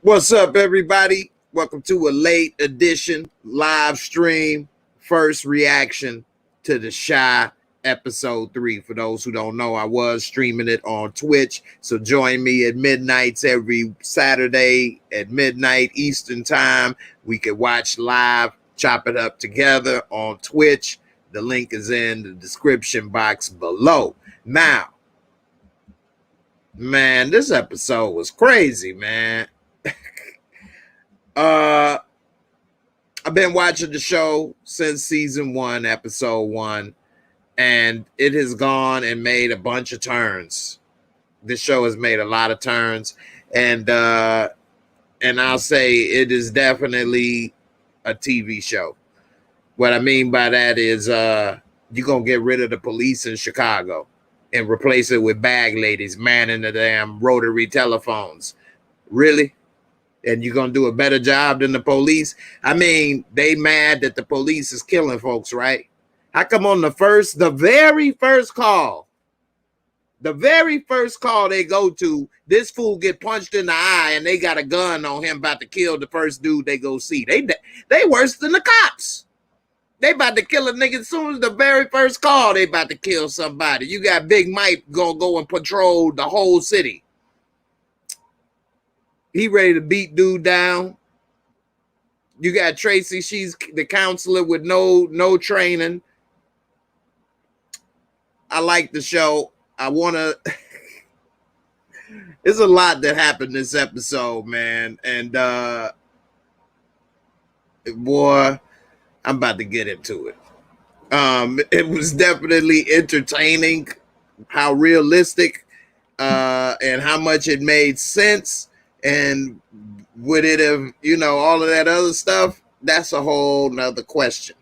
What's up, everybody? Welcome to a late edition live stream, first reaction to the Shy episode 3. For those who don't know, I was streaming it on Twitch, so join me at midnights every Saturday at midnight Eastern time. We can watch live, chop it up together on Twitch. The link is in the description box below. Now, man, this episode was crazy, man. I've been watching the show since season 1, episode 1, and it has gone and made a bunch of turns. This show has made a lot of turns, and I'll say it is definitely a TV show. What I mean by that is you're gonna get rid of the police in Chicago and replace it with bag ladies manning the damn rotary telephones. Really? And you're going to do a better job than the police? I mean, they mad that the police is killing folks, right? How come on the very first call they go to, this fool get punched in the eye and they got a gun on him about to kill the first dude they go see? They worse than the cops. They about to kill a nigga as soon as the very first call, they about to kill somebody. You got Big Mike gonna go and patrol the whole city. He ready to beat dude down. You got Tracy, she's the counselor with no training. I like the show. I want to there's a lot that happened this episode, man. And boy, I'm about to get into it. It was definitely entertaining, how realistic and how much it made sense. And would it have, all of that other stuff? That's a whole nother question.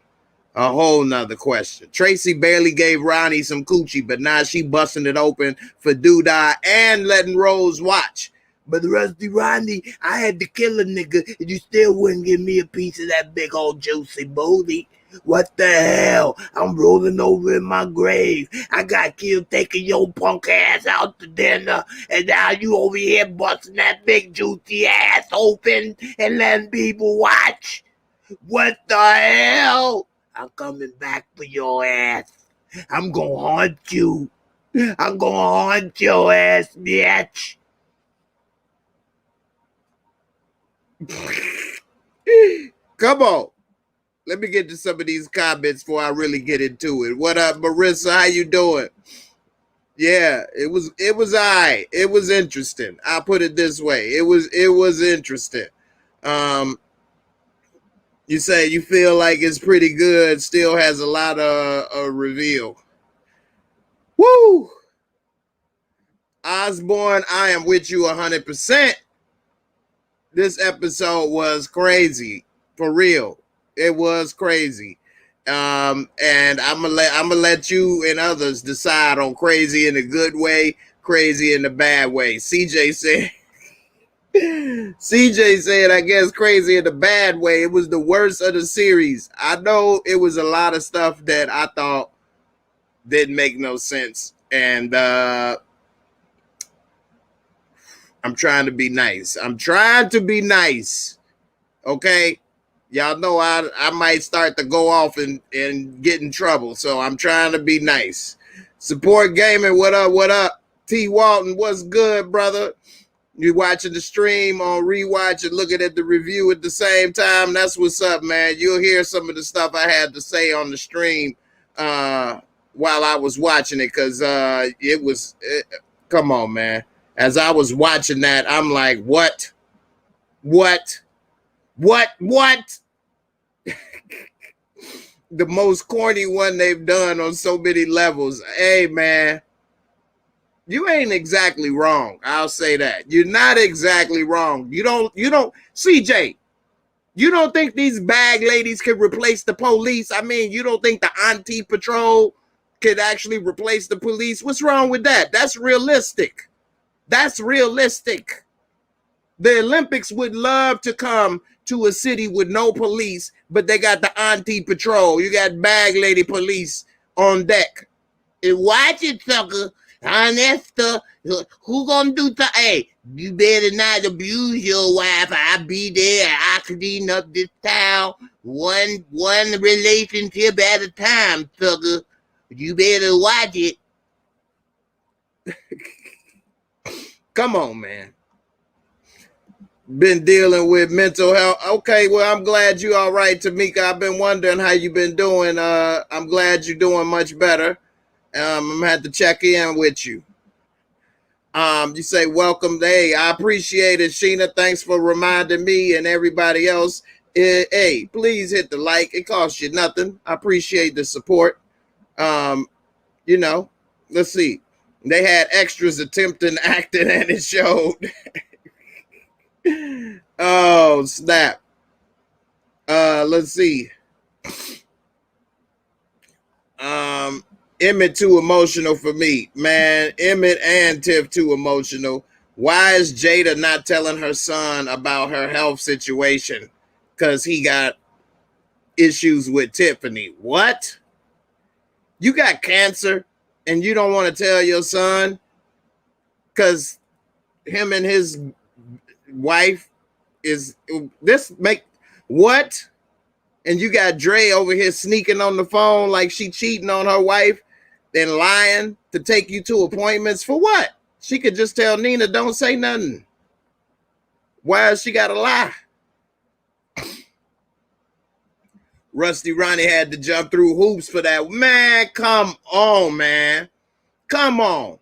Tracy barely gave Ronnie some coochie, but now she busting it open for Doodah and letting Rose watch. But Rusty Ronnie, I had to kill a nigga, and you still wouldn't give me a piece of that big old juicy booty. What the hell? I'm rolling over in my grave. I got killed taking your punk ass out to dinner, and now you over here busting that big juicy ass open and letting people watch. What the hell? I'm coming back for your ass. I'm gonna haunt you. I'm gonna haunt your ass, bitch. Come on. Let me get to some of these comments before I really get into it. What up, Marissa? How you doing? Yeah, it was all right. It was interesting. I'll put it this way. It was interesting. You say you feel like it's pretty good, still has a lot of reveal. Woo! Osborne, I am with you 100%. This episode was crazy, for real. It was crazy. And I'm gonna let you and others decide on crazy in a good way, crazy in a bad way. CJ said, I guess crazy in a bad way. It was the worst of the series. I know it was a lot of stuff that I thought didn't make no sense. And I'm trying to be nice. Okay? Y'all know I might start to go off and get in trouble, so I'm trying to be nice. Support Gaming, what up? T. Walton, what's good, brother? You watching the stream on rewatch and looking at the review at the same time? That's what's up, man. You'll hear some of the stuff I had to say on the stream while I was watching it, because come on, man. As I was watching that, I'm like, what? The most corny one they've done on so many levels. Hey, man, you ain't exactly wrong. I'll say that. You're not exactly wrong. You don't, CJ, you don't think these bag ladies could replace the police? I mean, you don't think the Auntie Patrol could actually replace the police? What's wrong with that? That's realistic. The Olympics would love to come to a city with no police, but they got the Auntie Patrol. You got bag lady police on deck. And watch it, sucker. On that stuff, who gonna do that? Hey, you better not abuse your wife. I'll be there. I clean up this town one relationship at a time, sucker. You better watch it. Come on, man. Been dealing with mental health. Okay, well, I'm glad you all right, Tamika. I've been wondering how you been doing. I'm glad you're doing much better. I'm gonna have to check in with you. You say welcome. Hey, I appreciate it, Sheena. Thanks for reminding me and everybody else. Hey, please hit the like. It costs you nothing. I appreciate the support. You know, let's see. They had extras attempting acting and it showed. Oh, snap. Let's see. Emmett too emotional for me. Man, Emmett and Tiff too emotional. Why is Jada not telling her son about her health situation? Because he got issues with Tiffany. What? You got cancer and you don't want to tell your son? Because him and his wife is this make what? And you got Dre over here sneaking on the phone like she cheating on her wife and lying to take you to appointments for what? She could just tell Nina, don't say nothing. Why has she got to lie? Rusty Ronnie had to jump through hoops for that. Man, come on, man. Come on.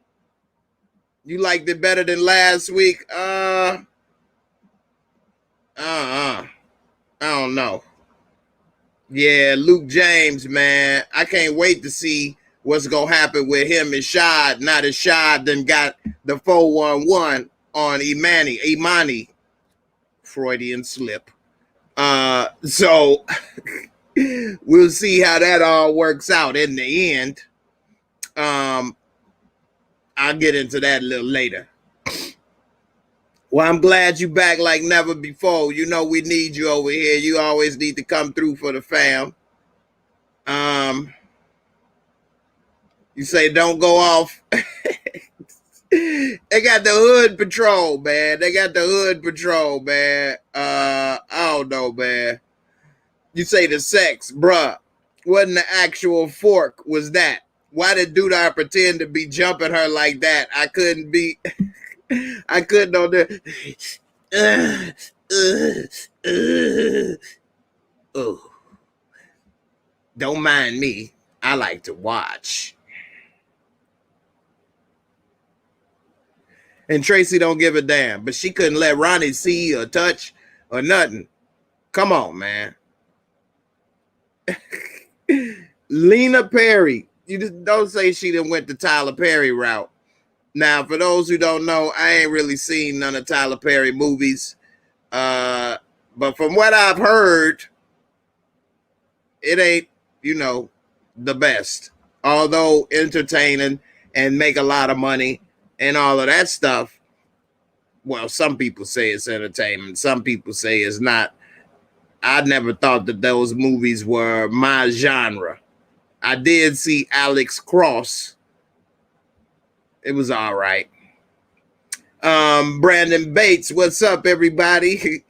You liked it better than last week? I don't know. Yeah, Luke James, man. I can't wait to see what's going to happen with him and Shad. Now that Shad done got the 411 on Imani. Freudian slip. So we'll see how that all works out in the end. I'll get into that a little later. Well, I'm glad you back like never before. You know we need you over here. You always need to come through for the fam. You say don't go off. They got the hood patrol, man. They got the hood patrol, man. I don't know, man. You say the sex, bruh. Wasn't the actual fork, was that? Why did Dudar pretend to be jumping her like that? I couldn't be... I couldn't on the. Oh, don't mind me. I like to watch. And Tracy don't give a damn, but she couldn't let Ronnie see or touch or nothing. Come on, man. Lena Perry. You just don't say she done went the Tyler Perry route. Now, for those who don't know, I ain't really seen none of Tyler Perry movies. But from what I've heard, it ain't, the best. Although entertaining and make a lot of money and all of that stuff. Well, some people say it's entertainment. Some people say it's not. I never thought that those movies were my genre. I did see Alex Cross. It was all right. Brandon Bates, what's up, everybody?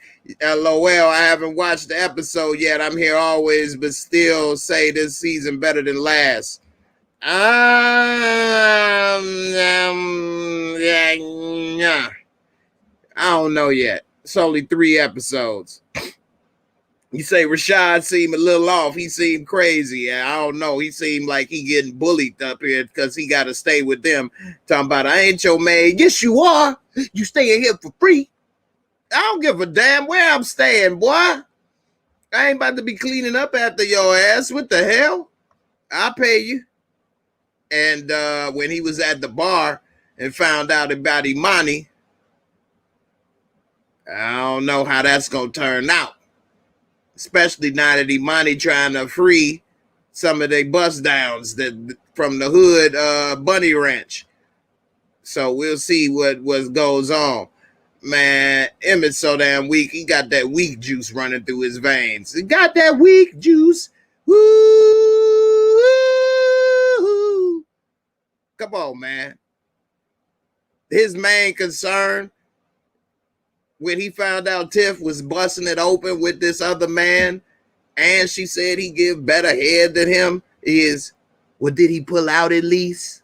LOL, I haven't watched the episode yet. I'm here always, but still say this season better than last. I don't know yet. It's only 3 episodes. You say Rashad seemed a little off. He seemed crazy. I don't know. He seemed like he getting bullied up here because he got to stay with them. Talking about, I ain't your maid. Yes, you are. You staying here for free. I don't give a damn where I'm staying, boy. I ain't about to be cleaning up after your ass. What the hell? I'll pay you. And when he was at the bar and found out about Imani, I don't know how that's going to turn out. Especially now that Imani trying to free some of their bust downs that from the hood bunny ranch. So we'll see what goes on. Man, Emmett's so damn weak. He got that weak juice running through his veins. He got that weak juice. Woo! Come on, man. His main concern when he found out Tiff was busting it open with this other man, and she said he give better head than him, is, well, did he pull out at least?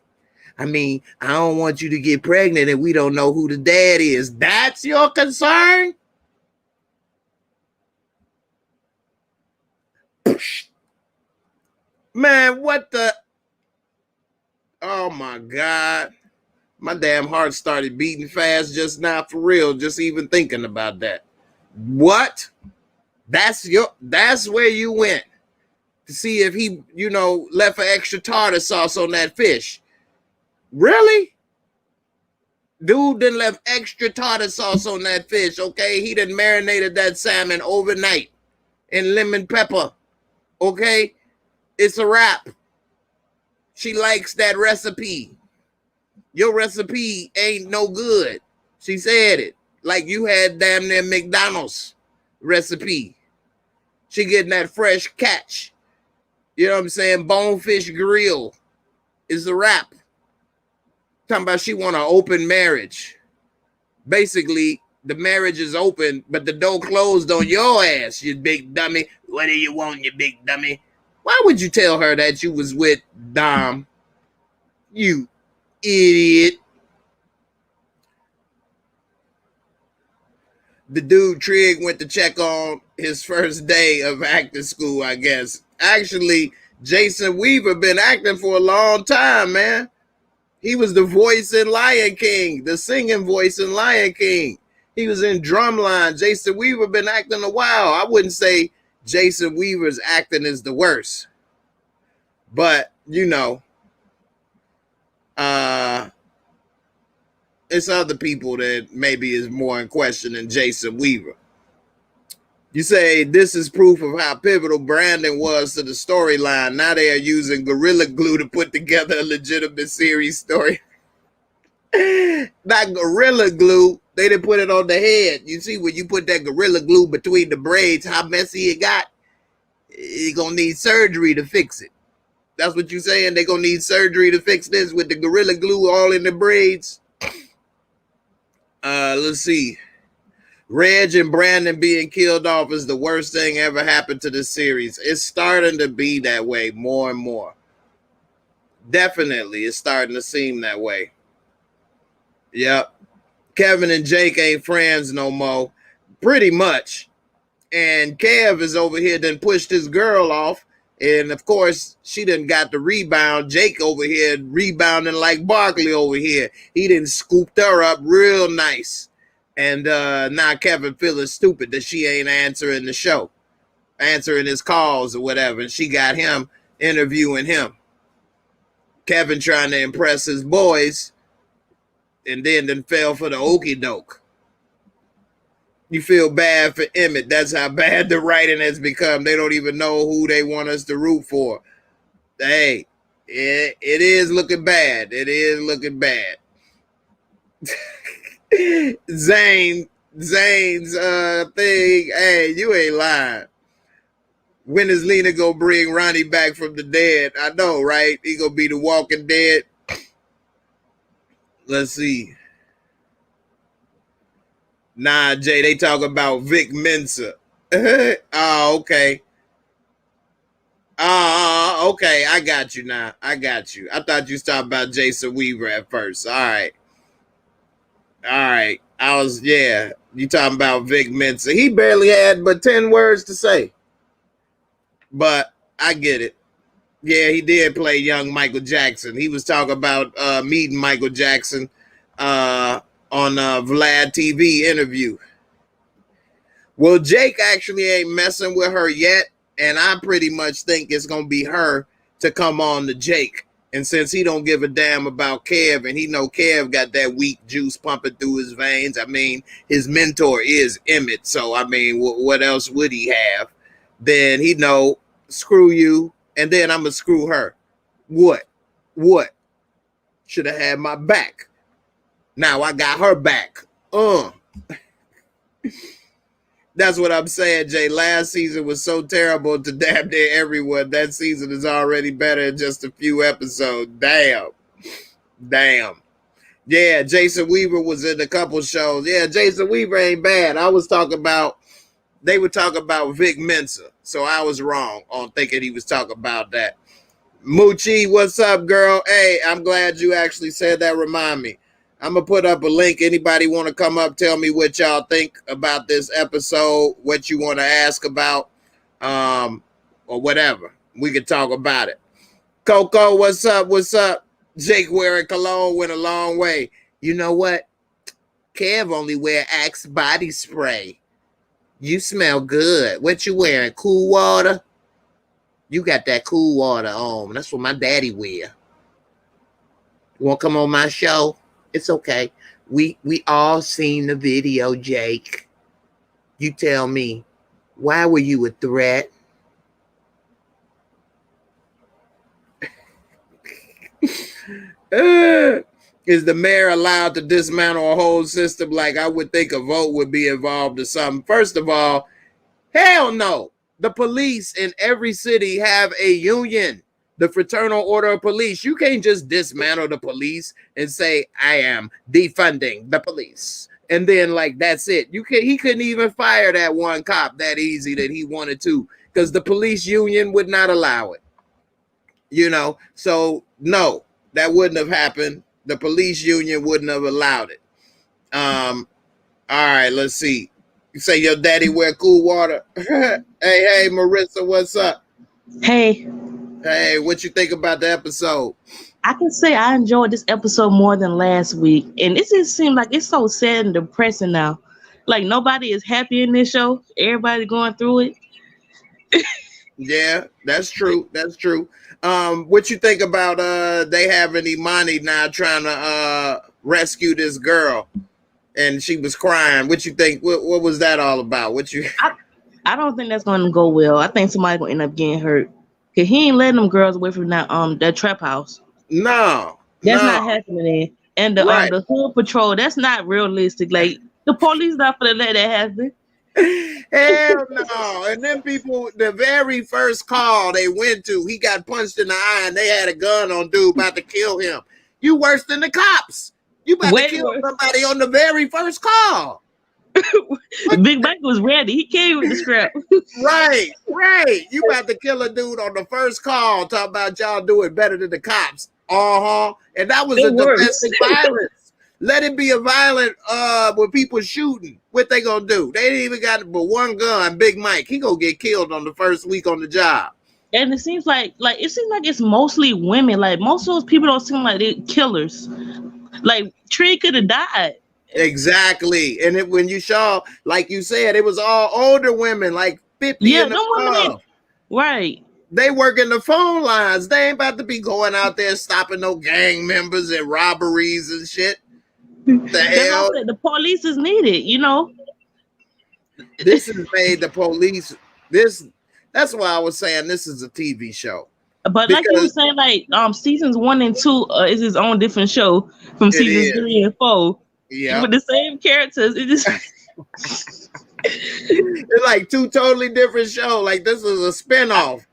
I mean, I don't want you to get pregnant and we don't know who the dad is. That's your concern? Man, what the? Oh my God. My damn heart started beating fast just now, for real, just even thinking about that. What? That's where you went to see if he, left an extra tartar sauce on that fish. Really? Dude done left extra tartar sauce on that fish, okay? He done marinated that salmon overnight in lemon pepper, okay? It's a wrap. She likes that recipe. Your recipe ain't no good. She said it. Like you had damn near McDonald's recipe. She getting that fresh catch. You know what I'm saying? Bonefish grill is a wrap. Talking about she want an open marriage. Basically, the marriage is open, but the door closed on your ass, you big dummy. What do you want, you big dummy? Why would you tell her that you was with Dom? You idiot. The dude Trig went to check on his first day of acting school, I guess. Actually, Jason Weaver been acting for a long time, man. He was the voice in Lion King, the singing voice in Lion King. He was in Drumline. Jason Weaver been acting a while. I wouldn't say Jason Weaver's acting is the worst. But, it's other people that maybe is more in question than Jason Weaver. You say this is proof of how pivotal Brandon was to the storyline. Now they are using Gorilla Glue to put together a legitimate series story. Not Gorilla Glue. They didn't put it on the head. You see, when you put that Gorilla Glue between the braids, how messy it got? You're going to need surgery to fix it. That's what you're saying? They're going to need surgery to fix this with the Gorilla Glue all in the braids? Let's see. Reg and Brandon being killed off is the worst thing ever happened to this series. It's starting to be that way more and more. Definitely, it's starting to seem that way. Yep. Kevin and Jake ain't friends no more. Pretty much. And Kev is over here done pushed his girl off. And, of course, she done got the rebound. Jake over here rebounding like Barkley over here. He done scooped her up real nice. And now Kevin feeling stupid that she ain't answering the show, answering his calls or whatever. And she got him interviewing him. Kevin trying to impress his boys and then fell for the okie doke. You feel bad for Emmett. That's how bad the writing has become. They don't even know who they want us to root for. Hey, it is looking bad. It is looking bad. Zane's thing. Hey, you ain't lying. When is Lena gonna bring Ronnie back from the dead? I know, right? He gonna be the Walking Dead. Let's see. Nah, Jay, they talking about Vic Mensa. Oh, okay. Okay. I got you now. I got you. I thought you was talking about Jason Weaver at first. All right. You talking about Vic Mensa. He barely had but 10 words to say. But I get it. Yeah, he did play young Michael Jackson. He was talking about meeting Michael Jackson on Vlad TV interview. Well, Jake actually ain't messing with her yet, and I pretty much think it's going to be her to come on to Jake. And since he don't give a damn about Kev, and he know Kev got that weak juice pumping through his veins, I mean, his mentor is Emmett, so, I mean, what else would he have? Then he know, screw you, and then I'm going to screw her. What? Should have had my back. Now I got her back. That's what I'm saying, Jay. Last season was so terrible to damn near everyone. That season is already better in just a few episodes. Damn. Damn. Yeah, Jason Weaver was in a couple shows. Yeah, Jason Weaver ain't bad. They were talking about Vic Mensa, so I was wrong on thinking he was talking about that. Moochie, what's up, girl? Hey, I'm glad you actually said that. Remind me. I'm going to put up a link. Anybody want to come up, tell me what y'all think about this episode, what you want to ask about, or whatever. We can talk about it. Coco, what's up? What's up? Jake wearing cologne went a long way. You know what? Kev only wear Axe body spray. You smell good. What you wearing? Cool water? You got that cool water on. That's what my daddy wear. You want to come on my show? It's okay. We all seen the video, Jake. You tell me, why were you a threat? Is the mayor allowed to dismantle a whole system? Like, I would think a vote would be involved or something. First of all, hell no. The police in every city have a union, the Fraternal Order of Police. You can't just dismantle the police and say, I am defunding the police. And then, like, that's it. He couldn't even fire that one cop that easy that he wanted to, because the police union would not allow it. You know, so no, that wouldn't have happened. The police union wouldn't have allowed it. All right, let's see. You say your daddy wear cool water. Hey, Marissa, what's up? Hey, what you think about the episode? I can say I enjoyed this episode more than last week, and it just seems like it's so sad and depressing now. Like, nobody is happy in this show. Everybody going through it. Yeah, that's true. That's true. What you think about they having Imani now trying to rescue this girl, and she was crying? What you think? What was that all about? I don't think that's going to go well. I think somebody's going to end up getting hurt, cause he ain't letting them girls away from that trap house. No, that's not happening. And the hood patrol, that's not realistic. Like, the police not gonna let that happen. Hell no. And then people, the very first call they went to, he got punched in the eye and they had a gun on dude about to kill him. You worse than the cops. You about to kill somebody on the very first call. Big Mike was ready. He came with the scrap. Right. You about to kill a dude on the first call, talking about y'all doing better than the cops. And that was a domestic violence. Let it be a violent with people shooting. What they gonna do? They ain't even got but one gun. Big Mike, he gonna get killed on the first week on the job. And it seems like it's mostly women. Like, most of those people don't seem like they're killers. Like, Tree could have died. Exactly. And when you saw, like you said, it was all older women, like 50 and above. Right. They work in the phone lines. They ain't about to be going out there stopping no gang members and robberies and shit. The hell? The police is needed, you know. This has made the police. That's why I was saying this is a TV show. But like you were saying, like seasons 1 and 2 is his own different show from seasons 3 and 4. Yeah, with the same characters. It just it's like two totally different shows. Like, this is a spinoff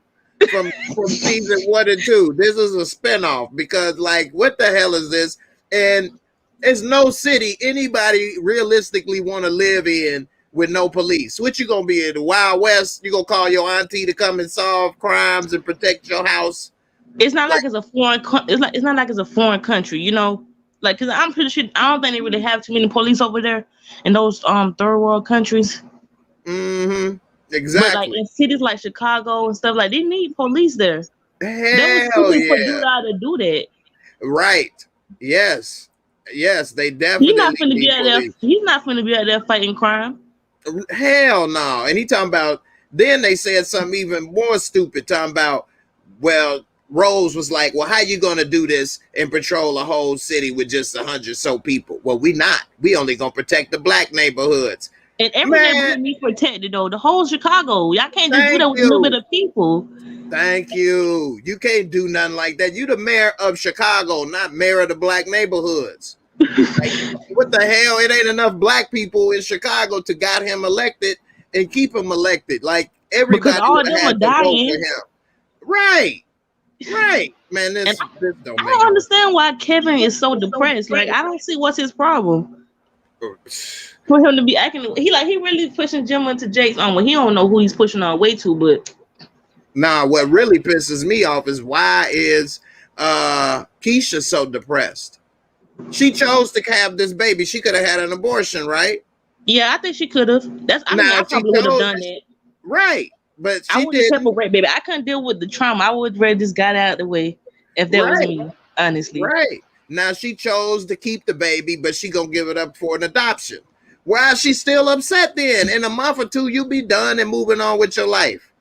from season 1 and 2. This is a spinoff because, like, what the hell is this? And there's no city anybody realistically want to live in with no police. What you gonna be in the Wild West? You gonna call your auntie to come and solve crimes and protect your house? It's not like it's a foreign. It's not like it's a foreign country, you know. Like, cause I'm pretty sure I don't think they really have too many police over there in those third world countries. Mm-hmm. Exactly. But like in cities like Chicago and stuff, like, they need police there. Hell yeah. To do that. Right. Yes, they definitely. He's not gonna be out there. He's not gonna be out there fighting crime. Hell no. And he talking about. Then they said something even more stupid. Talking about, well, Rose was like, well, how you gonna do this and patrol a whole city with just 100 so people? Well, we not. We only gonna protect the black neighborhoods. And every neighborhood needs protected, though. The whole Chicago. Y'all can't just do that with a little bit of people. Thank you. You can't do nothing like that. You the mayor of Chicago, not mayor of the black neighborhoods. Like, what the hell? It ain't enough black people in Chicago to got him elected and keep him elected. Like, everybody because all of them are dying. For him. Right. Right, man. And This don't I make don't no understand why Kevin is so depressed. Like, I don't see what's his problem sense. for him to be acting. He really pushing Gemma to Jake's on. Well, he don't know who he's pushing our way to, but Nah, what really pisses me off is why is Keisha so depressed? She chose to have this baby. She could have had an abortion, right? yeah, I think she could have. Now I she probably would have chose done that. right, but I she would have kept didn't. away, baby. I couldn't deal with the trauma. I would rather just got out of the way if that was Right, me, honestly. right. Now she chose to keep the baby, but she gonna give it up for an adoption. Why is she still upset then? In a month or two, you be done and moving on with your life.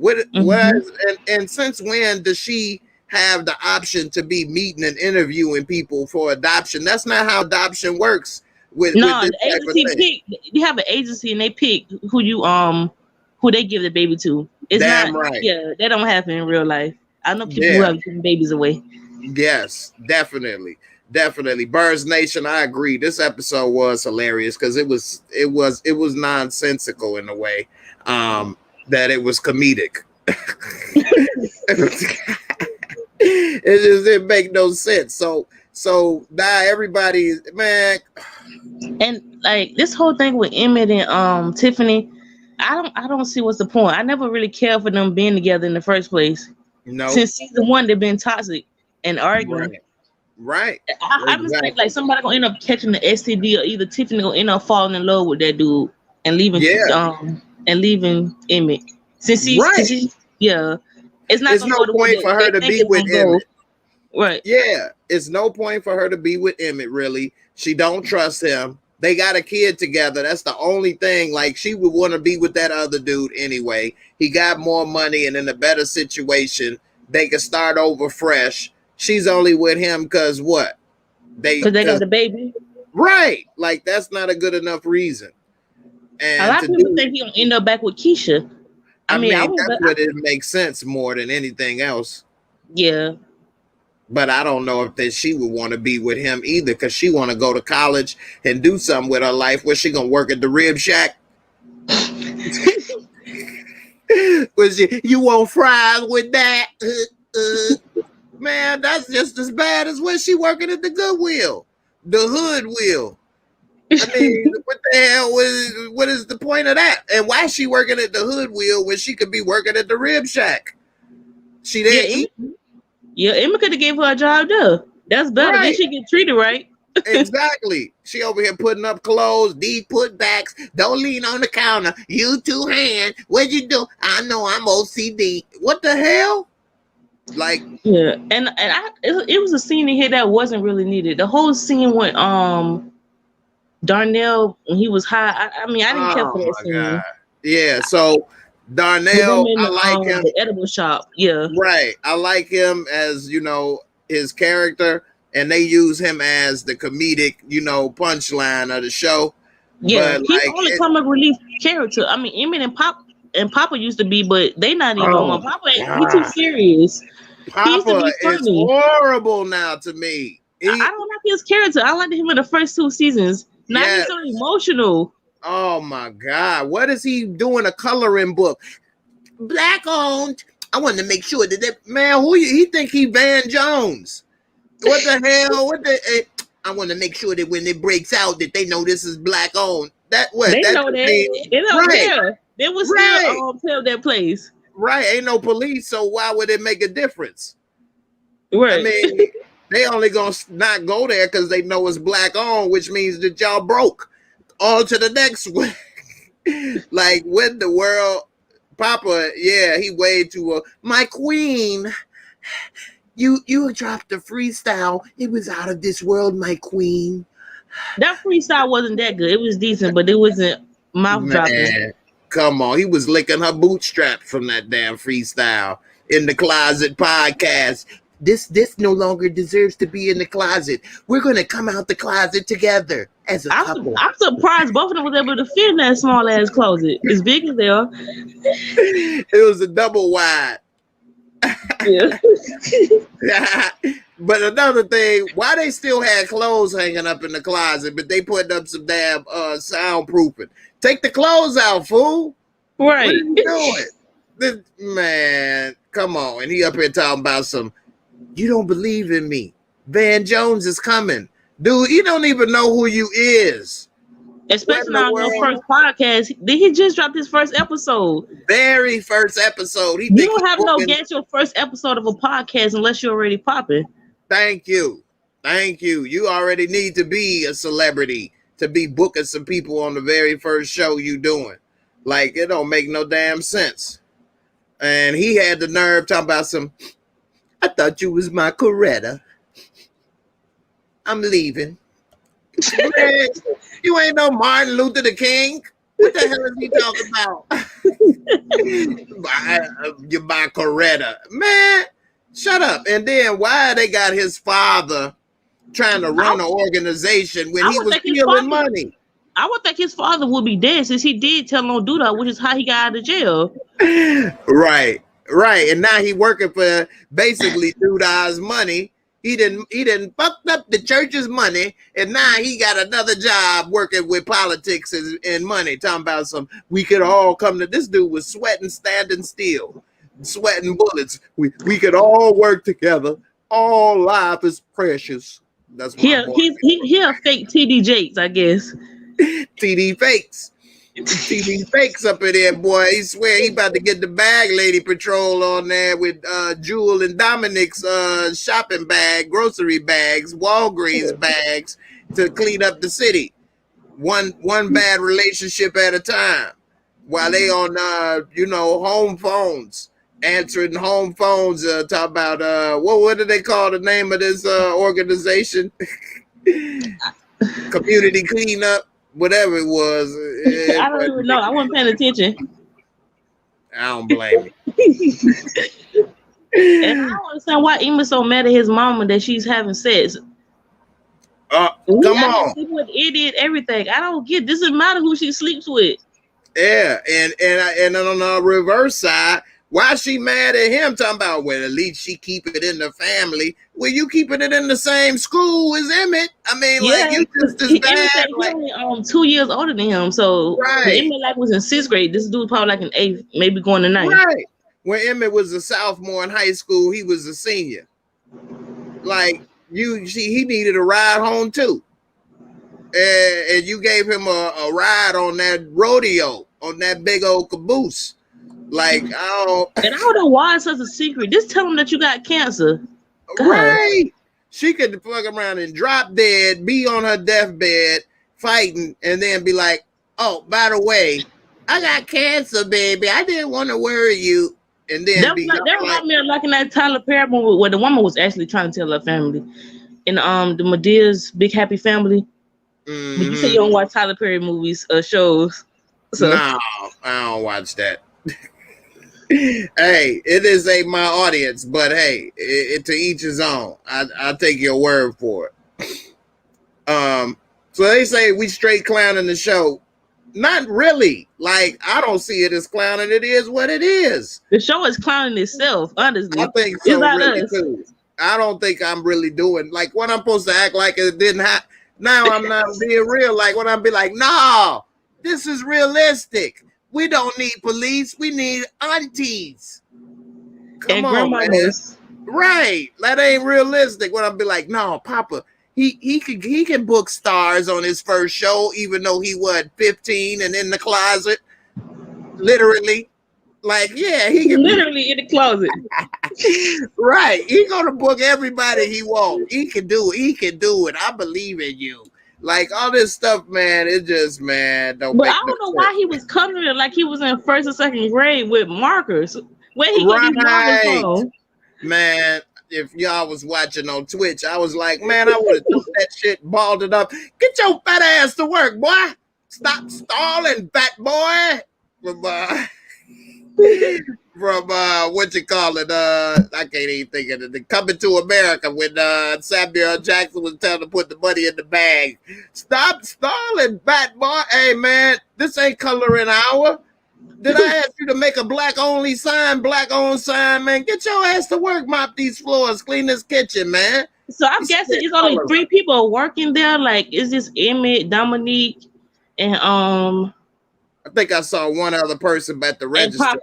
Mm-hmm. And since when does she have the option to be meeting and interviewing people for adoption? That's not how adoption works with No, this the type of agency thing. pick. You have an agency and they pick who they give the baby to. It's not. Damn right. Yeah, that don't happen in real life. I know people who Yeah. have given babies away. Yes, definitely. Definitely. Birds Nation, I agree. This episode was hilarious because it was nonsensical in a way. That it was comedic. It just didn't make no sense. So now everybody, man. And like this whole thing with Emmett and Tiffany, I don't see what's the point. I never really cared for them being together in the first place. No. Since season one, they've been toxic and arguing. Right. Right. I just think Exactly. like somebody gonna end up catching the STD, or either Tiffany gonna end up falling in love with that dude and Yeah. leaving Emmett. Since Right. yeah, it's not It's gonna no go the way point for that her they to think be it's with gonna go. Emmett. Right. Yeah. It's no point for her to be with Emmett, really. She don't trust him. They got a kid together. That's the only thing. Like, she would want to be with that other dude anyway. He got more money and in a better situation. They can start over fresh. She's only with him because what? Because they got the baby. Right. Like, that's not a good enough reason. A And lot to of people do, think he gonna end up back with Keisha. I I mean, mean, that's what it makes sense more than anything else. yeah. But I don't know if that she would want to be with him either, because she want to go to college and do something with her life. Where she gonna work at the rib shack? Was you want fries with that? Man, that's just as bad as when she working at the Goodwill, the Hood Wheel. I mean, what the hell what is the point of that? And why is she working at the Hood Wheel when she could be working at the rib shack? She there eat. Yeah, Emma could have gave her a job there. That's better. Then Right. she get treated right. Exactly. She over here putting up clothes, these putbacks. Don't lean on the counter. You two hand. What'd you do? I know I'm OCD. What the hell? Like, yeah, and it was a scene in here that wasn't really needed. The whole scene with Darnell when he was high. I mean, I didn't care for that scene. God. Yeah. So Darnell, I like him. The edible shop. Yeah. Right. I like him as, his character, and they use him as the comedic, punchline of the show. Yeah, but he's only comic relief character. I mean, Emmett and Papa used to be, but they not even no more. Papa, he too serious. Papa is horrible now to me. I don't like his character. I liked him in the first 2 seasons. Now he's so emotional. Oh my God. What is he doing? A coloring book. Black owned. I wanted to make sure that man, he think he Van Jones. What the hell? I want to make sure that when it breaks out that they know this is black owned. They know that. They don't care. They would still tell that place. Right. Ain't no police, so why would it make a difference? Right. I mean, they only gonna not go there because they know it's black owned, which means that y'all broke. On to the next one. Like, what the world? Papa, yeah, he way too my queen. You dropped the freestyle. It was out of this world, my queen. That freestyle wasn't that good. It was decent, but it wasn't mouth dropping. Come on, he was licking her bootstraps from that damn freestyle in the closet podcast. This no longer deserves to be in the closet. We're gonna come out the closet together as a couple. I'm surprised both of them was able to fit in that small ass closet, as big as they are. It was a double wide. Yeah. But another thing, why they still had clothes hanging up in the closet, but they putting up some damn soundproofing. Take the clothes out, fool. Right. What are you doing? Man, Come on. And he up here talking about some, you don't believe in me. Van Jones is coming. Dude, you don't even know who you is. Especially on your first podcast. He just dropped his first episode. Very first episode. You don't have no guess your first episode of a podcast unless you're already popping. Thank you. You already need to be a celebrity to be booking some people on the very first show you doing. Like, it don't make no damn sense. And he had the nerve talking about some, I thought you was my Coretta. I'm leaving. You ain't no Martin Luther the King. What the hell is he talking about? You buy Coretta. Man, shut up. And then why they got his father trying to run an organization when he was stealing money? I would think his father would be dead since he did tell him don't do that, which is how he got out of jail. Right. And now he working for basically Duda's money. He didn't fucked up the church's money, and now he got another job working with politics and money. Talking about some, we could all come to, this dude was sweating, standing still, sweating bullets. We could all work together. All life is precious. That's he a fake TD Jakes, I guess. TD Fakes. TD Fakes up in there, boy. He swear he about to get the bag lady patrol on there with Jewel and Dominic's shopping bag, grocery bags, Walgreens bags to clean up the city. One bad relationship at a time. While they on home phones, answering home phones, talk about what do they call the name of this organization? Community cleanup. Whatever it was. I don't even know. I wasn't paying attention. I don't blame you. And I don't understand why Emma's so mad at his mama that she's having sex. Come on. With idiot, everything. I don't get. This doesn't matter who she sleeps with. Yeah, and on the reverse side, why she mad at him? Talking about, well, at least she keep it in the family. Well, you keeping it in the same school as Emmett. I mean, like, you just as bad. Like, only 2 years older than him. So when Emmett like was in 6th grade, this dude probably like in 8th, maybe going to 9th. Right. When Emmett was a sophomore in high school, he was a senior. Like, he needed a ride home too. And you gave him a ride on that rodeo, on that big old caboose. Like, and I don't know why it's such a secret. Just tell him that you got cancer. God. Right. She could fuck around and drop dead, be on her deathbed fighting, and then be like, oh, by the way, I got cancer, baby. I didn't want to worry you. And then that reminded me of like in that Tyler Perry movie where the woman was actually trying to tell her family. In the Medea's Big Happy Family. Mm-hmm. But you say you don't watch Tyler Perry movies or shows. So. No, I don't watch that. Hey, it is my audience, but hey, to each his own. I'll take your word for it. So they say we straight clowning the show. Not really. Like, I don't see it as clowning. It is what it is. The show is clowning itself, honestly. I think so, really too. I don't think I'm really doing like what I'm supposed to act like it didn't happen. Now I'm not being real. Like when I'm be like, no, this is realistic. We don't need police. We need aunties. Come on, man. Right. That ain't realistic. When I be like, no, Papa, he can book stars on his first show, even though he was 15 and in the closet. Literally. Like, yeah, he can literally in the closet. Right. He gonna book everybody he wants. He can do it. He can do it. I believe in you. Like all this stuff, man, it just, man, don't. But I don't know why he was coloring it like he was in 1st or 2nd grade with markers. Where he got these markers from? Man, if y'all was watching on Twitch, I was like, man, I would have took that shit, balled it up. Get your fat ass to work, boy. Stop stalling, fat boy. From what you call it, I can't even think of it. Coming to America when Samuel Jackson was telling to put the money in the bag. Stop stalling, fat boy. Hey man, this ain't coloring hour. Did I ask you to make a black only sign, black owned sign, man? Get your ass to work, mop these floors, clean this kitchen, man. So I'm guessing it's only 3 people working there. Like, is this Emmett, Dominique, and I think I saw one other person at the register.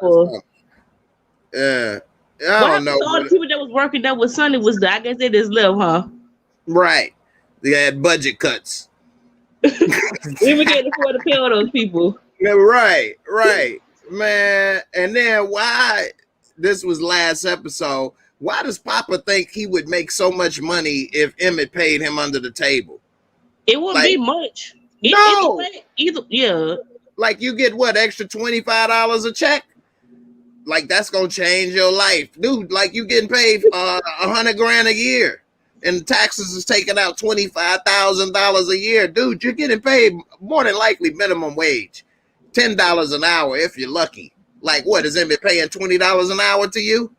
I What don't happened know. to all the people that was working that with Sunday was I guess they just left, huh? Right. They had budget cuts. We were getting afford to pay all those people. Yeah, right, man. And then why this was last episode? Why does Papa think he would make so much money if Emmett paid him under the table? It wouldn't Like, be much. no, Yeah. like you get what, extra $25 a check? Like that's gonna change your life, dude. Like you getting paid $100,000 a year, and taxes is taking out $25,000 a year, dude. You're getting paid more than likely minimum wage, $10 an hour if you're lucky. Like what is Emmett paying $20 an hour to you?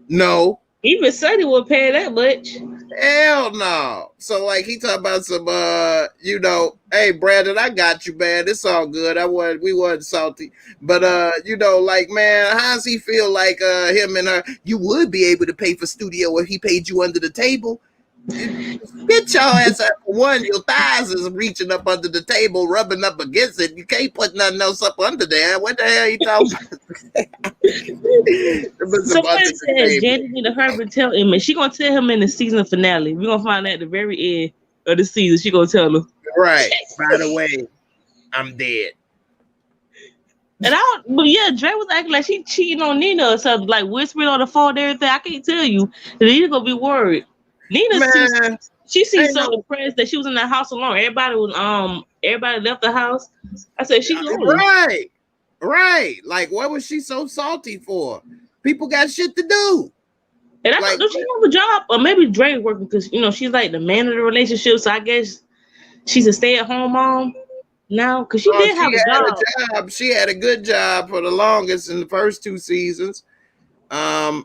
No. Even Sonny would pay that much. Hell no. So like he talking about some hey Brandon, I got you, man. It's all good. We wasn't salty. But like, man, how does he feel like him and her? You would be able to pay for studio if he paid you under the table. Get your ass up. One, your thighs is reaching up under the table, rubbing up against it. You can't put nothing else up under there. What the hell you talking about? Somebody said Janet need to hurry and tell him, and she gonna tell him in the season finale. We're gonna find out at the very end of the season. She gonna tell him. Right. By the way, I'm dead. But yeah, Dre was acting like she cheating on Nina or something, like whispering on the phone and everything. I can't tell you. Nina gonna be worried. Nina, she seemed so depressed that she was in the house alone. Everybody left the house. I said she lonely. Right. Like, what was she so salty for? People got shit to do. And I thought, does she have a job? Or maybe Dre working because she's like the man of the relationship. So I guess she's a stay-at-home mom now because she did have a job. She had a good job for the longest in the first 2 seasons. But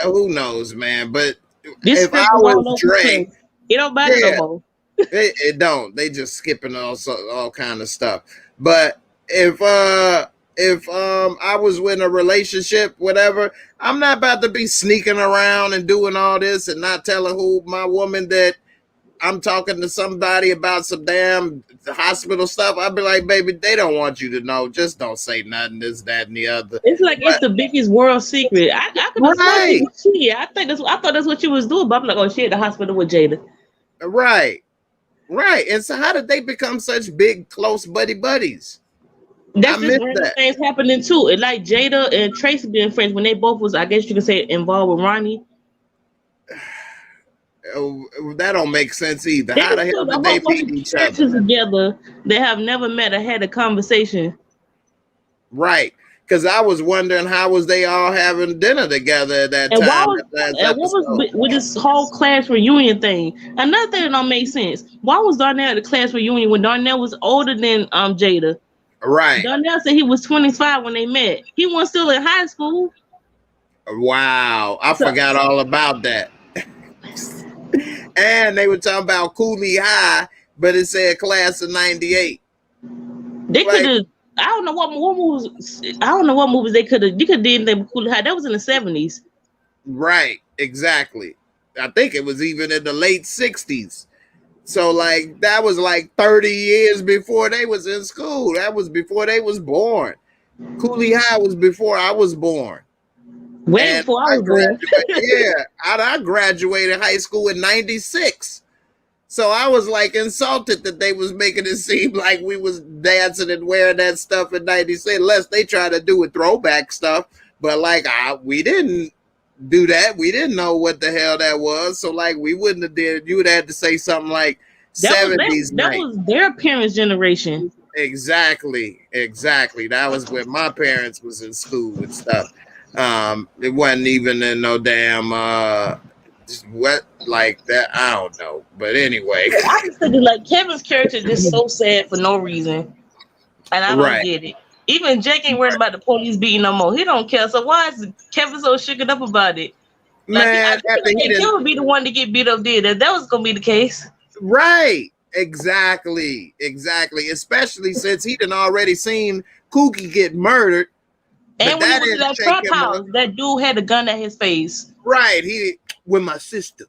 who knows, man? But if I was Dre, it don't matter no more. it don't. They just skipping all kind of stuff. But if I was in a relationship, whatever, I'm not about to be sneaking around and doing all this and not telling my woman that I'm talking to somebody about some damn hospital stuff. I'd be like, baby, they don't want you to know. Just don't say nothing, this, that, and the other. It's like it's the biggest world secret. I could have I thought that's what she was doing, but I'm like, oh, she at the hospital with Jada. Right. And so how did they become such big, close buddies? That's just random things happening too. It like Jada and Tracy being friends when they both was, I guess you could say, involved with Ronnie. That don't make sense either. How the hell did they meet each other? Together, they have never met or had a conversation. Right. Because I was wondering how was they all having dinner together at that time. What was with this whole class reunion thing? Another thing that don't make sense. Why was Darnell at the class reunion when Darnell was older than Jada? Right. Darnell said he was 25 when they met. He was still in high school. Wow. I forgot all about that. And they were talking about Cooley High, but it said class of 98. They could have. I don't know what movies. I don't know what movies they could have. You could have did them Cooley High. That was in the 70s. Right. Exactly. I think it was even in the late 60s. So like that was like 30 years before they was in school. That was before they was born. Cooley High was before I was born. Way before I was born. I graduated high school in 96. So I was like insulted that they was making it seem like we was dancing and wearing that stuff in 96, unless they try to do a throwback stuff. But like we didn't do that. We didn't know what the hell that was. So like we wouldn't have did. You would have to say something like 70s. That was their parents' generation. Exactly. That was when my parents was in school and stuff. It wasn't even in no damn what like that. I don't know, but anyway, I just think like Kevin's character is just so sad for no reason, and I don't get it. Even Jake ain't worried about the police beating no more. He don't care. So why is Kevin so shaken up about it? Like, man, he would be the one to get beat up. That was gonna be the case, right? Exactly. Especially since he done already seen Kookie get murdered. And when he went to that trap house, that dude had a gun at his face. Right, he with my sister.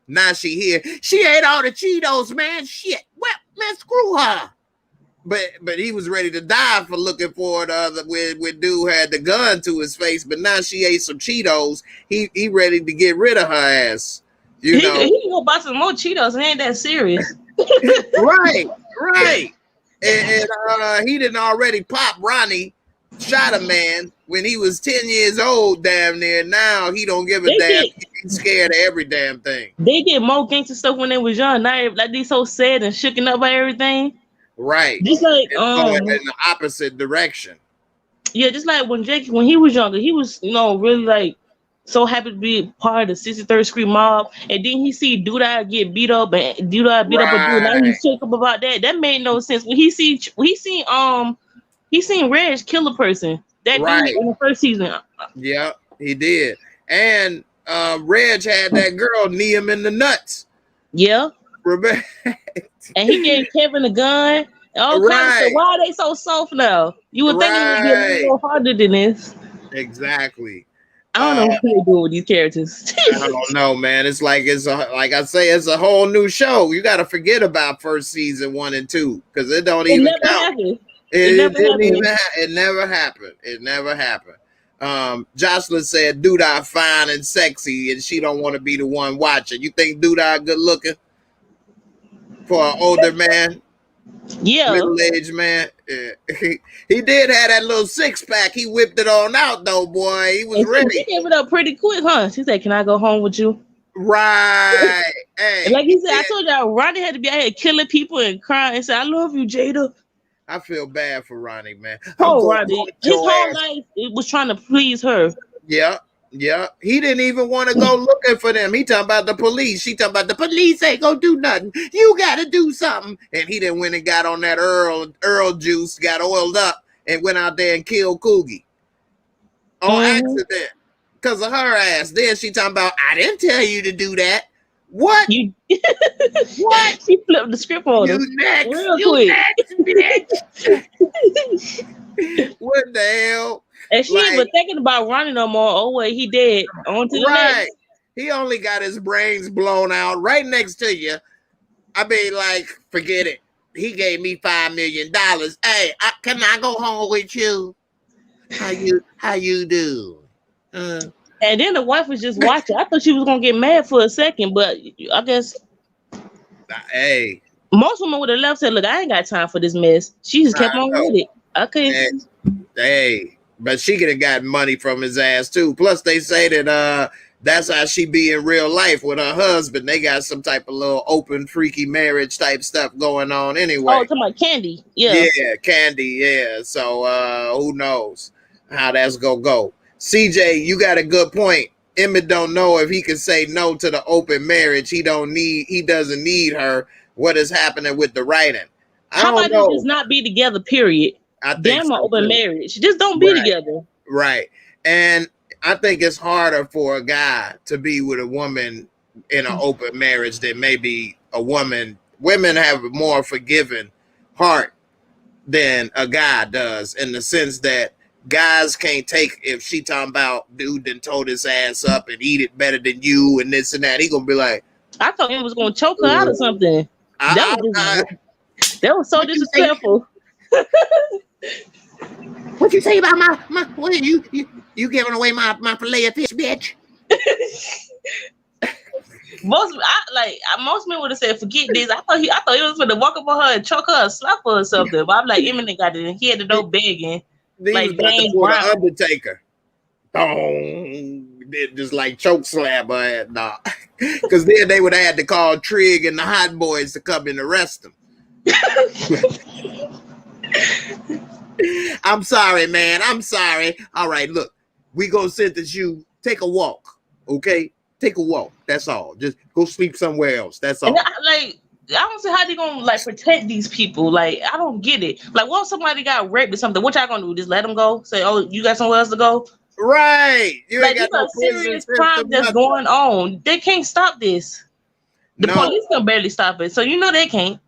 Now she here. She ate all the Cheetos, man. Shit. Well, let's screw her. but he was ready to die for looking for the other when dude had the gun to his face. But now she ate some Cheetos. He ready to get rid of her ass. You know, he can go buy some more Cheetos. It ain't that serious. right. And he didn't already pop Ronnie, shot a man when he was 10 years old, damn near. Now he don't give a damn. He's scared of every damn thing. They did more gangster stuff when they was young. Now like they so sad and shooken up by everything. Right. Just like going in the opposite direction. Yeah, just like when he was younger, he was, really like so happy to be part of the 63rd Street mob, and then he see Duda get beat up and Duda beat up a dude. Now he's shook up about that. That made no sense. When he seen Reg kill a person. That dude in the first season. Yeah, he did. And Reg had that girl knee him in the nuts. Yeah. And he gave Kevin a gun. Oh, so why are they so soft now? You would think it would be a little harder than this. Exactly. I don't know what they do with these characters. I don't know, man. It's like like I say, it's a whole new show. You got to forget about first season 1 and 2 because it don't even count. It never happened. It never happened. Jocelyn said Duda fine and sexy, and she don't want to be the one watching. You think Duda good looking for an older man? Yeah, middle-aged man. Yeah. He did have that little 6-pack. He whipped it on out though, boy. He was ready. She gave it up pretty quick, huh? She said, "Can I go home with you?" Right. Hey, and like he said, I told y'all, Ronnie had to be out here killing people and crying and say, "I love you, Jada." I feel bad for Ronnie, man. Ronnie. His whole life it was trying to please her. Yeah. He didn't even want to go looking for them. He talking about the police. She talking about the police ain't gonna do nothing. You gotta do something. And he then went and got on that Earl juice, got oiled up, and went out there and killed Coogie on accident because of her ass. Then she talking about, I didn't tell you to do that. What? What? She flipped the script on him. Next. Real quick. What the hell? And she ain't even thinking about Ronnie no more. Oh, wait, he dead. On to the next. He only got his brains blown out right next to you. I mean, like, forget it. He gave me $5 million. Hey, can I go home with you? How you do? And then the wife was just watching. I thought she was gonna get mad for a second, but I guess. Hey. Most women would have left. Said, "Look, I ain't got time for this mess." She just kept on with it. Okay. Hey. But she could have gotten money from his ass too. Plus, they say that that's how she be in real life with her husband. They got some type of little open, freaky marriage type stuff going on anyway. Oh, talking about Candy. Yeah, Candy. Yeah. So who knows how that's gonna go? CJ, you got a good point. Emmett don't know if he can say no to the open marriage. He doesn't need her. What is happening with the writing? How about they just not be together? Period. Damn, so open marriage. Just don't be together. Right. And I think it's harder for a guy to be with a woman in an open marriage than maybe a woman. Women have a more forgiving heart than a guy does, in the sense that guys can't take if she talking about dude done told his ass up and eat it better than you and this and that. He gonna be like, I thought he was gonna choke her out or something. That was so disrespectful. What you say about my what are you giving away my fillet of fish, bitch? Most men would have said, forget this. I thought he was gonna walk up on her and choke her or slap her or something. But I'm like, Eminem got it. He had to go begging. Like James Brown. Undertaker. Just like choke slap her. Nah. Because then they would have had to call Trig and the Hot Boys to come and arrest him. I'm sorry, man. I'm sorry. All right, look, we gonna sentence you. Take a walk, okay? Take a walk. That's all. Just go sleep somewhere else. That's all. And I don't see how they gonna protect these people. Like, I don't get it. Like, what if somebody got raped or something? What y'all gonna do? Just let them go? Say, oh, you got somewhere else to go? Right. You ain't got no serious crime that's going on. They can't stop this. The police can barely stop it, so they can't.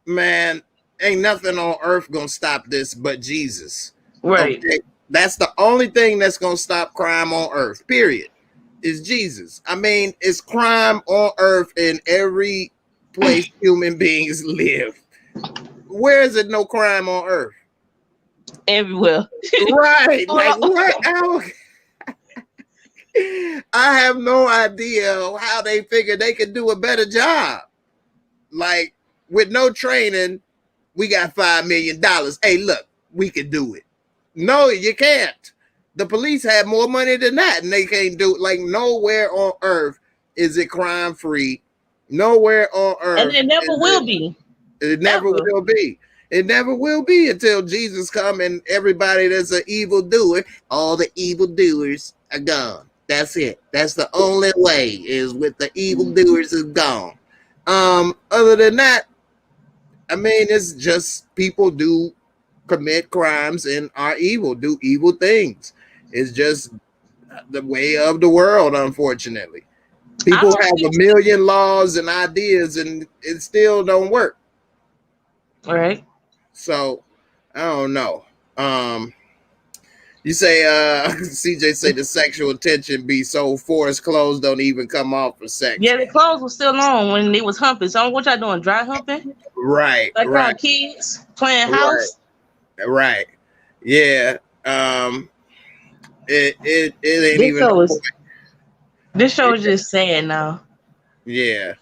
Man, ain't nothing on earth gonna stop this but Jesus. Right. Okay? That's the only thing that's gonna stop crime on earth, period, is Jesus. I mean, it's crime on earth in every place human beings live. where is it no crime on earth? Everywhere. Right. Like what? I have no idea how they figure they could do a better job. Like with no training, we got $5 million. Hey, look, we can do it. No, you can't. The police have more money than that, and they can't do it. Like nowhere on earth is it crime free. Nowhere on earth. And it never will be. It never will be. It never will be until Jesus come and everybody that's an evil doer, all the evil doers are gone. That's it. That's the only way is with the evil doers is gone. Other than that, I mean, it's just people do commit crimes and are evil, do evil things. It's just the way of the world, unfortunately. People have a million laws and ideas and it still don't work. All right. So I don't know. You say CJ say the sexual tension be so forced, clothes don't even come off for sex. Yeah, the clothes were still on when they was humping. So what y'all doing? Dry humping? Right. Like right. our kids playing house? Right. Yeah. It ain't this even show is, this show is just sad now. Yeah.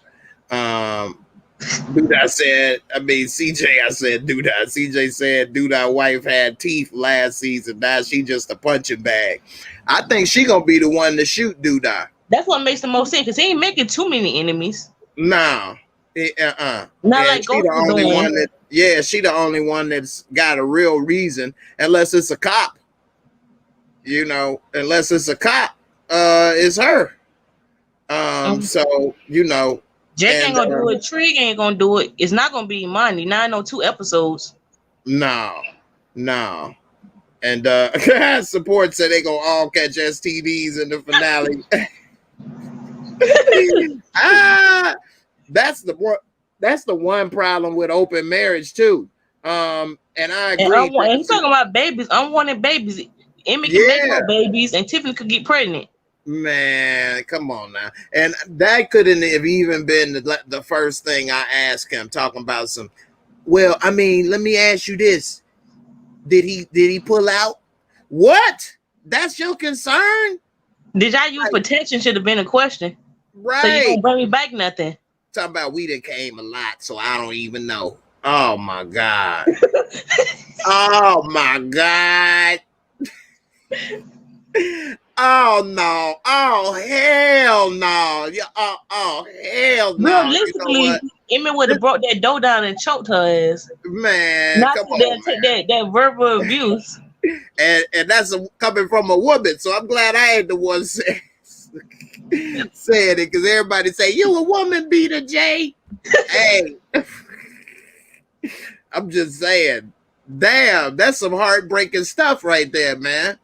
Duda said, I mean, CJ, I said Duda. CJ said Duda wife had teeth last season. Now she just a punching bag. I think she gonna be the one to shoot Duda. That's what makes the most sense because he ain't making too many enemies. No. Not like she the only doing. one that, yeah, she the only one that's got a real reason, unless it's a cop. You know, unless it's a cop, it's her. So, you know. Jake ain't gonna do it. Trig ain't gonna do it. It's not gonna be Monday. 902 episodes. No. And support said they gonna all catch STDs in the finale. That's the one problem with open marriage too. And I agree. And he's talking about babies, unwanted babies. Emmy can make more babies, and Tiffany could get pregnant. Man, come on now. And that couldn't have even been the first thing I asked him, talking about some. Well, I mean, let me ask you this: Did he pull out? What? That's your concern? Did y'all use protection? Should have been a question. Right. So you don't bring me back nothing. Talking about we done came a lot, so I don't even know. Oh my God. Oh my God. Oh no! Oh hell no! Yeah! Oh hell no! Realistically, you know Emmy would have brought that dough down and choked her ass. Man, not come on, man. That verbal abuse. And that's coming from a woman, so I'm glad I ain't the one saying it, because everybody say you a woman beater, Jay. Hey, I'm just saying, damn, that's some heartbreaking stuff right there, man.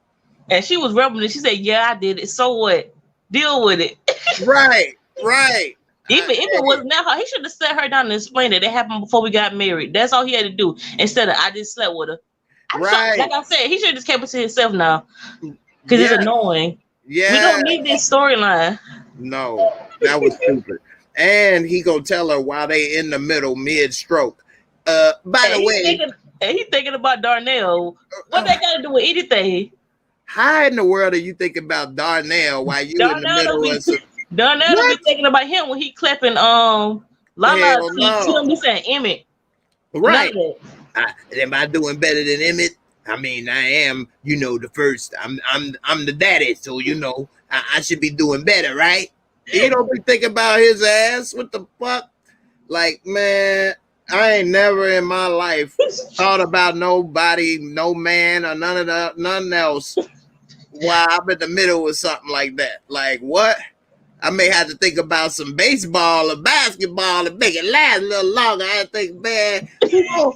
And she was rebelling. She said, "Yeah, I did it. So what? Deal with it." Right. Even if it wasn't that hard, he should have sat her down and explained that it happened before we got married. That's all he had to do. Instead of I just slept with her. Like I said, he should have just kept it to himself now. Because it's annoying. Yeah. We don't need this storyline. No, that was stupid. And he gonna tell her while they in the middle mid-stroke. By the way, he thinking about Darnell. What they got to do with anything? How in the world are you thinking about Darnell while you in the middle of some... Darnell will be thinking about him when he clapping Lala. He'll be saying Emmett. Right. Am I doing better than Emmett? I mean, I am, the first. I'm the daddy, so I should be doing better, right? You don't be thinking about his ass. What the fuck? Like, man, I ain't never in my life thought about nobody, no man, or none else while I'm in the middle of something like that. Like, what? I may have to think about some baseball or basketball to make it last a little longer. I think, man, I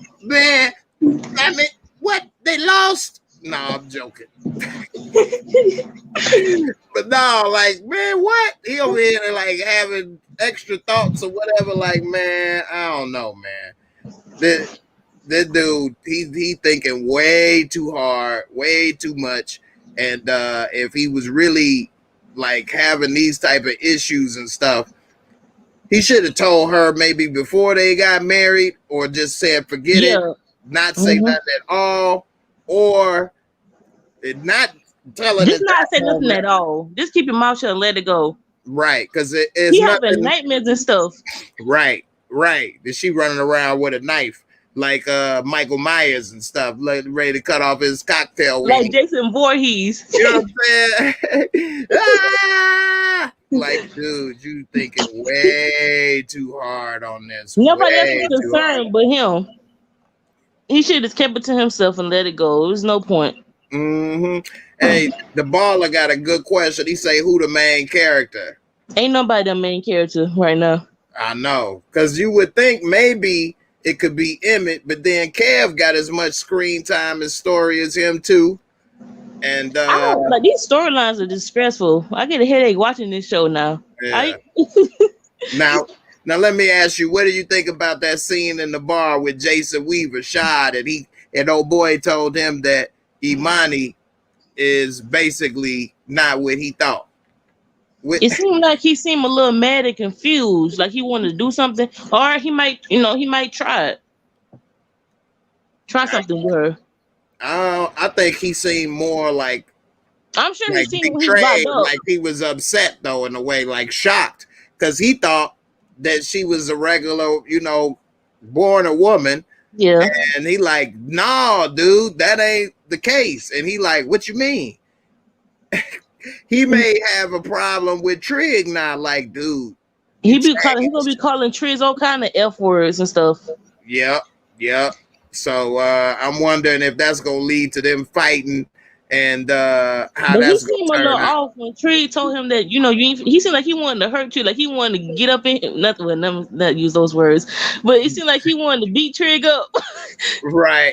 mean, what? They lost? No, I'm joking. But no, like, man, what? He over here like having extra thoughts or whatever. Like, man, I don't know, man. This dude, he thinking way too hard, way too much. And if he was really like having these type of issues and stuff, He should have told her maybe before they got married, or just said forget it, not say nothing at all, or not telling Just at not that say nothing moment. at all. Just keep your mouth shut and let it go. Right, because it's He having nothing. nightmares and stuff. Right. Is she running around with a knife like Michael Myers and stuff, like ready to cut off his cocktail Like wing? Jason Voorhees. You know what I'm saying? Ah! Like, dude, you thinking way too hard on this. Nobody else Way was too hard. concerned but him. He should have kept it to himself and let it go. There's no point. Hey, the baller got a good question. He say, who the main character? Ain't nobody the main character right now. I know, because you would think maybe it could be Emmett, but then Kev got as much screen time and story as him too. And I don't like these storylines are distressful. I get a headache watching this show now. yeah. Now let me ask you, what do you think about that scene in the bar with Jason Weaver shot, and old boy told him that Imani is basically not what he thought? It seemed like he seemed a little mad and confused, like he wanted to do something, or he might try something with her. I think he seemed more like I'm sure like he seemed betrayed, like he was upset though, in a way, like shocked, because he thought that she was a regular, born a woman. Yeah. And he like, no, dude, that ain't the case. And he like, what you mean? He may have a problem with Trig now, like, dude. He gonna be calling Triz all kind of F words and stuff. Yep. So I'm wondering if that's gonna lead to them fighting, and how but that's he seemed a little off when Trig told him that he seemed like he wanted to hurt you, like he wanted to get up in him. Not use those words, but it seemed like he wanted to beat Trig up. Right.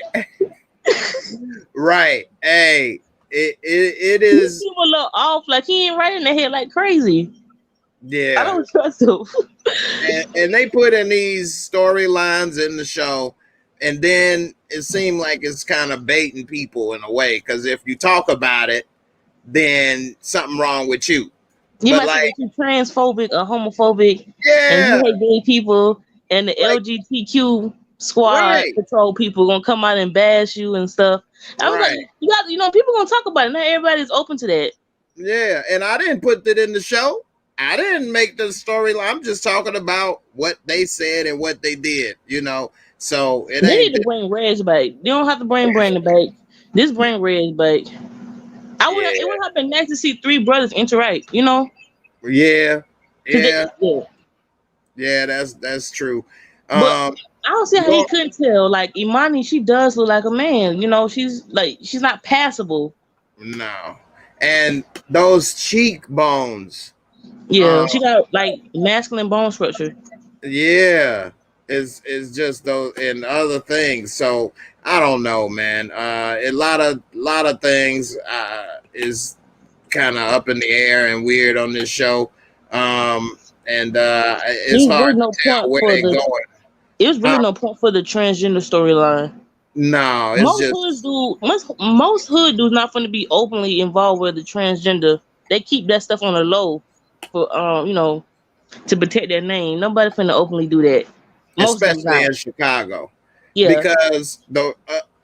Hey, it is. He seemed a little off, like he ain't right in the head like crazy. Yeah, I don't trust him. and they put in these storylines in the show, and then it seemed like it's kind of baiting people in a way, because if you talk about it, then something wrong with you. You might say that you're transphobic or homophobic, and you hate gay people, and the LGBTQ squad patrol people gonna come out and bash you and stuff. I was like, people gonna talk about it. Not everybody's open to that. Yeah, and I didn't put that in the show. I didn't make the storyline. I'm just talking about what they said and what they did, So they need to bring Reg back. They don't have to bring Brandon back. Just bring Reg back. It would have been nice to see three brothers interact, Yeah, that's true. But I don't see how he couldn't tell. Like Imani, she does look like a man. She's not passable. No, and those cheekbones. Yeah, she got like masculine bone structure. Yeah, it's just those and other things. So I don't know, man. A lot of things is kind of up in the air and weird on this show. It's hard to tell where they're going. It was really no point for the transgender storyline. No, it's most hood dudes not going to be openly involved with the transgender. They keep that stuff on the low for to protect their name. Nobody finna openly do that. Especially in Chicago. Yeah. Because and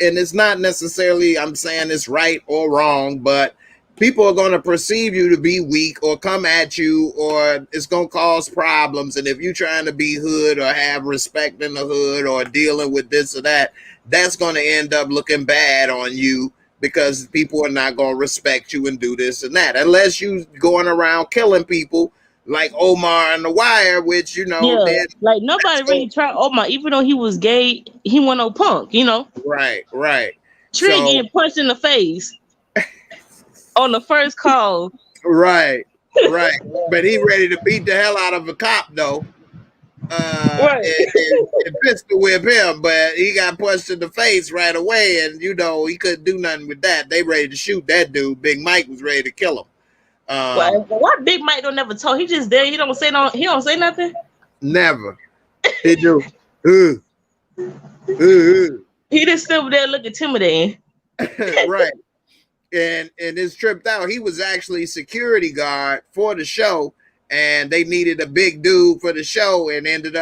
it's not necessarily I'm saying it's right or wrong, but people are going to perceive you to be weak or come at you, or it's going to cause problems. And if you're trying to be hood or have respect in the hood or dealing with this or that, that's going to end up looking bad on you, because people are not going to respect you and do this and that, unless you going around killing people like Omar and The Wire, which, like nobody really tried Omar, even though he was gay, he wasn't no punk, Right. Trig getting punched in the face on the first call. Right. But he ready to beat the hell out of a cop though. And pistol whip him, but he got punched in the face right away, and he couldn't do nothing with that. They ready to shoot that dude. Big Mike was ready to kill him. Why Big Mike don't never talk? He just there. He don't say nothing. Never. He do. He just stood there looking intimidating. Right. And it's tripped out. He was actually security guard for the show, and they needed a big dude for the show, and he ended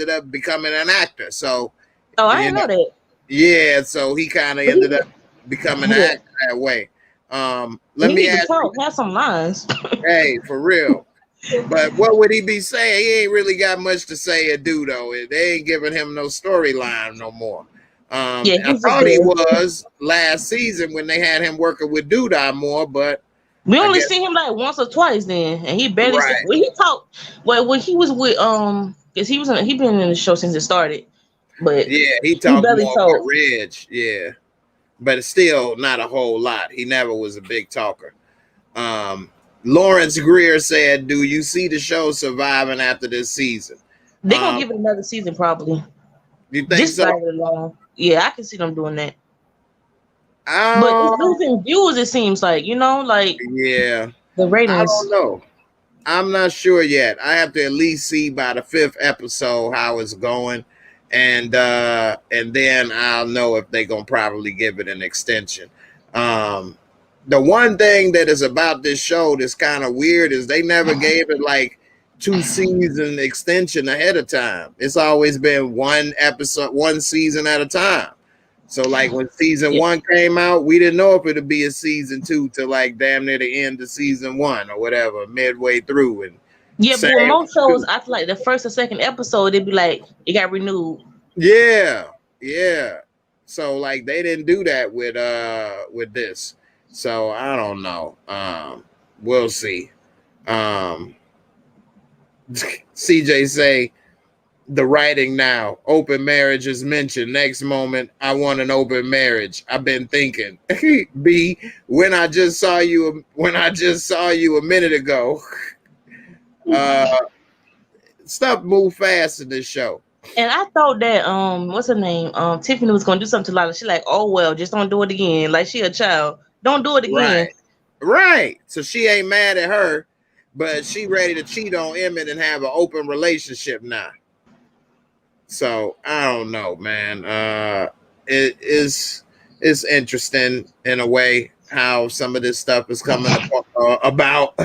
up becoming an actor. So, Oh, I didn't know that. Yeah, so he kind of ended up becoming an actor that way. Let he me need to ask talk, you, have some lines. hey, for real. But what would he be saying? He ain't really got much to say or do though. They ain't giving him no storyline no more. Yeah, I he's just thought he there. was last season when they had him working with Doodah more, but We I only guess seen him like once or twice then, and he barely right. when he talked. Well, when he was with because he been in the show since it started, but Yeah, he he talked barely more with talked. Reg. Yeah, but it's still not a whole lot. He never was a big talker. Um, Lawrence Greer said, "Do you see the show surviving after this season?" They're gonna give it another season probably. You think Just so? drag it along. Yeah, I can see them doing that. But it's Um, losing views. It seems like like yeah, the I don't ratings. know. I'm not sure yet. I have to at least see by the 5th episode how it's going, and then I'll know if they're gonna probably give it an extension. Um, the one thing that is about this show that's kind of weird is they never gave it like 2 season extension ahead of time. It's always been one episode, one season at a time. So like when season Yeah, 1 came out, we didn't know if it'd be a season 2 till like damn near the end of season 1 or whatever, midway through. And yeah. But same, with most shows, after like the first or second episode, they'd be like it got renewed. yeah, yeah. So like they didn't do that with this. So I don't know. We'll see. Um, CJ say the writing now. Open marriage is mentioned. Next moment, I want an open marriage. I've been thinking. B, when I just saw you a minute ago. Stuff move fast in this show. And I thought that what's her name? Tiffany was gonna do something to Lila. She like, oh well, just don't do it again. Like she a child. Don't do it again. Right. Right. So she ain't mad at her, but she ready to cheat on Emmett and have an open relationship now. So I don't know, man. It's interesting in a way how some of this stuff is coming about.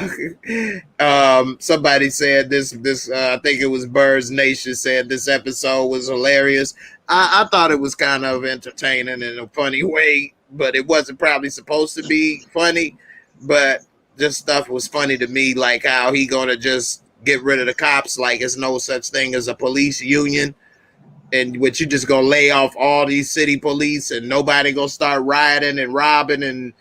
Somebody said this. I think it was Birds Nation said this episode was hilarious. I thought it was kind of entertaining in a funny way, but it wasn't probably supposed to be funny. But this stuff was funny to me, like how he gonna just get rid of the cops, like it's no such thing as a police union, and what you just gonna lay off all these city police and nobody gonna start rioting and robbing and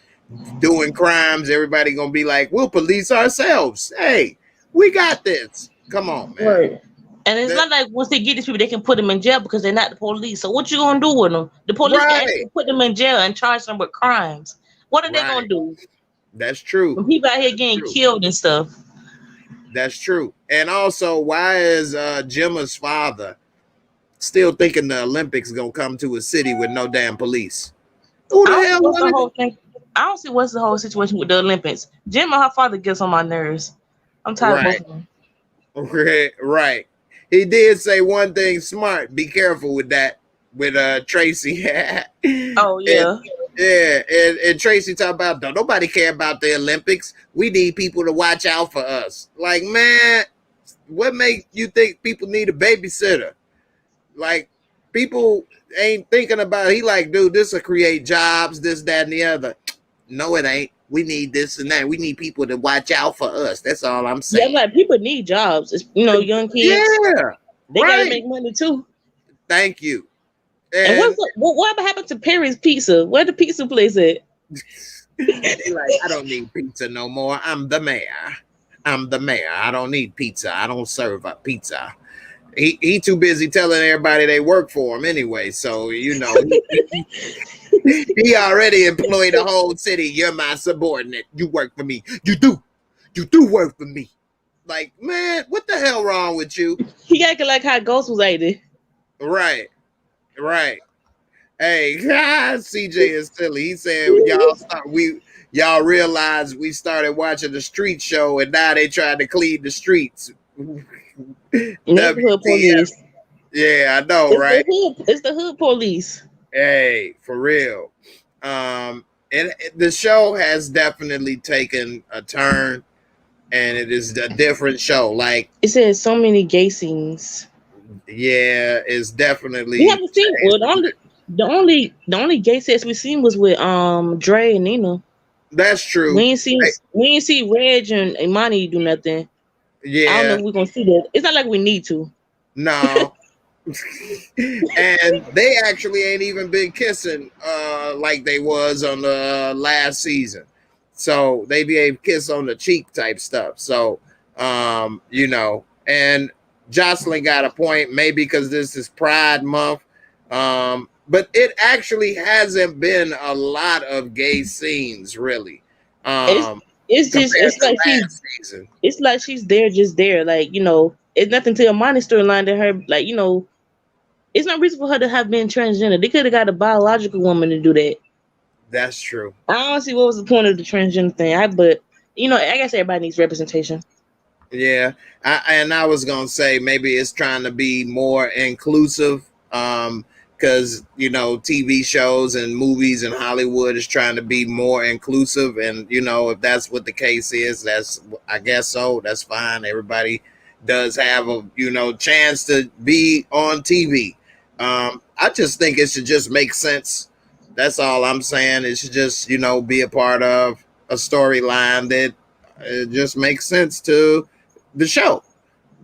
doing crimes. Everybody gonna be like, we'll police ourselves. Hey, we got this. Come on, man. Right. And it's not like once they get these people, they can put them in jail because they're not the police. So what you gonna do with them? The police can actually put them in jail and charge them with crimes. What are they gonna do? That's true. When people out here getting killed and stuff. That's true. And also, why is Gemma's father still thinking the Olympics gonna come to a city with no damn police? Who the hell What's the whole thing? I don't see what's the whole situation with the Olympics. Jim and her father gets on my nerves. I'm tired of both of them. Right. He did say one thing smart. Be careful with that. With Tracy. Oh yeah. And Tracy talk about, don't nobody care about the Olympics. We need people to watch out for us. Like, man, what make you think people need a babysitter? Like, people ain't thinking about it. He like, dude, this will create jobs, this, that, and the other. No, it ain't. We need this and that. We need people to watch out for us. That's all I'm saying. Yeah, like people need jobs. It's, young kids. Yeah, they gotta make money too. Thank you. And what happened to Perry's Pizza? Where the pizza place at? They like, I don't need pizza no more. I'm the mayor. I don't need pizza. I don't serve a pizza. He too busy telling everybody they work for him anyway. So he already employed the whole city. You're my subordinate. You work for me. You do work for me. Like, man, what the hell wrong with you? He acting like how Ghost was acting. Right. Hey, CJ is silly. He said y'all realize we started watching the street show and now they tried to clean the streets. Neighborhood police. Yeah, I know, right? It's the hood police. Hey, for real. And the show has definitely taken a turn. and it is a different show. Like, It says so many gay scenes. yeah, it's We definitely haven't seen well the only gay sex we seen was with Dre and Nina. that's true. We ain't see Reg and Imani do nothing. I don't know Yeah, if we're gonna see that. It's not like we need to. no. And they actually ain't even been kissing like they was on the last season. So they be able to kiss on the cheek type stuff. So you know, and Jocelyn got a point, maybe because this is Pride Month. But it actually hasn't been a lot of gay scenes, really. It's Um it's just compared to last season. it's like she's there just there. Like, it's nothing to Imani storyline that her like, it's no reason for her to have been transgender. They could have got a biological woman to do that. That's true. I don't see what was the point of the transgender thing. But I guess everybody needs representation. Yeah, I was gonna say maybe it's trying to be more inclusive, because TV shows and movies in Hollywood is trying to be more inclusive, and if that's what the case is, I guess so. That's fine. Everybody does have a chance to be on TV. I just think it should just make sense. That's all I'm saying. It should just be a part of a storyline that it just makes sense to the show.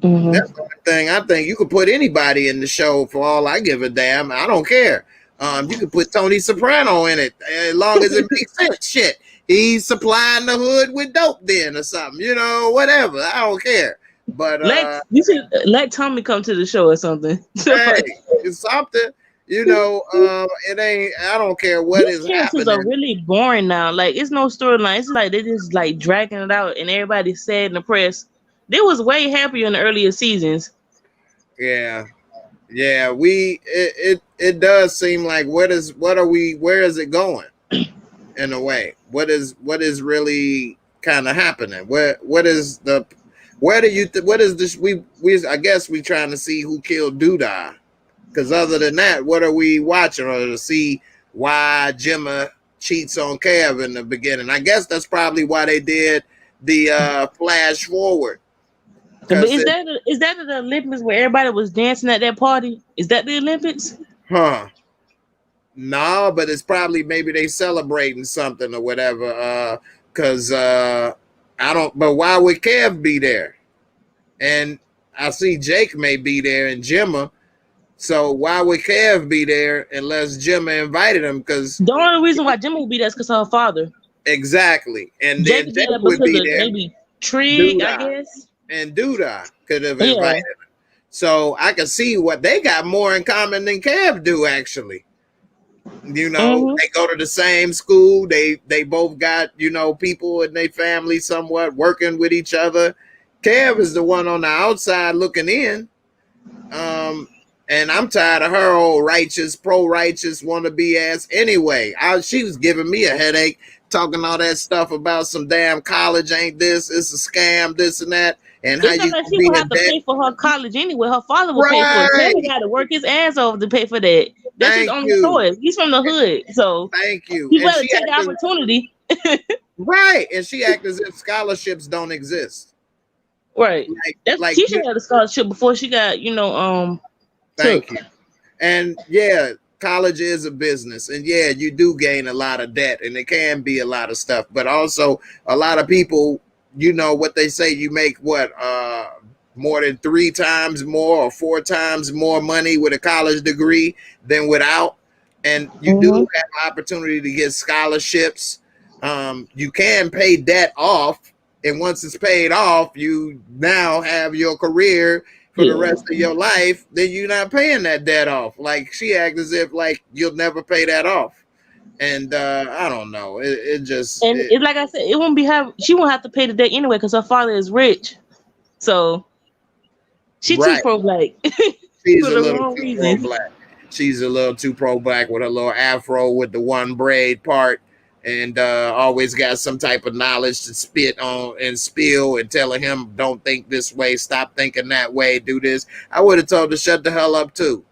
Mm-hmm. That's the only thing I think. You could put anybody in the show for all I give a damn. I don't care. You could put Tony Soprano in it as long as it makes sense. Shit, he's supplying the hood with dope then or something. Whatever. I don't care. But you should let Tommy come to the show or something. hey, it's something. It ain't. I don't care what These is characters happening. are really boring now. Like, it's no storyline. It's like they just like dragging it out, and everybody's sad in the press. They was way happier in the earlier seasons. Yeah. It does seem like where is it going? In a way, what is really kind of happening? What is this? I guess we trying to see who killed Doodah. Because other than that, what are we watching? Or to see why Gemma cheats on Kev in the beginning? I guess that's probably why they did the flash forward. But is that the Olympics where everybody was dancing at that party? Is that the Olympics? Huh. No, but it's probably maybe they celebrating something or whatever. Because I don't. But why would Kev be there? And I see Jake may be there and Gemma. So why would Kev be there unless Gemma invited him? Because the only reason why Gemma would be there is because of her father. Exactly, and Jake then Jake would be there. Maybe Trig, I guess. And Doodah could have invited him. So I can see what they got more in common than Kev do. Actually, they go to the same school. They both got people in their family somewhat working with each other. Kev is the one on the outside looking in. And I'm tired of her old pro-righteous wannabe ass anyway. She was giving me a headache talking all that stuff about some damn college ain't this, it's a scam, this and that. And it's how you like she would have to pay for her college anyway. Her father would pay for it. Kevin got to work his ass off to pay for that. That's his only choice. He's from the hood, so thank you. He better take the opportunity. Right, and she acts as if scholarships don't exist. Right. She should have a scholarship before she got Thank you. And yeah, college is a business, and yeah, you do gain a lot of debt, and it can be a lot of stuff. But also, a lot of people, what they say, you make more than 3 times more or 4 times more money with a college degree than without, and you do have opportunity to get scholarships. You can pay debt off, and once it's paid off, you now have your career for the rest of your life, then you're not paying that debt off. Like, she acts as if like you'll never pay that off. And I don't know. It like I said, it won't be she won't have to pay the debt anyway because her father is rich. So she's too pro-black. She's a little too pro-black. She's a little too pro-black with her little afro with the one braid part. And always got some type of knowledge to spit on and spill and telling him, don't think this way, stop thinking that way, do this. I would have told her, shut the hell up too.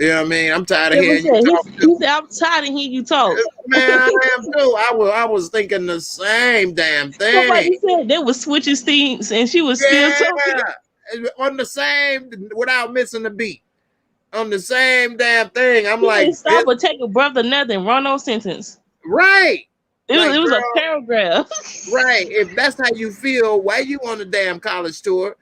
You know what I mean? I'm tired of Yeah, hearing you talk. he said, I'm tired of hearing you talk. Man, I am too. I was thinking the same damn thing. Somebody said they was switching scenes and she was still talking. On the same, without missing a beat. On the same damn thing. I'm He like, didn't stop or take a breath or nothing. Run on sentence. right. It was girl, a paragraph. right. If that's how you feel, why you on a damn college tour?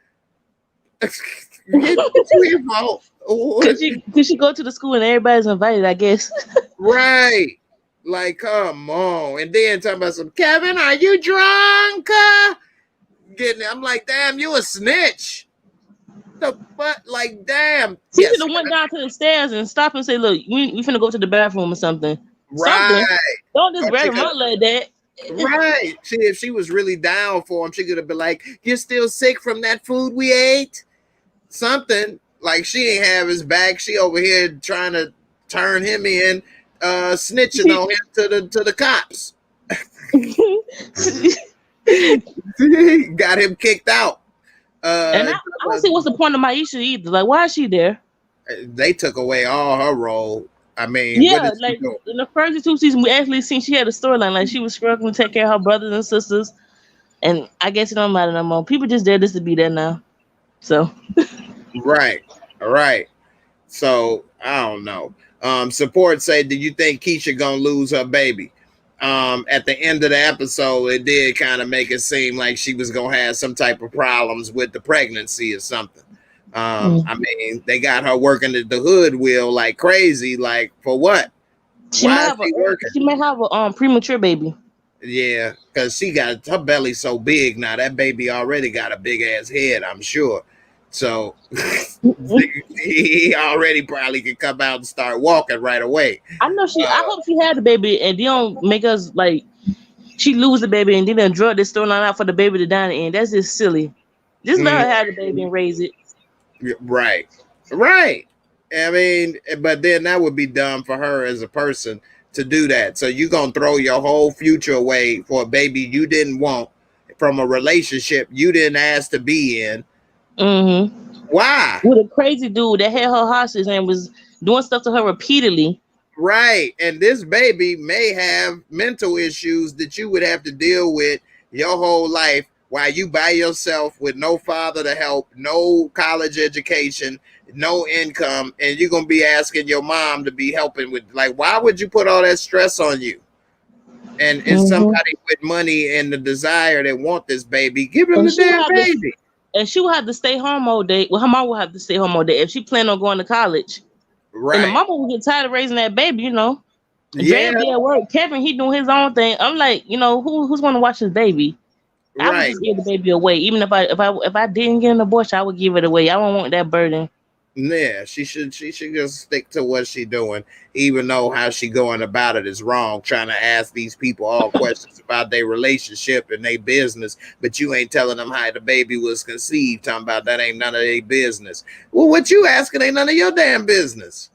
It's your fault. Could she go to the school and everybody's invited, I guess. Right. Like, come on. And then talking about some, Kevin, are you drunk? Getting it. I'm like, damn, you a snitch. The fuck, like, damn. She should have went down to the stairs and stopped and say, look, we finna go to the bathroom or something. Right. Something. Don't just grab him out like that. Right. If she was really down for him, she could have been like, you're still sick from that food we ate? Something. Like, she ain't have his back. She over here trying to turn him in, snitching on him to the cops. Got him kicked out. And I don't see what's the point of Maisha either. Like, why is she there? They took away all her role. I mean, yeah, like in the first 2 seasons, we actually seen she had a storyline. Like, she was struggling to take care of her brothers and sisters. And I guess it don't matter no more. People just there just to be there now. So. Right. So I don't know. Support say, do you think Keisha gonna lose her baby? At the end of the episode, it did kind of make it seem like she was gonna have some type of problems with the pregnancy or something. I mean, they got her working the hood wheel like crazy. Like, for what? She might have a premature baby. Yeah, because she got her belly so big now. That baby already got a big ass head, I'm sure. So he already probably could come out and start walking right away. I know I hope she had the baby and they don't make us like she lose the baby and then draw this storyline out for the baby to die in the end. That's just silly. Just let her have the baby and raise it. Right. I mean, but then that would be dumb for her as a person to do that. So you're gonna throw your whole future away for a baby you didn't want from a relationship you didn't ask to be in. Mm-hmm. Why? With a crazy dude that had her hostage and was doing stuff to her repeatedly. Right. And this baby may have mental issues that you would have to deal with your whole life while you by yourself with no father to help, no college education, no income, and you're going to be asking your mom to be helping with, like, why would you put all that stress on you? And somebody with money and the desire that want this baby, give him the damn baby. And she will have to stay home all day. Well, her mom will have to stay home all day if she planned on going to college. Right. And the mama will get tired of raising that baby, you know. Yeah. Dre be at work. Kevin, he doing his own thing. I'm like, you know, who's going to watch his baby? I would just give the baby away. Even if I didn't get an abortion, I would give it away. I don't want that burden. Yeah, she should just stick to what she's doing, even though how she going about it is wrong, trying to ask these people all questions about their relationship and their business, but you ain't telling them how the baby was conceived, talking about that ain't none of their business. Well, what you asking ain't none of your damn business.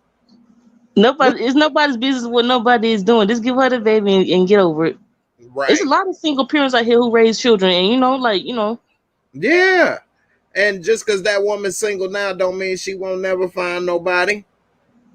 It's nobody's business what nobody is doing. Just give her the baby and get over it. Right. There's a lot of single parents out here who raise children, and Yeah. And just because that woman's single now don't mean she won't never find nobody.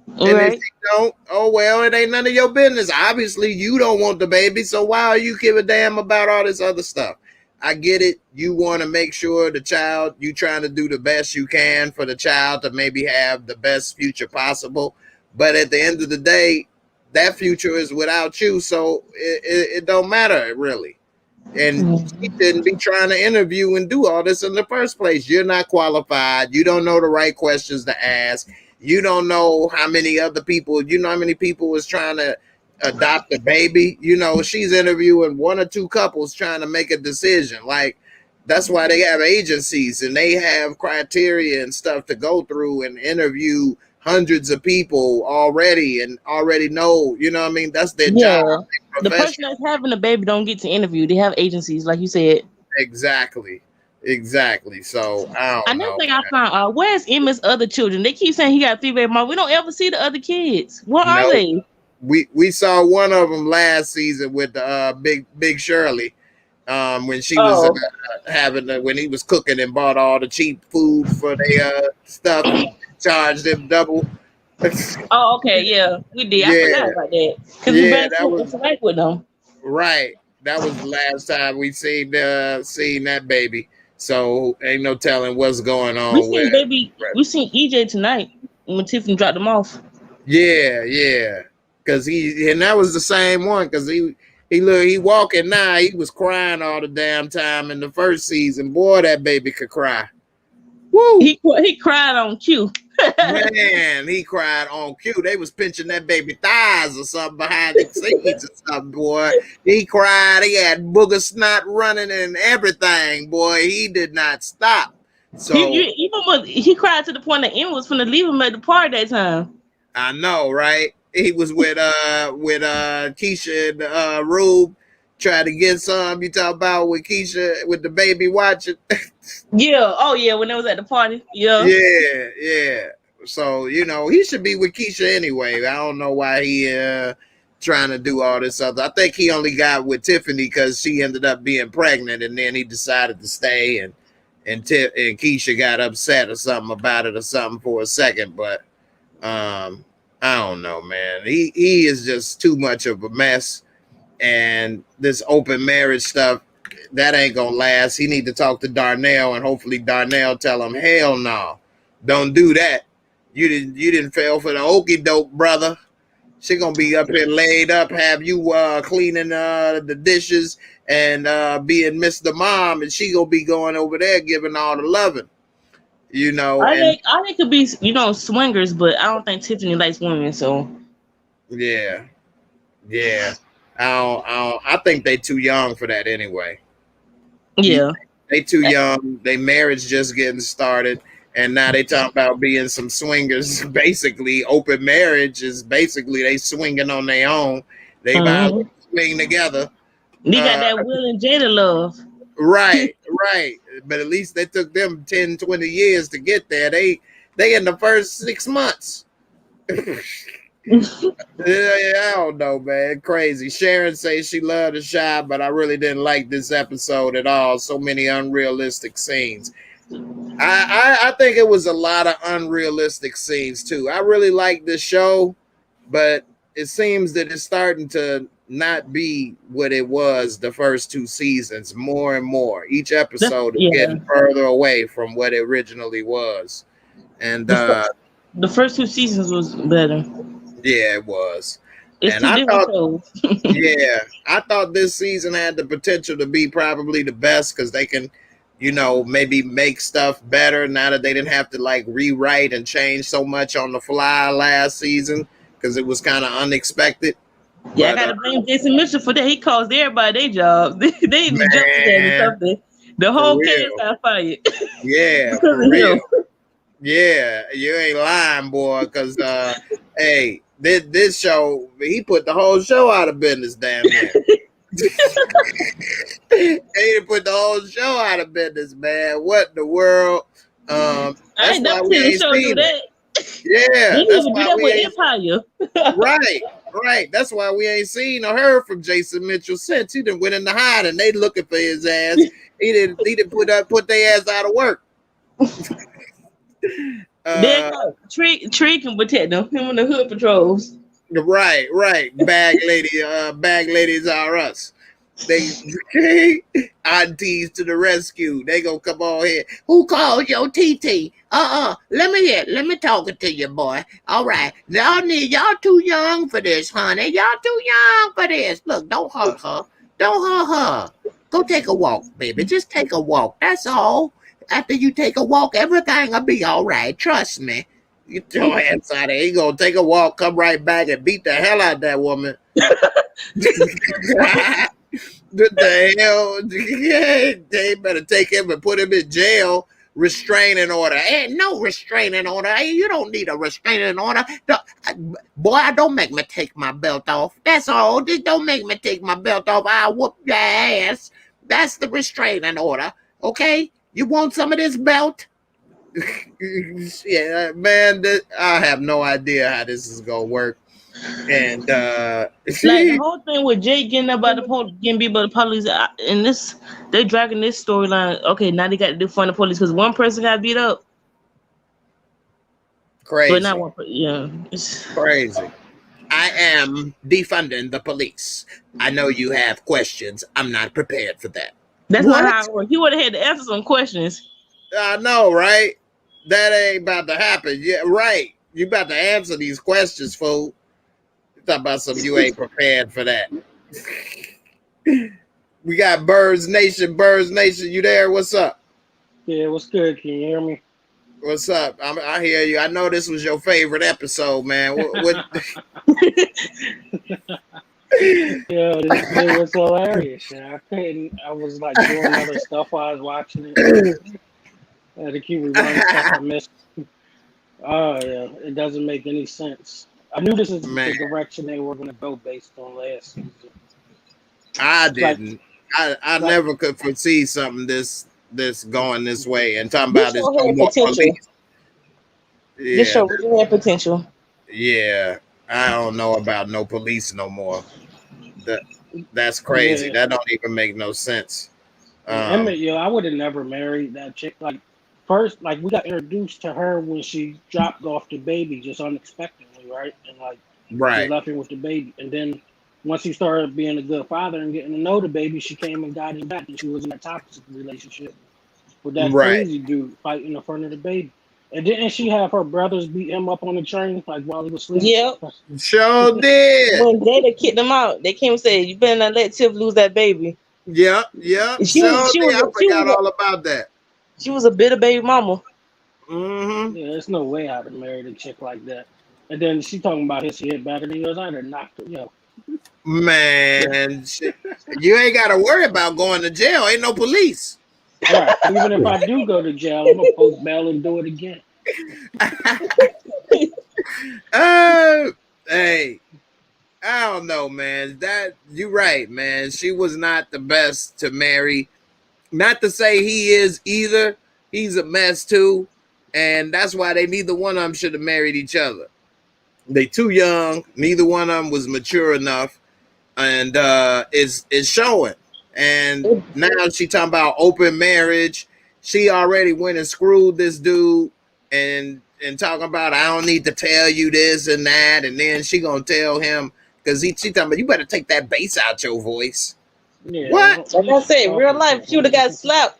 And if she don't, oh well, it ain't none of your business. Obviously, you don't want the baby, so why are you give a damn about all this other stuff? I get it. You want to make sure the child, you trying to do the best you can for the child to maybe have the best future possible. But at the end of the day, that future is without you, so it don't matter really. And she didn't be trying to interview and do all this in the first place. You're not qualified. You don't know the right questions to ask. You don't know how many other people, how many people was trying to adopt a baby. She's interviewing 1 or 2 couples trying to make a decision. Like, that's why they have agencies and they have criteria and stuff to go through and interview hundreds of people already and already know, that's their job. The person that's having a baby don't get to interview. They have agencies, like you said. Exactly. So Another thing I found, where's Emma's other children? They keep saying he got 3 baby moms. We don't ever see the other kids. What are they? We saw one of them last season with the big Shirley. When she was when he was cooking and bought all the cheap food for their stuff, charged them double. Oh, okay, yeah, we did. I Yeah, forgot about that because we yeah, barely that was interact with them. right. That was the last time we seen that baby. So ain't no telling what's going on with. We seen EJ tonight when Tiffany dropped him off. Yeah, yeah. Cause and that was the same one. Cause he walking now. He was crying all the damn time in the first season. Boy, that baby could cry. Woo! He cried on cue. Man, he cried on cue. They was pinching that baby thighs or something behind the scenes or something, boy. He cried. He had booger snot running and everything, boy. He did not stop. So He cried to the point that Emma was finna leave him at the party that time. I know, right? He was with Keisha and Rube trying to get some. You talk about with Keisha with the baby watching. Yeah. Oh yeah. When they was at the party. Yeah. Yeah, yeah. So he should be with Keisha anyway. I don't know why he trying to do all this other. I think he only got with Tiffany because she ended up being pregnant, and then he decided to stay, and Keisha got upset or something about it or something for a second, but. I don't know, man. He is just too much of a mess, and this open marriage stuff that ain't gonna last. He need to talk to Darnell, and hopefully Darnell tell him, hell no, don't do that. You didn't fail for the okie doke, brother. She gonna be up here laid up, have you cleaning the dishes and being Mr. Mom, and she gonna be going over there giving all the loving. I think it could be swingers, but I don't think Tiffany likes women. So yeah. I think they too young for that anyway. Yeah, they too young. They marriage just getting started, and now they talk about being some swingers. Basically, open marriage is basically they swinging on their own. They about to swing together. They got that Will and Jada love. Right. But at least they took them 10, 20 years to get there. They in the first 6 months. I don't know, man. Crazy. Sharon says she loved the shot, but I really didn't like this episode at all. So many unrealistic scenes. I think it was a lot of unrealistic scenes too. I really like this show, but it seems that it's starting to not be what it was the first 2 seasons more and more. Each episode is getting further away from what it originally was. And the first 2 seasons was better. Yeah, it was. It's and two I different thought, shows. I thought this season had the potential to be probably the best because they can, maybe make stuff better now that they didn't have to like rewrite and change so much on the fly last season because it was kind of unexpected. Yeah, but, I gotta blame Jason Mitchell for that. He caused everybody their jobs. They need to jump together or something. The whole cast got fired. Yeah, for real. Yeah, you ain't lying, boy. Because hey, this show, he put the whole show out of business, damn near. He put the whole show out of business, man. What in the world? That's why we ain't seen it. Yeah, that's why we ain't. Empire. Right. That's why we ain't seen or heard from Jason Mitchell since he done went in the hiding. They looking for his ass. He didn't put their ass out of work. Tree can protect them. Him and the hood patrols. Right. Bag ladies are us. They aunties to the rescue. They gonna come on here. Who called your TT? Let me talk to you, boy. All right. Y'all too young for this, honey. Y'all too young for this. Look, don't hurt her. Go take a walk, baby. Just take a walk. That's all. After you take a walk, everything will be all right. Trust me. You throw your hands out there. He gonna take a walk, come right back and beat the hell out of that woman. What the hell? They better take him and put him in jail. Restraining order. Ain't no restraining order. Hey, you don't need a restraining order. Boy, don't make me take my belt off. That's all. Just don't make me take my belt off. I'll whoop your ass. That's the restraining order. Okay? You want some of this belt? Yeah, man. I have no idea how this is gonna work. And like the whole thing with Jay getting beat by the police, and this they dragging this storyline. Okay, now they got to do fun the police because one person got beat up. Crazy. But not one. Yeah. Crazy. I am defunding the police. I know you have questions. I'm not prepared for that. That's What? not how it works. He would have had to answer some questions. I know, right? That ain't about to happen. Yeah, right. You about to answer these questions, fool. You talk about something you ain't prepared for that. We got Birds Nation. Birds Nation, you there? What's up? Yeah, what's good? Can you hear me? What's up? I hear you. I know this was your favorite episode, man. What Yo, this shit was hilarious. I couldn't. I was like doing other stuff while I was watching it. I had to keep rewinding stuff I missed. Oh yeah, it doesn't make any sense. I knew this is the direction they were going to go based on last season. I didn't. I never could foresee something this going this way and talking about this. Potential. Yeah, this show really had potential. Yeah, I don't know about no police no more. That's crazy. Yeah. That don't even make no sense. Emmett, yo, I would have never married that chick. Like first, like we got introduced to her when she dropped off the baby just unexpectedly, right? And like right, she left him with the baby, and then once he started being a good father and getting to know the baby, she came and got him back, and she was in a toxic relationship with that crazy dude fighting in front of the baby. And didn't she have her brothers beat him up on the train like while he was sleeping? Yep. Sure did. When Data kicked them out, they came and said, "You better not let Tiff lose that baby." Yep. She I forgot all about that. She was a bitter baby mama. Mm-hmm. Yeah, there's no way I'd have married a chick like that. And then she talking about his head better than yours. I'd have knocked her. Yo. Man, you ain't got to worry about going to jail. Ain't no police. Right. Even if I do go to jail, I'm gonna post bail and do it again. Hey, I don't know, man. That you're right, man. She was not the best to marry. Not to say he is either. He's a mess too, and that's why neither one of them should have married each other. They too young. Neither one of them was mature enough, and it's showing. And now she talking about open marriage. She already went and screwed this dude and talking about I don't need to tell you this and that. And then she gonna tell him because she talking about you better take that bass out your voice. Yeah, what? Like I said, real life, she would have got slapped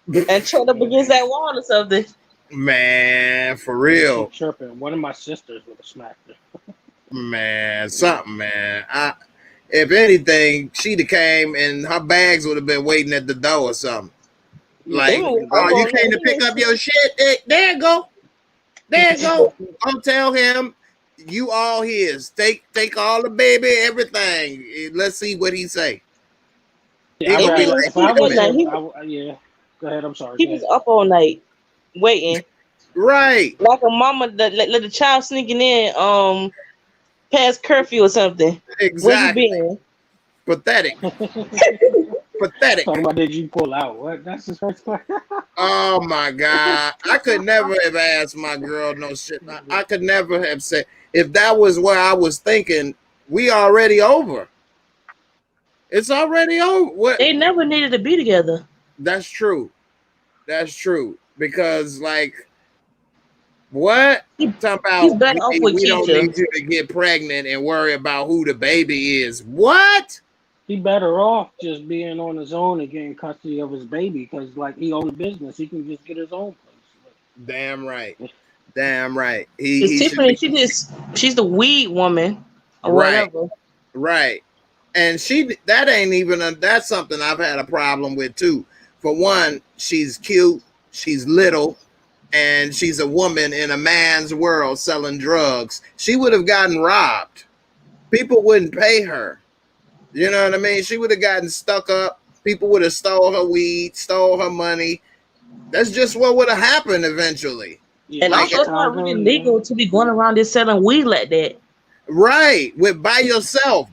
and choked up against that wall or something. Man, for real. She tripping. One of my sisters would have smacked her. Man, something, man. If anything, she'd have came and her bags would have been waiting at the door or something. Like, oh, you came to pick up your shit? There you go. There you go. I'll tell him you all his. Take all the baby, everything. Let's see what he say. Yeah, yeah. Go ahead. I'm sorry. He was up all night waiting. Right. Like a mama that let the child sneaking in past curfew or something. Exactly. Where you been? Pathetic. Pathetic. Talking about did you pull out? What? That's his first question. Oh my God. I could never have asked my girl no shit. I could never have said if that was where I was thinking, we already over. It's already over. They never needed to be together. That's true. That's true. Because like what? Talk about we don't need you to get pregnant and worry about who the baby is. What? He better off just being on his own and getting custody of his baby because, like, he owns a business. He can just get his own place. Damn right. Damn right. Tiffany, she's the weed woman or whatever. Right. And that's something I've had a problem with too. For one, she's cute, she's little, and she's a woman in a man's world selling drugs. She would have gotten robbed. People wouldn't pay her. You know what I mean? She would have gotten stuck up. People would have stole her weed, stole her money. That's just what would have happened eventually. Yeah. And also, it's not really legal to be going around there selling weed like that. Right. By yourself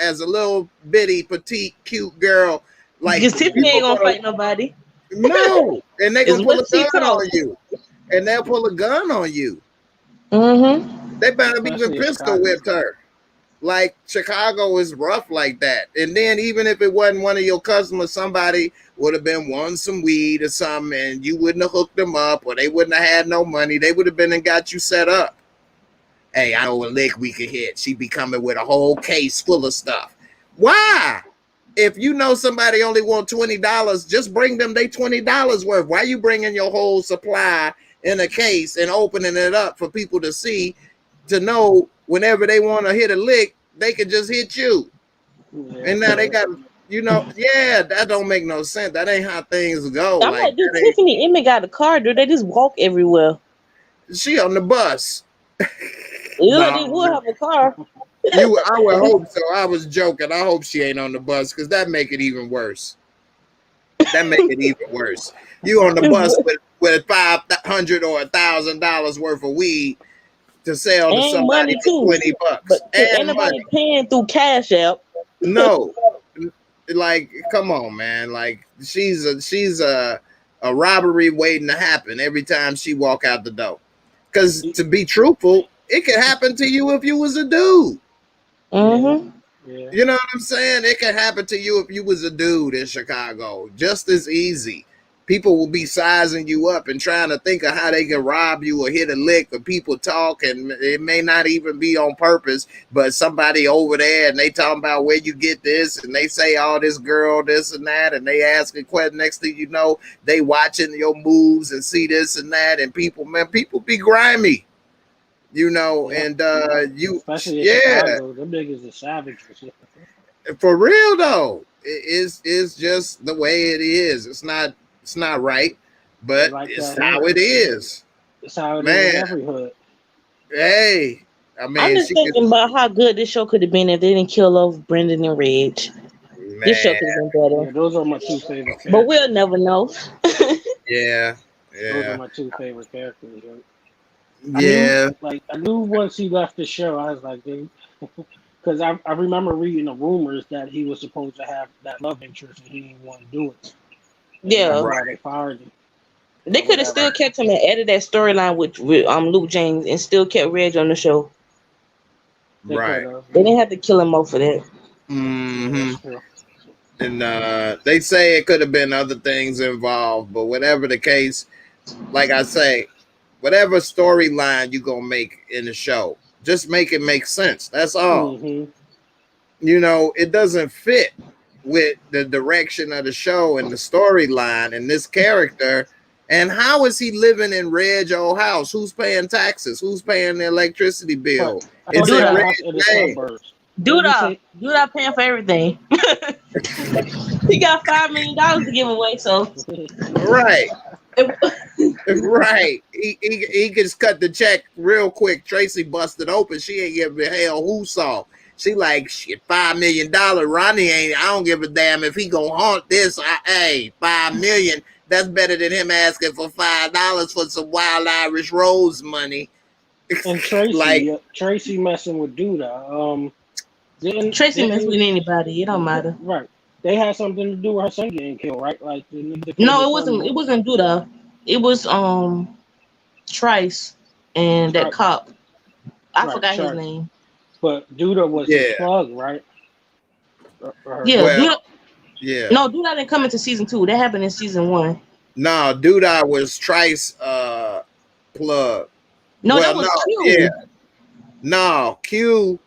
as a little bitty, petite, cute girl. Like, because Tiffany ain't gonna fight nobody. No. And they gonna pull a gun on you. And they'll pull a gun on you. Mm-hmm. They better be even pistol whipped her. Like Chicago is rough like that. And then even if it wasn't one of your customers, somebody would have been wanting some weed or something, and you wouldn't have hooked them up, or they wouldn't have had no money. They would have been and got you set up. Hey, I know a lick we could hit. She be coming with a whole case full of stuff. Why? If you know somebody only want $20, just bring them they $20 worth. Why you bringing your whole supply in a case and opening it up for people to see, to know whenever they want to hit a lick, they can just hit you. Yeah, and now they got, that don't make no sense. That ain't how things go. I'm like, do Tiffany Emmett got a car? Do they just walk everywhere? She on the bus. Yeah, they would have a car. I would hope so. I was joking. I hope she ain't on the bus, because that make it even worse. That make it even worse. You on the bus with $500 or $1,000 worth of weed to sell to somebody for $20. But ain't nobody paying through Cash App. No. Like, come on, man. Like, she's a robbery waiting to happen every time she walk out the door. Because to be truthful, it could happen to you if you was a dude. Mm-hmm. Yeah. You know what I'm saying? It could happen to you if you was a dude in Chicago. Just as easy. People will be sizing you up and trying to think of how they can rob you or hit a lick, or people talk, and it may not even be on purpose, but somebody over there and they talking about where you get this, and they say, oh, this girl, this and that, and they ask a question. Next thing you know, they watching your moves and see this and that, and people be grimy. You know, and especially in Chicago, them niggas are savages. For real though, it's just the way it is. It's not right, but like it's how it is. It's how it is in every hood. Hey, I mean, I'm just thinking about how good this show could have been if they didn't kill off Brendan and Reg. This show could have been better. Yeah, those are my two favorite characters. But we'll never know. Yeah. Those are my two favorite characters. Right? I knew once he left the show, I was like, because I remember reading the rumors that he was supposed to have that love interest and he didn't want to do it. Yeah, they fired him. They could have still kept him and added that storyline with Luke James and still kept Reg on the show. Right. They didn't have to kill him off for that. Mm-hmm. And they say it could have been other things involved, but whatever the case, like I say, whatever storyline you gonna make in the show, just make it make sense. That's all. Mm-hmm. You know, it doesn't fit with the direction of the show and the storyline and this character. And how is he living in Reg's old house? Who's paying taxes? Who's paying the electricity bill? It's in Reg's name. Duda paying for everything. He got $5 million to give away, so right. Right. He just cut the check real quick. Tracy busted open. She ain't giving a hell who saw. She like, shit, $5 million. Ronnie ain't, I don't give a damn if he gonna haunt this. Hey, $5 million. That's better than him asking for $5 for some Wild Irish Rose money. And Tracy, Tracy messing with Duda. Tracy messing with anybody. It don't matter. Right. They had something to do with her son getting killed, right? Like no, it wasn't. It wasn't Duda. It was Trice and that cop. I forgot his name. But Duda was the plug, right? Yeah. Yeah. No, Duda didn't come into season 2. That happened in season 1. No, Duda was Trice plug. No, that was Q. Yeah. No, Q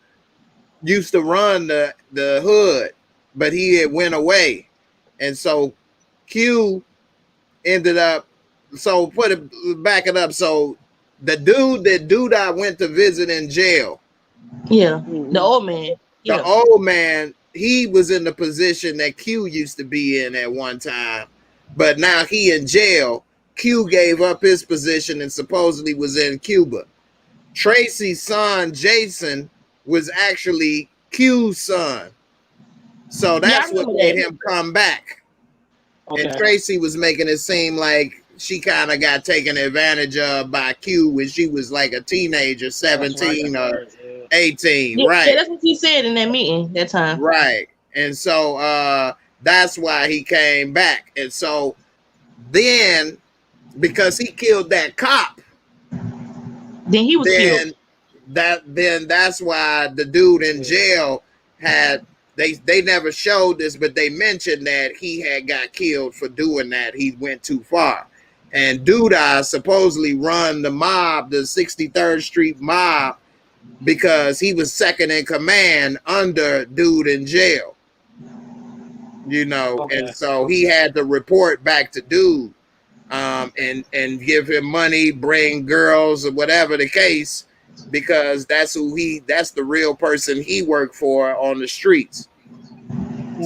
used to run the hood, but he had went away. And so Q ended up, back it up. So the dude that Duda went to visit in jail. Yeah, the old man. Yeah. The old man, he was in the position that Q used to be in at one time, but now he in jail. Q gave up his position and supposedly was in Cuba. Tracy's son, Jason, was actually Q's son. So that's what made him come back. Okay. And Tracy was making it seem like she kind of got taken advantage of by Q when she was like a teenager, 17 or 18, right? Yeah, that's what he said in that meeting that time. Right. And so that's why he came back. And so then, because he killed that cop, then he was killed. that's why the dude in jail had they never showed this, but they mentioned that he had got killed for doing that. He went too far. And Duda supposedly run the mob, the 63rd Street mob, because he was second in command under dude in jail. You know, and so he had to report back to dude, and give him money, bring girls, or whatever the case, because that's the real person he worked for on the streets.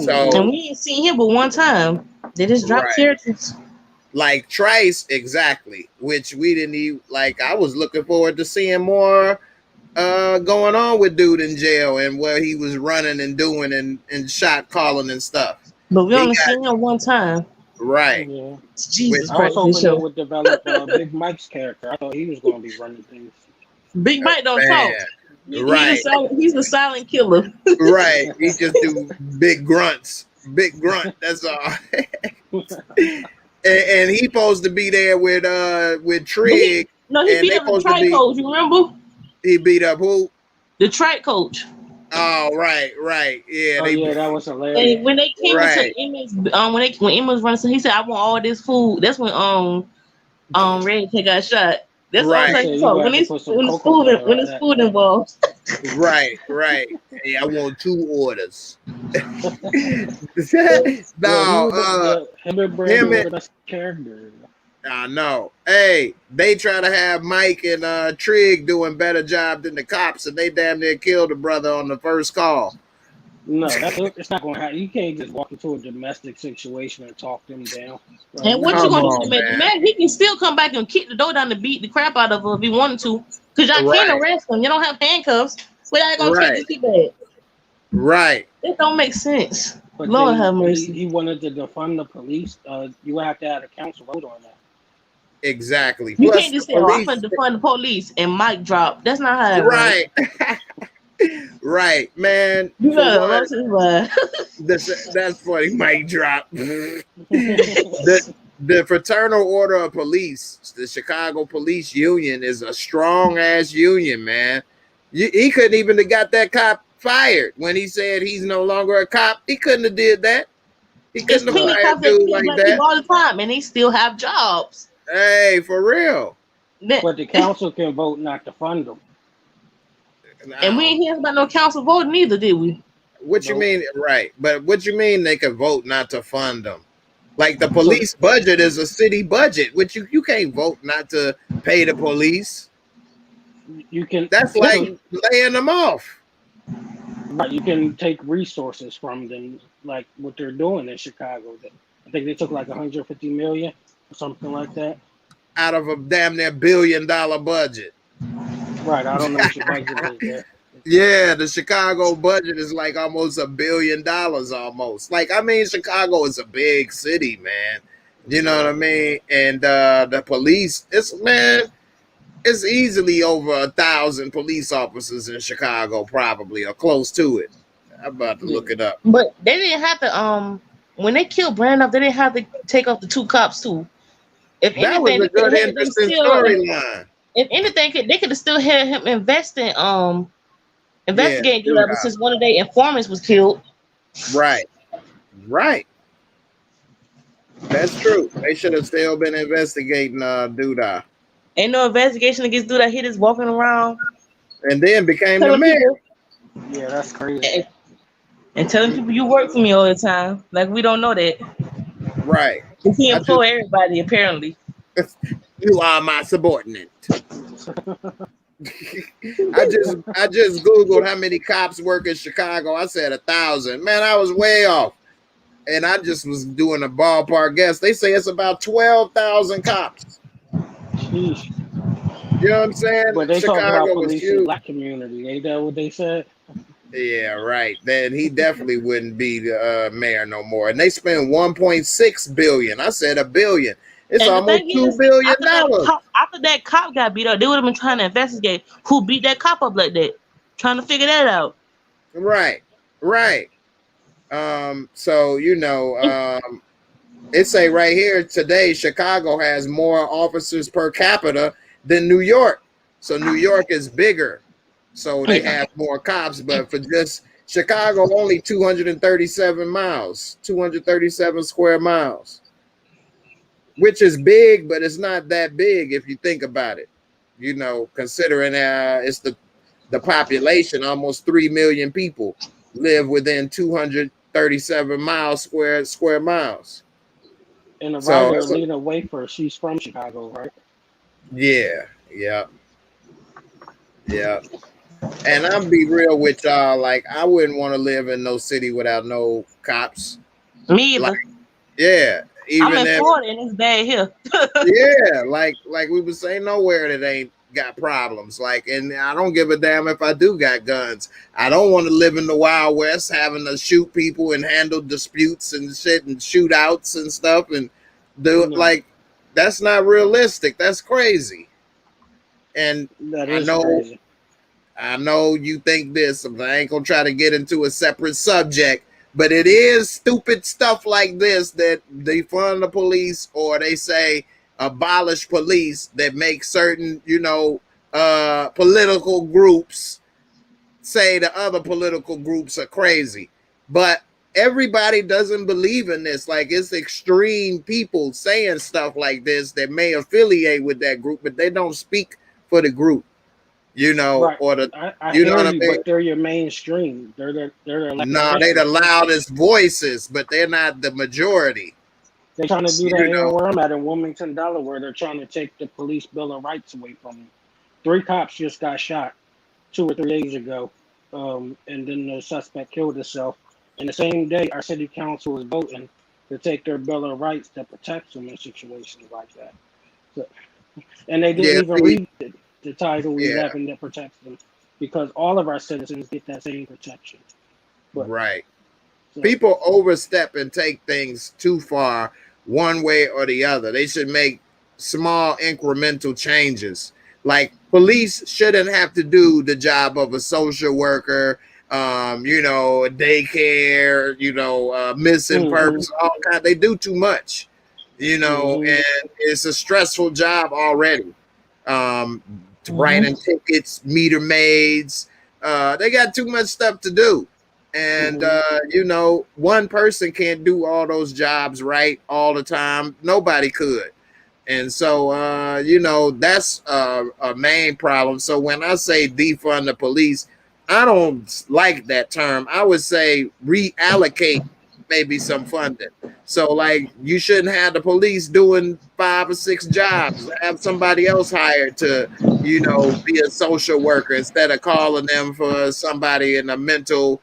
So, and we ain't seen him but one time. They just dropped characters. Like Trice, exactly, which we didn't even like. I was looking forward to seeing more going on with dude in jail and what he was running and doing and shot calling and stuff. But we only seen him one time. Right. Yeah. Jesus I was Christ. hoping they would develop Big Mike's character. I thought he was going to be running things. Big Mike don't talk. Right. He's a silent killer. Right. He just do big grunts. Big grunt. That's all. and he supposed to be there with Trigg. No, he beat up the track coach. You remember? He beat up who? The track coach. Oh, right. Yeah. Yeah, that was hilarious. And when they came into Emma's, when Emma was running, so he said, "I want all this food." That's when Red got shot. That's right. What I'm so when it's food involved. Right. Hey, I want 2 orders. No, him and Brandon were the character. I know. Hey, they try to have Mike and Trigg doing better job than the cops, and they damn near killed the brother on the first call. No, it's not going to happen. You can't just walk into a domestic situation and talk them down. Right? And what you going to do, man? He can still come back and kick the door down and beat the crap out of her if he wanted to, because y'all can't arrest him. You don't have handcuffs. But y'all gonna take this back. Right. It don't make sense. But Lord have mercy. He wanted to defund the police. You have to have a council vote on that. Exactly. You can't just say, "Oh, I'm going to defund the police," and mic drop. That's not how it works. Right, man. That's funny. Mic drop. The Fraternal Order of Police, the Chicago Police Union, is a strong ass union, man. He couldn't even have got that cop fired when he said he's no longer a cop. He couldn't have did that. He couldn't have fired a dude like that all the time, and they still have jobs. Hey, for real. But the council can vote not to fund them. No. And we ain't hear about no council voting either, did we? What you mean? Right. But what you mean they can vote not to fund them? Like the police budget is a city budget, which you can't vote not to pay the police. You can. That's like laying them off. Right. You can take resources from them, like what they're doing in Chicago. I think they took like 150 million or something like that. Out of a damn near $1 billion budget. Right. I don't know what your budget is there. Yeah, the Chicago budget is like almost $1 billion almost. Like, I mean, Chicago is a big city, man. You know what I mean? And the police, it's easily over 1,000 police officers in Chicago, probably, or close to it. I'm about to look it up. But they didn't have to, when they killed Brandon, they didn't have to take off the 2 cops too. If that anything, was a good, interesting storyline. If anything, they could have still had him investigating since one of their informants was killed. Right. That's true. They should have still been investigating Duda. Ain't no investigation against Duda. He just walking around. And then became the mayor. Yeah, that's crazy. And telling people you work for me all the time. Like we don't know that. Right. He employ everybody, apparently. You are my subordinate. I just Googled how many cops work in Chicago. I said 1,000. Man, I was way off. And I just was doing a ballpark guess. They say it's about 12,000 cops. Sheesh. You know what I'm saying? But they talk about police in the black community. Ain't that what they said? Yeah, right. Then he definitely wouldn't be the mayor no more. And they spent 1.6 billion. I said $1 billion. It's almost $2 billion. After that cop got beat up, they would have been trying to investigate who beat that cop up like that, trying to figure that out. Right. So it say right here today, Chicago has more officers per capita than New York. So New York is bigger. so they have more cops. But for just Chicago, only 237 miles, 237 square miles, which is big, but it's not that big if you think about it. You know, considering it's the population, almost 3 million people live within 237 miles square miles. And the So writer Lena Wafer, she's from Chicago, right? yeah. And I'm be real with y'all, like I wouldn't want to live in no city without no cops. Me either. Like, yeah, I'm even in if Florida and it's bad here. yeah, like we would say, nowhere that ain't got problems. Like, and I don't give a damn if I do got guns. I don't want to live in the Wild West, having to shoot people and handle disputes and shit and shootouts and stuff and do like that's not realistic. That's crazy. And that is crazy. I know you think this, but I ain't gonna try to get into a separate subject. But it is stupid stuff like this that defund the police, or they say abolish police, that make certain, political groups say the other political groups are crazy. But everybody doesn't believe in this. Like, it's extreme people saying stuff like this that may affiliate with that group, but they don't speak for the group. Right. Or the I hear you, but they're your mainstream. They're the no, they the loudest voices, but they're not the majority. They're trying to do that here where I'm at in Wilmington, Delaware. They're trying to take the police bill of rights away from them. 3 cops just got shot 2 or 3 days ago, and then the suspect killed himself. And the same day, our city council was voting to take their bill of rights that protects them in situations like that. So, and they didn't even read it. The Title 11 that protects them, because all of our citizens get that same protection. But, right. So, people overstep and take things too far one way or the other. They should make small incremental changes. Like, police shouldn't have to do the job of a social worker, daycare, missing purpose, all kind. They do too much, and it's a stressful job already. Writing tickets, meter maids, they got too much stuff to do. And one person can't do all those jobs right all the time. Nobody could. And so that's a main problem. So when I say defund the police, I don't like that term. I would say reallocate maybe some funding. So, like, you shouldn't have the police doing 5 or 6 jobs. Have somebody else hired to, be a social worker instead of calling them for somebody in a mental,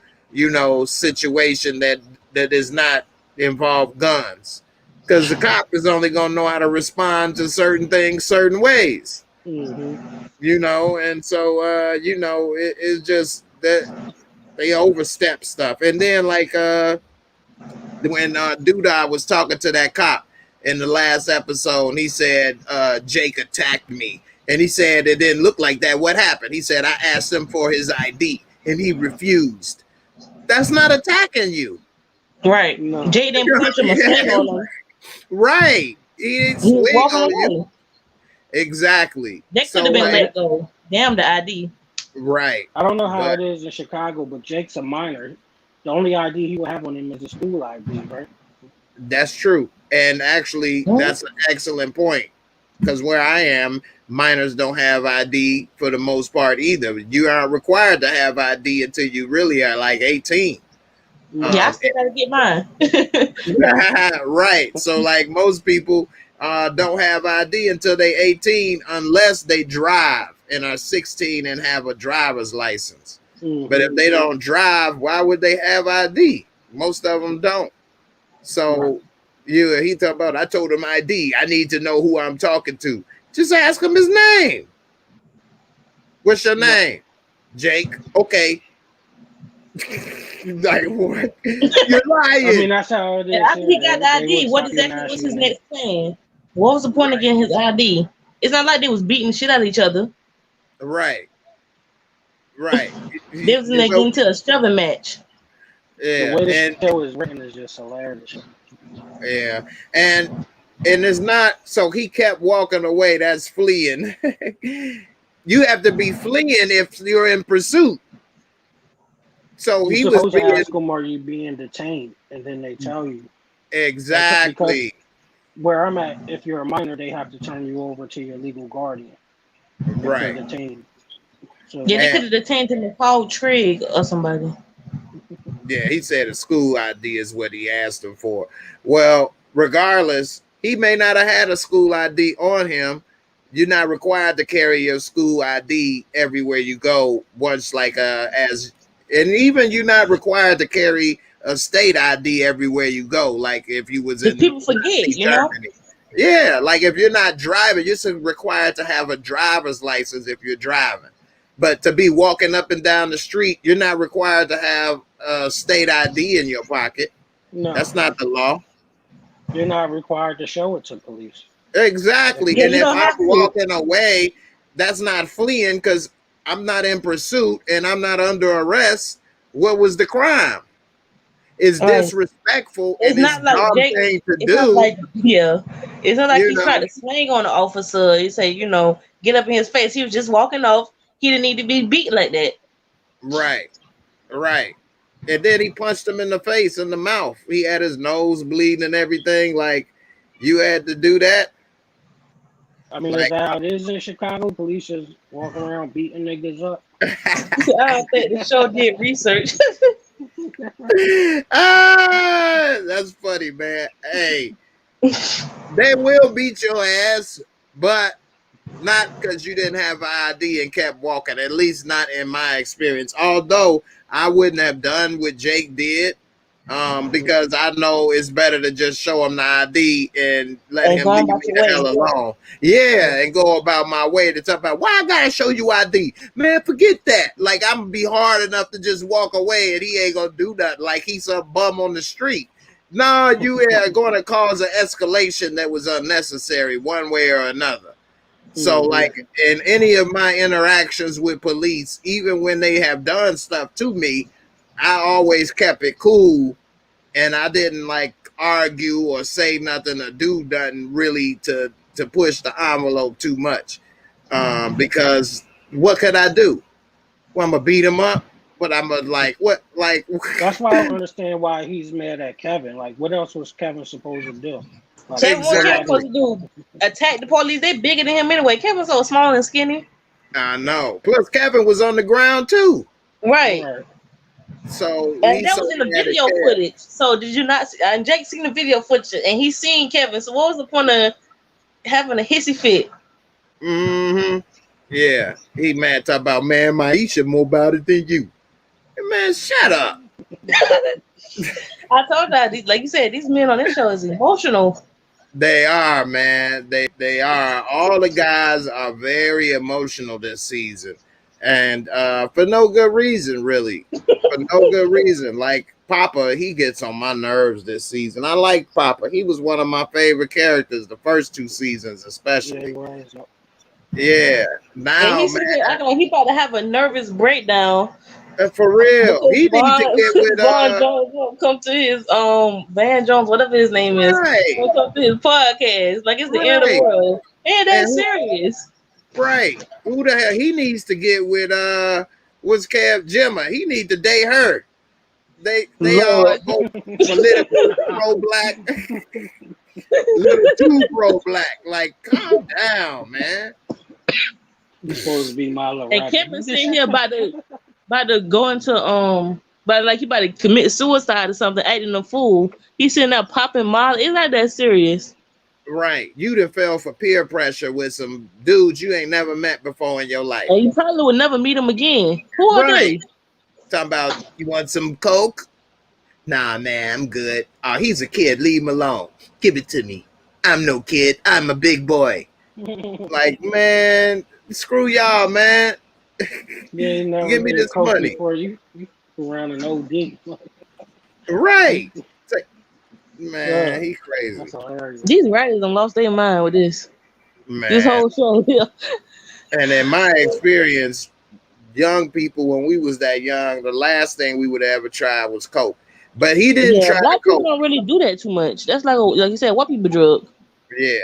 situation that is not involve guns. Because the cop is only going to know how to respond to certain things certain ways. And so, it's just that they overstep stuff. And then, like, when Duda was talking to that cop in the last episode, he said, Jake attacked me. And he said it didn't look like that. What happened? He said, I asked him for his ID and he refused. That's not attacking you. Right. No. Jake didn't punch him or swing on him. Right. He didn't swing on you. Exactly. They could have been let go. Damn the ID. Right. I don't know how it is in Chicago, but Jake's a minor. The only ID he will have on him is a school ID, right? That's true. And actually, that's an excellent point. Because where I am, minors don't have ID for the most part either. You aren't required to have ID until you really are like 18. Yeah, I still gotta get mine. Right. So, like, most people don't have ID until they're 18 unless they drive and are 16 and have a driver's license. But if they don't drive, why would they have ID? Most of them don't. So he talked about, I told him ID. I need to know who I'm talking to. Just ask him his name. What's your name? Jake. Okay. Like, what? You're lying. I mean, that's how it is. After he got the ID, what exactly was his next plan? What was the point of getting his ID? It's not like they was beating the shit out of each other. Right. They was getting into a shoving match. Yeah. The way the show is written is just hilarious. Yeah. And it's not, so he kept walking away. That's fleeing. You have to be fleeing if you're in pursuit. So You're he was supposed to being ask them, are you being detained? And then they tell you. Because exactly where I'm at, if you're a minor, they have to turn you over to your legal guardian if they're right. detained. So Yeah, they that's could have detained him and called Trig or somebody. Yeah, he said a school ID is what he asked him for. Well, regardless, he may not have had a school ID on him. You're not required to carry your school ID everywhere you go. Once, like, and even you're not required to carry a state ID everywhere you go. Like if you was Because in people forget, Nazi you know? Germany. Yeah, like if you're not driving, you're required to have a driver's license if you're driving. But to be walking up and down the street, you're not required to have a state ID in your pocket. no, That's not the law. you're not required to show it to police. Exactly. Yeah, And you if don't I'm have to. walking away, that's not fleeing because I'm not in pursuit and I'm not under arrest. What was the crime? It's Right. disrespectful It's and it's not like dumb Jake. thing to It's not do, like, yeah. It's not like you he tried know? to swing on the officer. He said, you know, get up in his face. He was just walking off. He didn't need to be beat like that. Right. Right. And then he punched him in the face, in the mouth. He had his nose bleeding and everything. Like, you had to do that. I mean, is Like, that how it is in Chicago? Police just walking around beating niggas up. I don't think the show did research. that's funny, man. Hey, they will beat your ass, but not because you didn't have an ID and kept walking. At least not in my experience. Although I wouldn't have done what Jake did, because I know it's better to just show him the ID and let And him going leave me about your the way. hell alone. Yeah, and go about my way to talk about why I gotta show you ID. Man, forget that. Like, I'm gonna be hard enough to just walk away and he ain't gonna do nothing like he's some bum on the street. No, you are going to cause an escalation that was unnecessary one way or another. So, like, in any of my interactions with police, even when they have done stuff to me, I always kept it cool and I didn't like argue or say nothing or do nothing really to push the envelope too much. Because what could I do? Well, I'm gonna beat him up, but I'm gonna like what like That's why I don't understand why he's mad at Kevin. Like, what else was Kevin supposed to do? Like, Kevin, what Kevin exactly. supposed to do? Attack the police? They bigger than him anyway. Kevin's so small and skinny. I know. Plus, Kevin was on the ground too. Right. right. So And that was in the video footage. So did you not see? And Jake seen the video footage and he seen Kevin. So what was the point of having a hissy fit? Mm-hmm. Yeah. He mad talk about, man, Maisha more about it than you. Man, shut up. I told you, like you said, these men on this show is emotional. They are, man. They are. All the guys are very emotional this season. And for no good reason, really. For no good reason. Like Papa, he gets on my nerves this season. I like Papa. He was one of my favorite characters the first two seasons, especially. Yeah. Now, and he's man, he about to have a nervous breakdown. For real. He needs to get with Von Jones won't come to his Van Jones, whatever his name is. Right. Won't come to his podcast. Like it's the end of the world. And that's serious. Right. Who the hell? He needs to get with what's Kev Gemma. He need to date her. They all both political pro-black. Little too pro-black. Like, calm down, man. You're supposed to be Milo. And Kevin sitting here about to go into but like he about to commit suicide or something, acting a fool. He's sitting there popping Molly. It's not that serious. Right. You done fell for peer pressure with some dudes you ain't never met before in your life. And you probably would never meet him again. Who are they? Talking about, you want some coke? Nah, man, I'm good. Oh, he's a kid. Leave him alone. Give it to me. I'm no kid. I'm a big boy. Like, man, screw y'all, man. Yeah, no, give me this money. Before you around an OD. Right. Like, man, he's crazy. That's hilarious. These writers done lost their mind with this. Man. This whole show here. And in my experience, young people, when we was that young, the last thing we would ever try was coke. But he didn't try black coke. people don't really do that too much. That's like you said, white people drug. Yeah.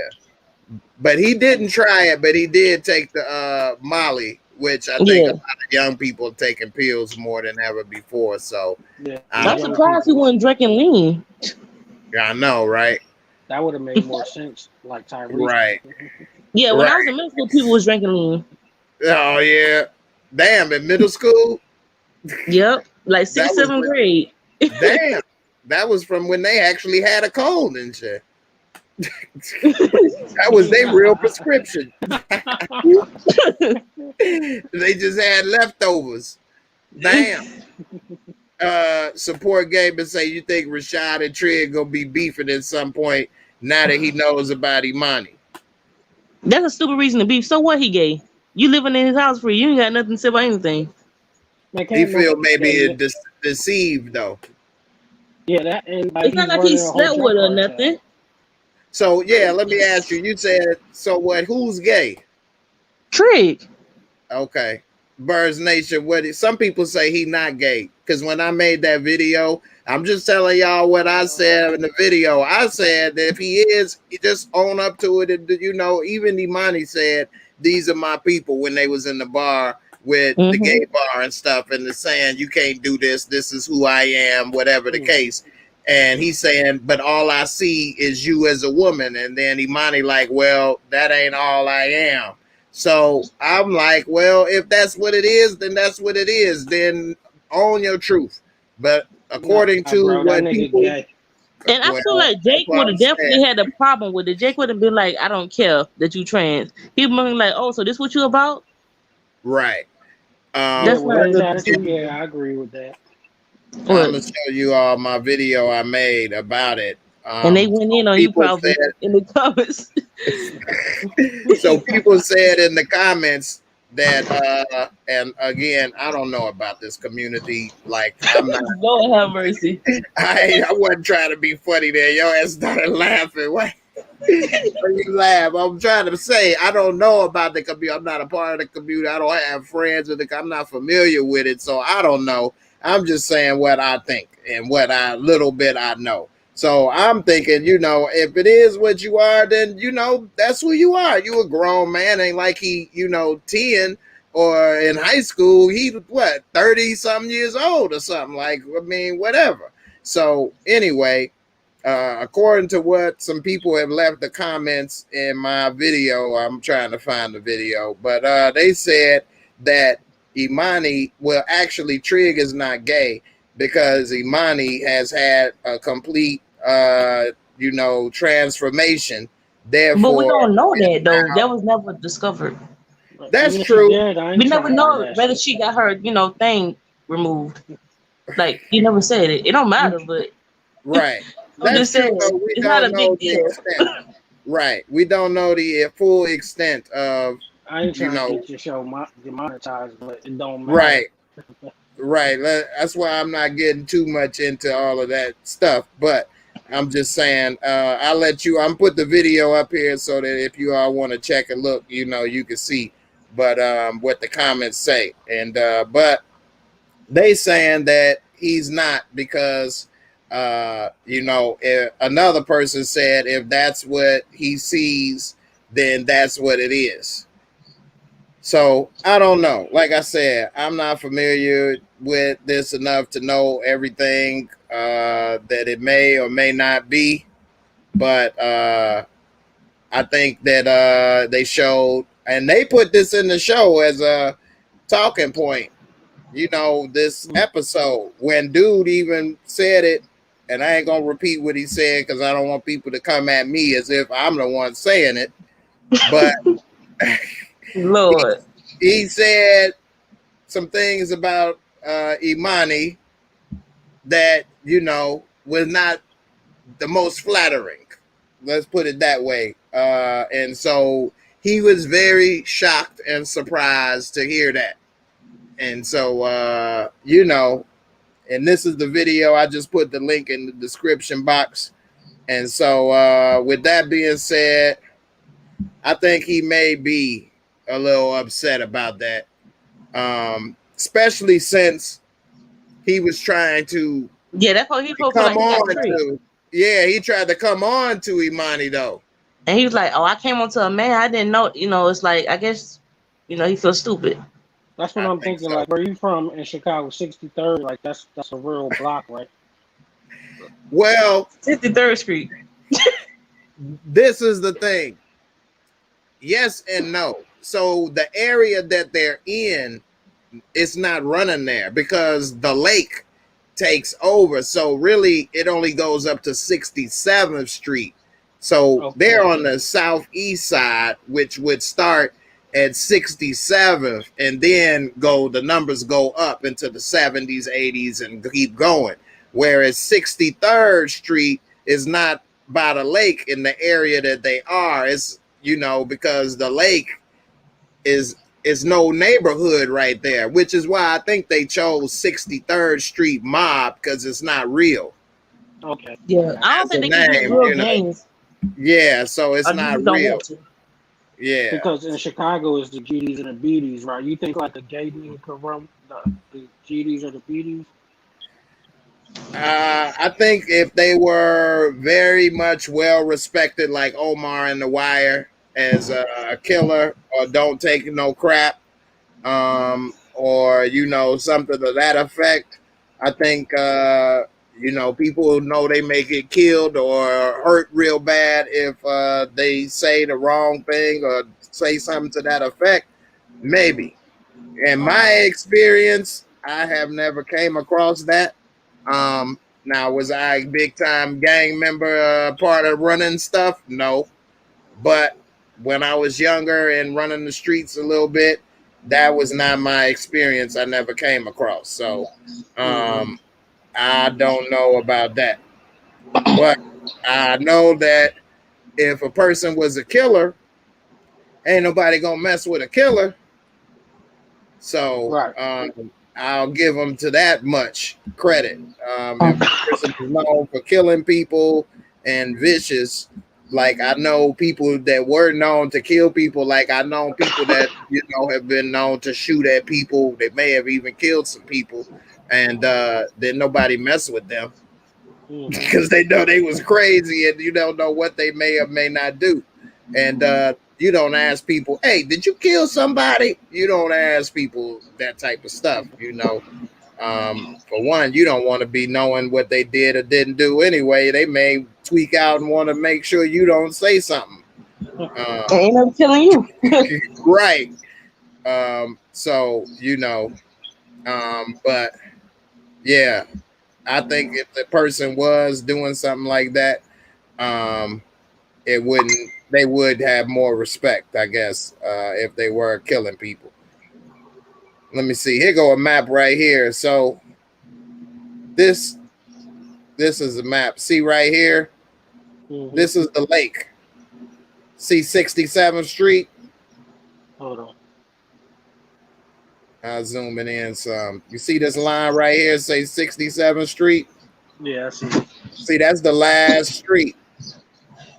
But he didn't try it, but he did take the Molly, which I think a lot of young people are taking pills more than ever before. So Yeah, I'm surprised he wasn't drinking lean. I know, right? That would have made more sense, like Tyrese. Right. Yeah, when I was in middle school, people was drinking lean. Oh yeah. Damn, in middle school? Yep. Like 6th, 7th grade. Damn. That was from when they actually had a cold and shit. That was their real prescription. They just had leftovers. Damn. Support game and say, you think Rashad and Trigg gonna be beefing at some point now that he knows about Imani? That's a stupid reason to beef. So what, he gay? You living in his house free. You ain't got nothing to say about anything. He feel maybe deceived though. Yeah, that and it's not like he slept with her or nothing. So yeah, let me ask you. You said so. What? Who's gay? Trigg. Okay. Birds Nation. What? Some people say he not gay because when I made that video, I'm just telling y'all what I said in the video. I said that if he is, he just own up to it. And, you know, even Imani said these are my people when they was in the bar with the gay bar and stuff, and they're saying you can't do this. This is who I am, whatever the case. And he's saying, but all I see is you as a woman. And then Imani like, well, that ain't all I am. So I'm like, well, if that's what it is, then that's what it is. Then own your truth. But according to what people, and I feel like Jake would have definitely had a problem with it. Jake would have been like, I don't care that you trans. People would be like, oh, so this what you about? Right. That's yeah, I agree with that. I'm gonna show you all my video I made about it. And they went in on you probably in the comments. So people said in the comments that and again, I don't know about this community. Like I'm not Lord have mercy. I wasn't trying to be funny there. Your ass started laughing. What? You laugh. I'm trying to say I don't know about the community. I'm not a part of the community. I don't have friends with it. I'm not familiar with it, so I don't know. I'm just saying what I think and what little bit I know. So I'm thinking, you know, if it is what you are, then, you know, that's who you are. You a grown man. Ain't like he, you know, 10 or in high school. He, what, 30 something years old or something. Like, I mean, whatever. So anyway, according to what some people have left the comments in my video, I'm trying to find the video, but they said that Imani, well, actually, Trigg is not gay because Imani has had a complete, you know, transformation. Therefore, but we don't know that though. That was never discovered. That's true. We never know whether she got her, you know, thing removed. Like you never said it. It don't matter, but right. That's true. We don't know the extent. Right. We don't know the full extent of. I ain't trying to get your show demonetized, but it don't matter. Right. Right. That's why I'm not getting too much into all of that stuff. But I'm just saying, I'll let you. I'm put the video up here so that if you all want to check and look, you know, you can see. But what the comments say, and but they saying that he's not because you know, if another person said if that's what he sees, then that's what it is. So I don't know. Like I said, I'm not familiar with this enough to know everything that it may or may not be. But I think that they showed, and they put this in the show as a talking point, you know, this episode when dude even said it, and I ain't going to repeat what he said because I don't want people to come at me as if I'm the one saying it. But Lord, he said some things about Imani that, you know, was not the most flattering. Let's put it that way. And so he was very shocked and surprised to hear that. And so, you know, and this is the video. I just put the link in the description box. And so with that being said, I think he may be a little upset about that, especially since he was trying to that's what he come on to. Yeah, he tried to come on to Imani though, And he was like, "Oh, I came onto a man. I didn't know." It's like, I guess, he feels stupid. That's what I I'm think thinking. so. Like, where you from in Chicago, 63rd? Like, that's a real block, right? Well, 53rd Street. this is the thing. Yes and no. So the area that they're in, it's not running there because the lake takes over. So really, it only goes up to 67th Street. So they're Okay. on the southeast side, which would start at 67th, and then the numbers go up into the 70s, 80s, and keep going. Whereas 63rd Street is not by the lake in the area that they are. It's because the lake is no neighborhood right there, which is why I think they chose 63rd Street Mob, because it's not real. Okay. Yeah, I don't That's think a they can get name, real gangs. Yeah, so it's Or they not just don't real. want to. Yeah. Because in Chicago, it's the GDs and the BDs, right? You think like a gay nigga could run the GDs or the BDs? I think if they were very much well respected, like Omar in The Wire, as a killer, or don't take no crap, or something to that effect, I think people know they may get killed or hurt real bad if they say the wrong thing or say something to that effect. Maybe. In my experience, I have never came across that. Now, was I a big time gang member, part of running stuff? No. But when I was younger and running the streets a little bit, that was not my experience. I never came across. So I don't know about that. But I know that if a person was a killer, ain't nobody gonna mess with a killer. So Right. I'll give them to that much credit. If a person is known for killing people and vicious, like I know people that were known to kill people, like I know people that have been known to shoot at people. They may have even killed some people, and then nobody mess with them because they know they was crazy, and you don't know what they may or may not do. And you don't ask people, "Hey, did you kill somebody?" You don't ask people that type of stuff. For one, you don't want to be knowing what they did or didn't do anyway. They may tweak out and want to make sure you don't say something. Ain't no killing you. Right. So but yeah, I think if the person was doing something like that, they would have more respect, I guess, if they were killing people. Let me see. Here go a map right here. So this is a map. See right here? This is the lake. See 67th Street? Hold on. I'll zoom it in some. You see this line right here, say 67th Street? Yeah, I see. See, that's the last street.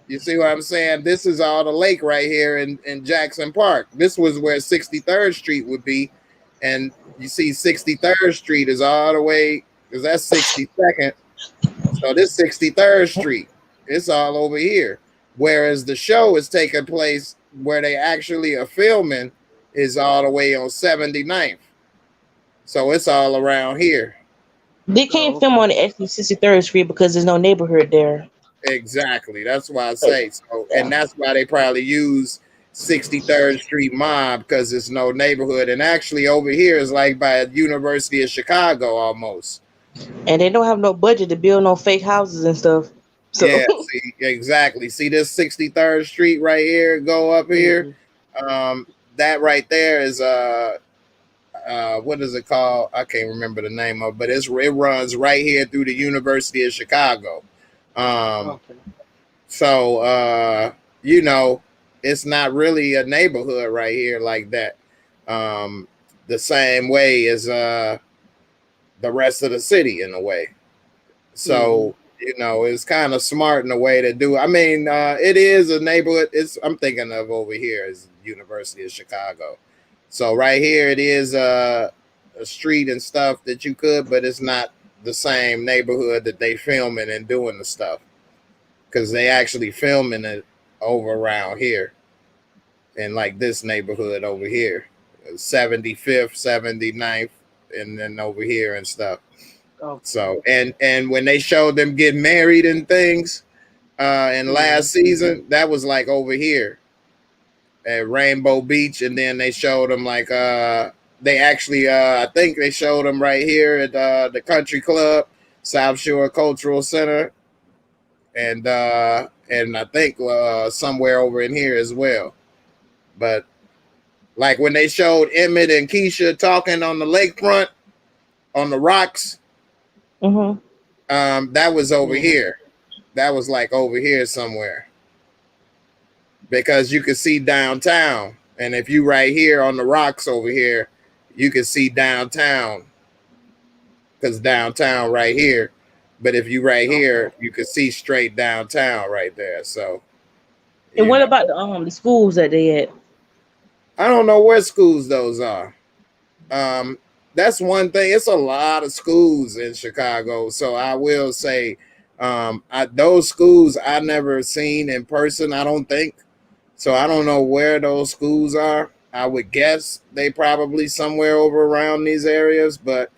You see what I'm saying? This is all the lake right here in Jackson Park. This was where 63rd Street would be. And you see 63rd Street is all the way, because that's 62nd. So this 63rd Street, it's all over here. Whereas the show is taking place where they actually are filming is all the way on 79th. So it's all around here. They can't film on the actually 63rd Street because there's no neighborhood there. Exactly. That's why I say so. And that's why they probably use 63rd Street Mob, because there's no neighborhood. And actually over here is like by University of Chicago almost. And they don't have no budget to build no fake houses and stuff. So. Yeah, see, exactly. See this 63rd Street right here, go up here. That right there is what is it called? I can't remember the name of it, but it runs right here through the University of Chicago. So it's not really a neighborhood right here like that. The same way as the rest of the city in a way. So it's kind of smart in a way to do. I mean, it is a neighborhood. I'm thinking of over here is University of Chicago. So right here it is a street and stuff that you could, but it's not the same neighborhood that they filming and doing the stuff, because they actually filming it over around here in like this neighborhood over here, 75th, 79th, and then over here and stuff. Oh, So and when they showed them getting married and things in last season, that was like over here at Rainbow Beach, and then they showed them like they actually I think they showed them right here at the Country Club, South Shore Cultural Center, and I think somewhere over in here as well. But like when they showed Emmett and Keisha talking on the lakefront on the rocks, that was over here. That was like over here somewhere, because you could see downtown. And if you right here on the rocks over here, you can see downtown, because downtown right here. But if you right here, you can see straight downtown right there. So, and what about the schools that they at? I don't know where schools those are. That's one thing. It's a lot of schools in Chicago. So I will say those schools I never seen in person, I don't think. So I don't know where those schools are. I would guess they probably somewhere over around these areas, but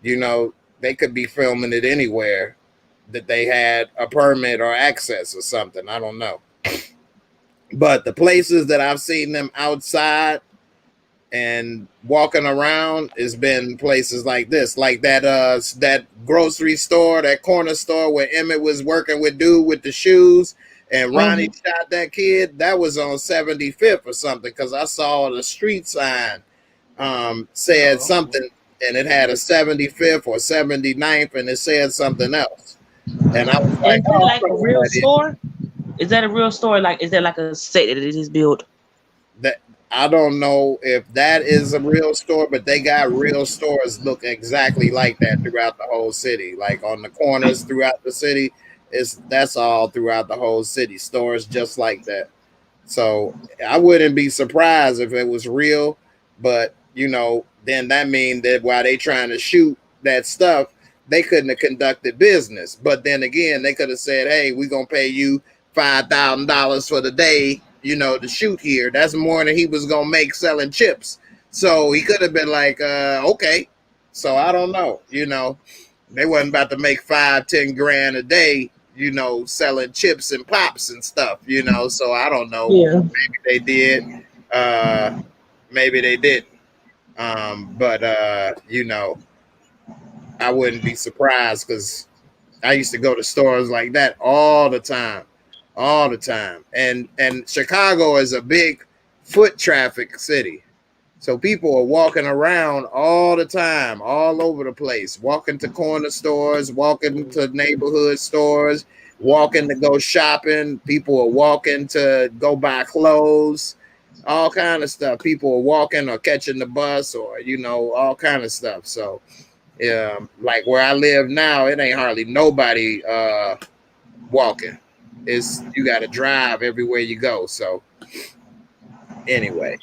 you know, they could be filming it anywhere that they had a permit or access or something. I don't know. But the places that I've seen them outside and walking around has been places like this, like that grocery store, that corner store where Emmett was working with dude with the shoes, and Ronnie shot that kid. That was on 75th or something, because I saw the street sign said something, and it had a 75th or 79th, and it said something else. And I was like, is that like a real store? Is that a real store? Like, is that like a set that it is built? That I don't know if that is a real store, but they got real stores look exactly like that throughout the whole city. Like on the corners throughout the city, that's all throughout the whole city. Stores just like that. So I wouldn't be surprised if it was real, but you know, then that means that while they trying to shoot that stuff, they couldn't have conducted business. But then again, they could have said, "Hey, we're gonna pay you $5,000 for the day, you know, to shoot here." That's more than he was gonna make selling chips. So he could have been like, okay. So I don't know. You know, they wasn't about to make 5-10 grand a day, you know, selling chips and pops and stuff, you know. So I don't know. Yeah. Maybe they did. Maybe they didn't. But you know, I wouldn't be surprised, because I used to go to stores like that all the time. And Chicago is a big foot traffic city. So people are walking around all the time, all over the place, walking to corner stores, walking to neighborhood stores, walking to go shopping. People are walking to go buy clothes, all kind of stuff. People are walking or catching the bus, or, you know, all kind of stuff. So like where I live now, it ain't hardly nobody walking. You got to drive everywhere you go. So anyway,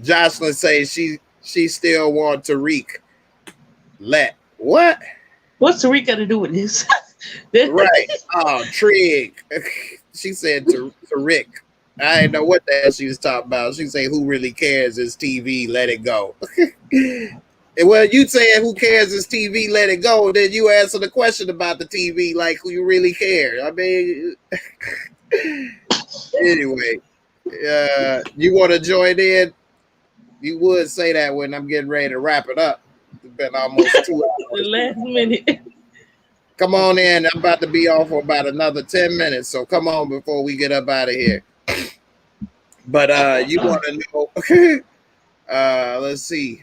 Jocelyn says she still want Tariq. What? What's Tariq got to do with this? Right. Oh, Trig. She said Tariq. I didn't know what the hell she was talking about. She said, "Who really cares? It's TV. Let it go." Well, you saying who cares is TV, let it go. Then you answer the question about the TV like who you really care. I mean, anyway, you want to join in? You would say that when I'm getting ready to wrap it up. It's been almost 2 hours. The last minute. Come on in. I'm about to be on for about another 10 minutes. So come on before we get up out of here. But you want to know, let's see.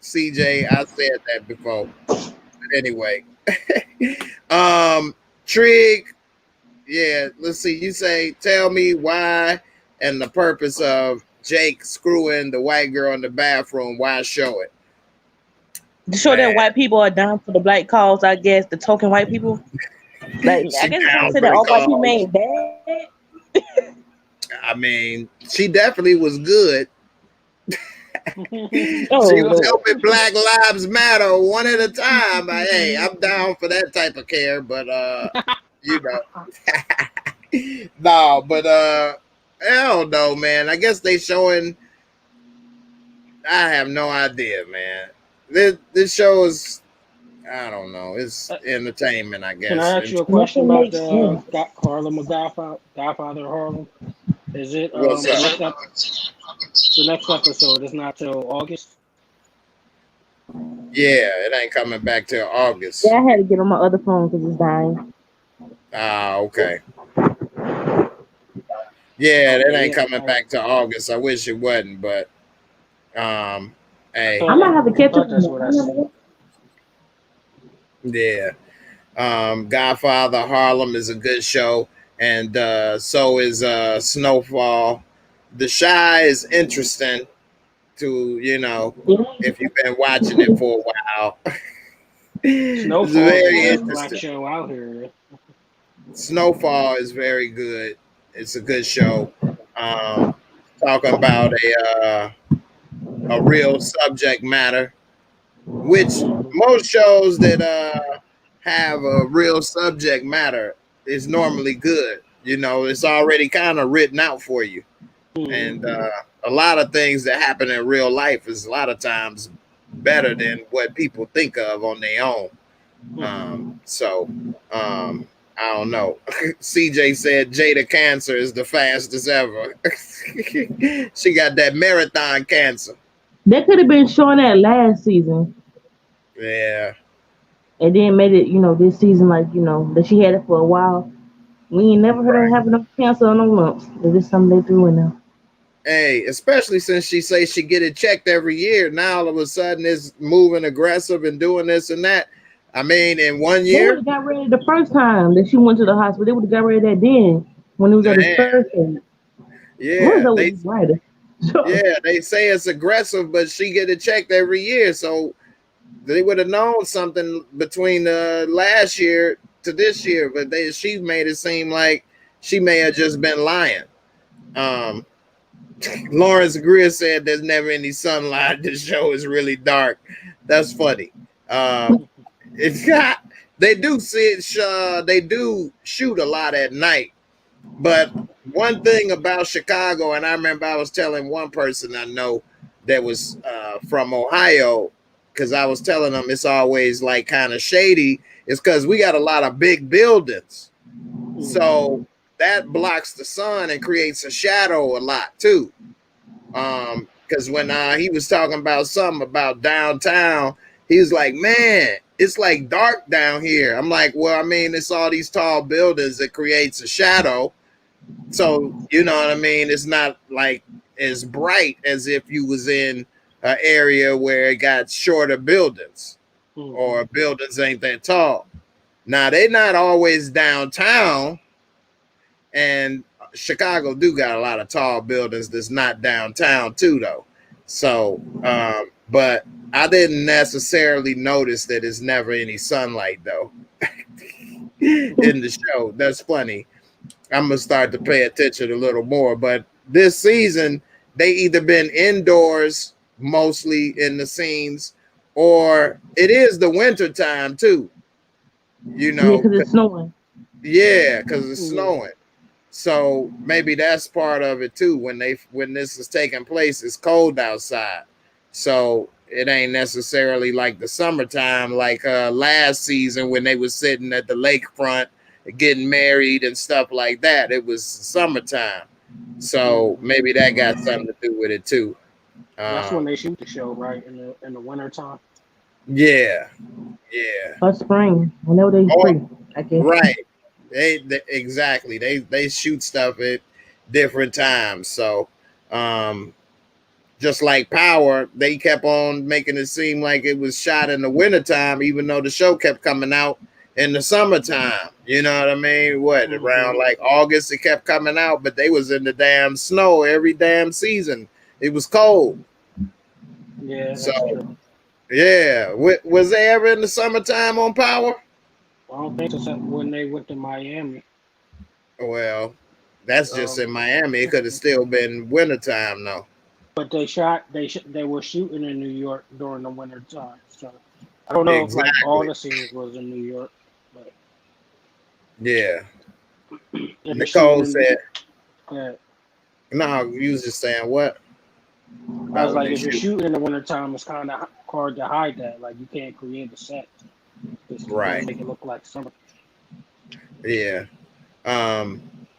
CJ, I said that before. But anyway. Trig, yeah, let's see. You say, tell me why and the purpose of Jake screwing the white girl in the bathroom. Why show it? To show that white people are down for the black cause, I guess, the token white people. Like, I guess I say that all white people ain't bad. I mean, she definitely was good. She was helping Black Lives Matter one at a time. Hey, I'm down for that type of care, but you know. No, but I don't know, man. I guess they showing. I have no idea, man. This show is. I don't know. It's entertainment, I Can guess. I ask And you a question Nothing about makes the sense. Harlem of Godfather of Harlem? Is it what's up? the next episode is not till August? Yeah, it ain't coming back till Yeah, August. I had to get on my other phone because it's dying. Ah, okay. Yeah, that Okay, ain't yeah. coming back to August. I wish it wasn't, but I hey, I thought might have to I catch up thought on that's what I seen. that. yeah. Godfather Harlem is a good show, and so is Snowfall. The Shy is interesting to if you've been watching it for a while. It's Snowfall is the very best black interesting. show out here. Snowfall is very good. It's a good show. Um, Talking about a real subject matter, which Mhm. most shows that have a real subject matter is normally good. It's already kind of written out for you, and Mhm. a lot of things that happen in real life is a lot of times better than what people think of on their own. Mhm. So I don't know. CJ said Jada cancer is the fastest ever. She got that marathon cancer. They could have been showing that last season Yeah. and then made it, this season, like, that she had it for a while. We ain't never heard her Right. having no cancer or no lumps. Is this something they threw in there? Hey, especially since she say she get it checked every year. Now all of a sudden it's moving aggressive and doing this and that. I mean, in one They would year, have got ready the first time that she went to the hospital. They would have got ready that then when it was at his man, first age. What is yeah, up with this writer? Sure. they say it's aggressive, but she get it checked every year. So they would have known something between last year to this year, but she made it seem like she may have just been lying. Um, Lawrence Greer said there's never any sunlight. This show is really dark. That's funny. It's got they do see it. They do shoot a lot at night, but one thing about Chicago, and I remember I was telling one person I know that was from Ohio, because I was telling them it's always like kind of shady. It's because we got a lot of big buildings, so Mhm. that blocks the sun and creates a shadow a lot too. Because when he was talking about something about downtown, he was like, "Man, it's like dark down here." I'm like, "Well, I mean, it's all these tall buildings that creates a shadow." So you know what I mean? It's not like as bright as if you was in an area where it got shorter buildings or Mhm. buildings ain't that tall. Now they not always downtown, and Chicago do got a lot of tall buildings that's not downtown too though. So, but I didn't necessarily notice that it's never any sunlight though in the show. That's funny. I'm gonna start to pay attention a little more. But this season, they either been indoors mostly in the scenes, or it is the winter time too. You Yeah, know, because it's snowing. yeah, because it's Yeah. snowing. So maybe that's part of it too. When this is taking place, it's cold outside, so it ain't necessarily like the summertime, like last season when they was sitting at the lakefront getting married and stuff like that. It was summertime, so Mhm. maybe that got something to do with it too. That's when Um, they shoot the show, right? In the winter time. yeah, yeah. Or spring. Whenever they Oh, free, I guess. right. They exactly. They shoot stuff at different times. So, um, just like Power, they kept on making it seem like it was shot in the wintertime, even though the show kept coming out in the summertime. You know what I mean? What around Mhm. like August it kept coming out, but they was in the damn snow every damn season. It was cold. Yeah, So that's true. yeah, was they ever in the summertime on Power? I don't think so. Except when they went to Miami. Well, that's just in Um, Miami. It could have still been wintertime though. but they were shooting in New York during the winter time. So I don't know if like all Exactly. the scenes was in New York, but Yeah. Nicole said, yeah. "No, you was just saying what?" I was like, if you're shooting in the wintertime, it's kind of hard to hide that. Like, you can't create a set. Just Right. make it look like summer. Yeah.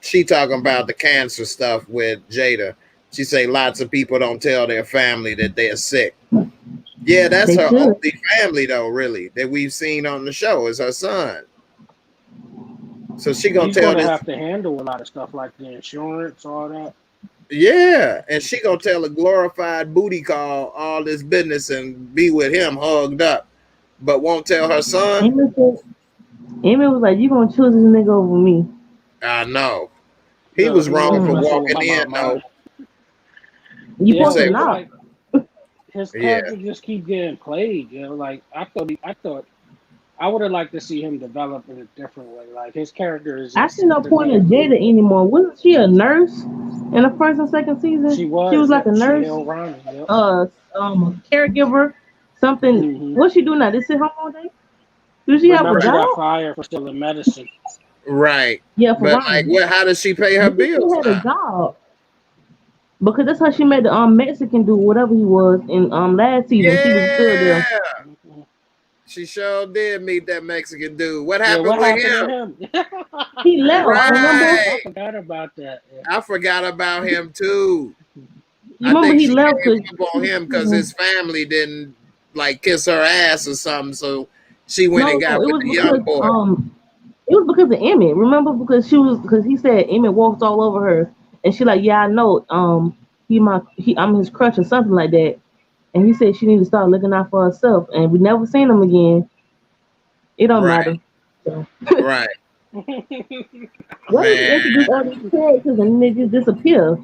She talking about the cancer stuff with Jada. She say lots of people don't tell their family that they're sick. Yeah, that's her only family though, really, that we've seen on the show is her son. So she gonna He's tell gonna this. have to handle a lot of stuff like the insurance, all that. Yeah, and she gonna tell a glorified booty call all this business and be with him hugged up, but won't tell her son. Emmett was like, "You gonna choose this nigga over me?" I know. He Yo, was he wrong was for messing with walking my in mama. though. You You supposed say to what? not. Like, his Yeah. character just keep getting played. You know, like I thought I would have liked to see him develop in a different way. Like his character is I just see no sitting point in there. Jada anymore. Wasn't she a nurse in the first and second season? She She was was, like yep. a She nurse, held Ronnie, yep. a caregiver, something. Mm-hmm. What's she doing now? They sit home all day. Do she have a Remember, she job? got fired for stealing medicine. Right. Yeah, for But like, Ronnie. how does she pay her But she bills still had a now? job because that's how she made the Mexican dude, whatever he was in last season. She was still Yeah, there. she sure did meet that Mexican dude. What Yeah, happened what with happened to him? him? He left. Remember? I Right. forgot about that. Yeah. I forgot about him too. You I remember think he she left gave because up on him because his family didn't like kiss her ass or something. So she went and no, got it with was the young because boy. it was because of Emmett. Remember because he said Emmett walked all over her, and she like, yeah, I know. I'm his crush or something like that. And he said she need to start looking out for herself. And we never seen him again. It don't Right, matter. So. right, Why did you man. introduce all these characters and then they just disappear?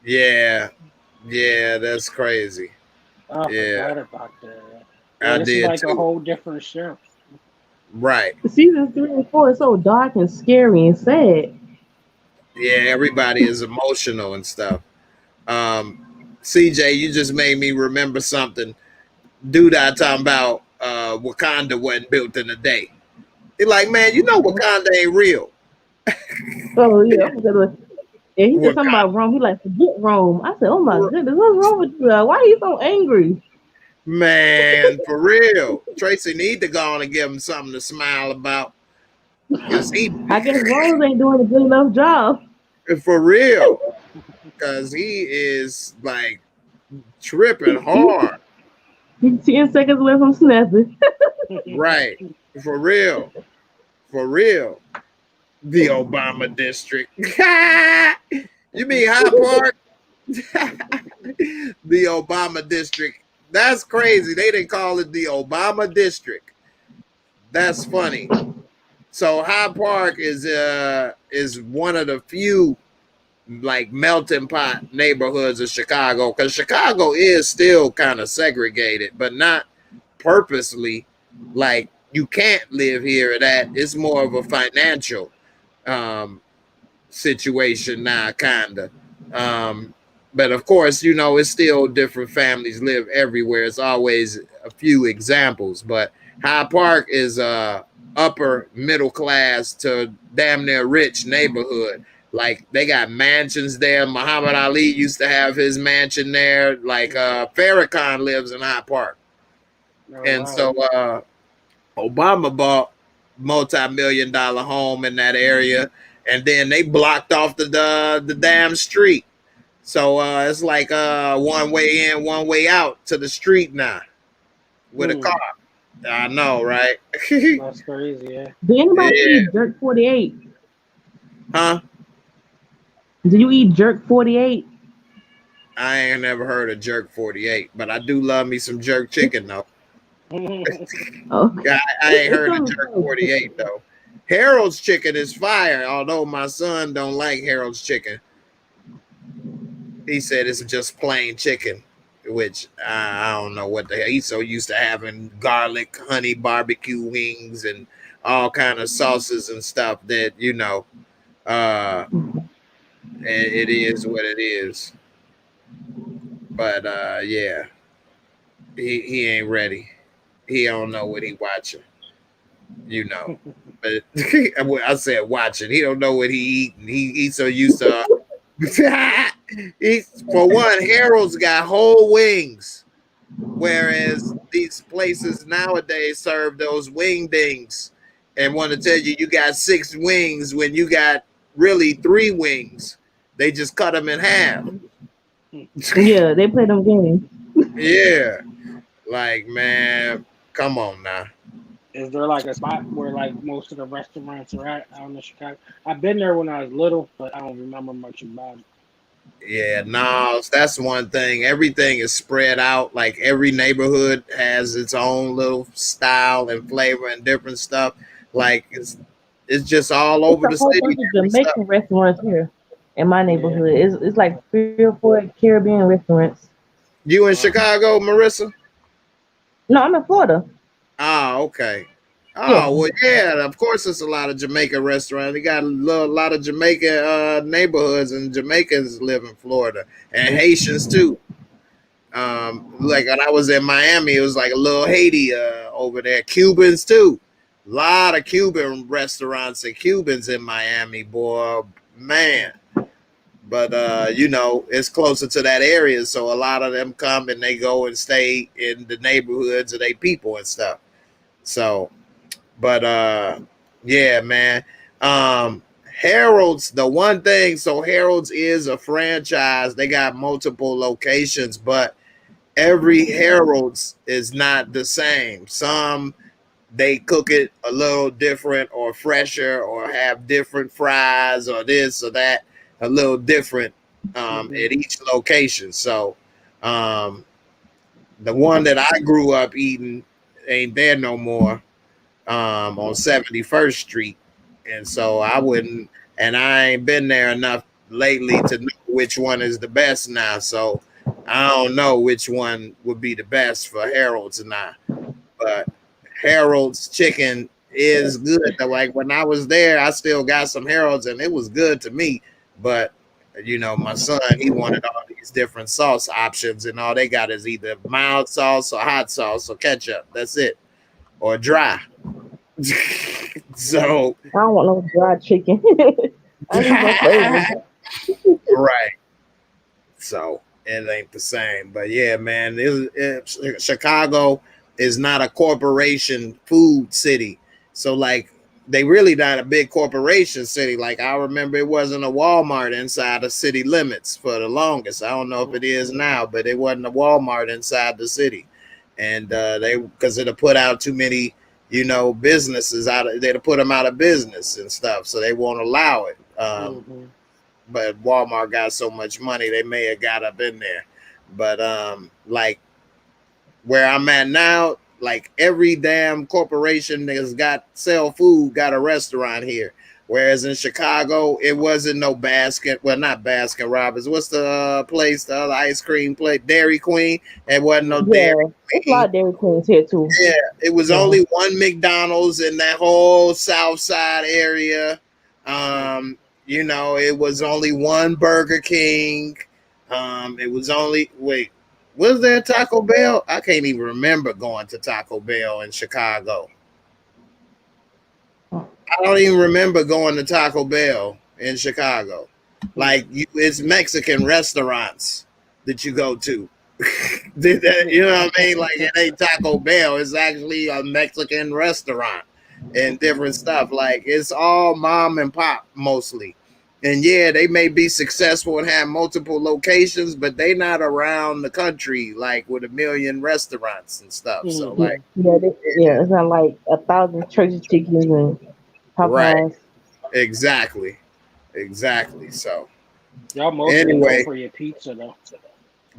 Yeah, yeah, that's crazy. I Yeah, forgot about that. Yeah, I this is did like a too. whole different show. Right. Seasons 3 and 4 is so dark and scary and sad. Yeah, everybody is emotional and stuff. CJ, you just made me remember something. Dude, I talking about Wakanda wasn't built in a day. He's like, man, you know Wakanda ain't real. Oh yeah, yeah. He said something Wakanda, about Rome. He like forget Rome. I said, oh my goodness, what's wrong with you? Why are you so angry? man, for real. Tracy need to go on and give him something to smile about. Cause he I guess Rose ain't doing a good enough job. for real. Cause he is like tripping He, hard. he 10 seconds away from snapping. Right. For real. For real. The Obama district. You mean Hyde Park? The Obama district. That's crazy. They didn't call it the Obama district. That's funny. So Hyde Park is one of the few like melting pot neighborhoods of Chicago because Chicago is still kind of segregated, but not purposely. Like you can't live here or that. It's more of a financial situation now, kinda. But of course, you know, it's still different families live everywhere. It's always a few examples, but Hyde Park is upper middle class to damn near rich neighborhood. Like they got mansions there. Muhammad Ali used to have his mansion there. Like Farrakhan lives in Hyde Park, Oh, and wow. so Obama bought multi-million-dollar home in that area, and then they blocked off the damn street. So it's like one way in, one way out to the street now with a car. I know, right? That's crazy, yeah. Did anybody Yeah. eat jerk 48? Huh? Do you eat jerk 48? I ain't never heard of jerk 48, but I do love me some jerk chicken though. Oh, I ain't heard of something jerk close. 48 though. Harold's chicken is fire, although my son don't like Harold's chicken. He said it's just plain chicken, which I don't know what the hell. He's so used to having garlic, honey, barbecue wings, and all kind of sauces and stuff that you know. Uh, it is what it is. But yeah, he ain't ready. He don't know what he watching. you know. But I said watching. He don't know what he eating. He's so used to. For one, Harold's got whole wings, whereas these places nowadays serve those wing dings and want to tell you got 6 wings when you got really 3 wings. They just cut them in half. Yeah, they play them games. Yeah, like man, come on now. Is there like a spot where like most of the restaurants are at out in Chicago? I've been there when I was little, but I don't remember much about it. Yeah, no, that's one thing. Everything is spread out. Like every neighborhood has its own little style and flavor and different stuff. Like it's just all It's over a the whole city. bunch of Different stuff. Jamaican restaurants here in my Yeah. neighborhood. It's like 3 or 4 Caribbean restaurants. You in Chicago, Marissa? No, I'm in Florida. Oh, okay. Yeah. Oh, well, yeah. Of course, it's a lot of Jamaican restaurants. They got a lot of Jamaican neighborhoods, and Jamaicans live in Florida, and Haitians too. Like when I was in Miami, it was like a little Haiti over there. Cubans too. A lot of Cuban restaurants and Cubans in Miami, boy, man. But you know, it's closer to that area, so a lot of them come and they go and stay in the neighborhoods of their people and stuff. So, but yeah, man. Harold's the one thing. So Harold's is a franchise. They got multiple locations, but every Harold's is not the same. Some they cook it a little different or fresher or have different fries or this or that a little different at each location. So the one that I grew up eating ain't there no more on 71st Street. And so I wouldn't, and I ain't been there enough lately to know which one is the best now. So I don't know which one would be the best for Harold's or not. But Harold's chicken is good. Like when I was there, I still got some Harold's and it was good to me. But you know, my son, he wanted all these different sauce options, and all they got is either mild sauce or hot sauce or ketchup. That's it, or dry. So I don't want no dry chicken. I need some flavor. right. So it ain't the same. But yeah, man, Chicago is not a corporation food city. So like they really not a big corporation city. Like I remember it wasn't a Walmart inside the city limits for the longest. I don't know if it is now, but it wasn't a Walmart inside the city. And they because it'll put out too many, you know, businesses out of they'd put them out of business and stuff. So they won't allow it. But Walmart got so much money they may have got up in there. But like where I'm at now, like every damn corporation that's got sell food got a restaurant here. Whereas in Chicago, it wasn't no not Baskin Robbins. What's the place, the other ice cream place? Dairy Queen. It wasn't no Dairy Queen. There's a lot of Dairy Queens here too. Yeah, it was only one McDonald's in that whole South Side area. You know, it was only one Burger King. It was only was there Taco Bell? I can't even remember going to Taco Bell in Chicago. I don't even remember going to Taco Bell in Chicago. Like it's Mexican restaurants that you go to. You know what I mean? Like it ain't Taco Bell. It's actually a Mexican restaurant and different stuff. Like it's all mom and pop mostly. And yeah, they may be successful and have multiple locations, but they not around the country like with a million restaurants and stuff. So like, it's not like 1,000 church chickens and Popeyes. Right. Exactly. So y'all mostly go for your pizza though.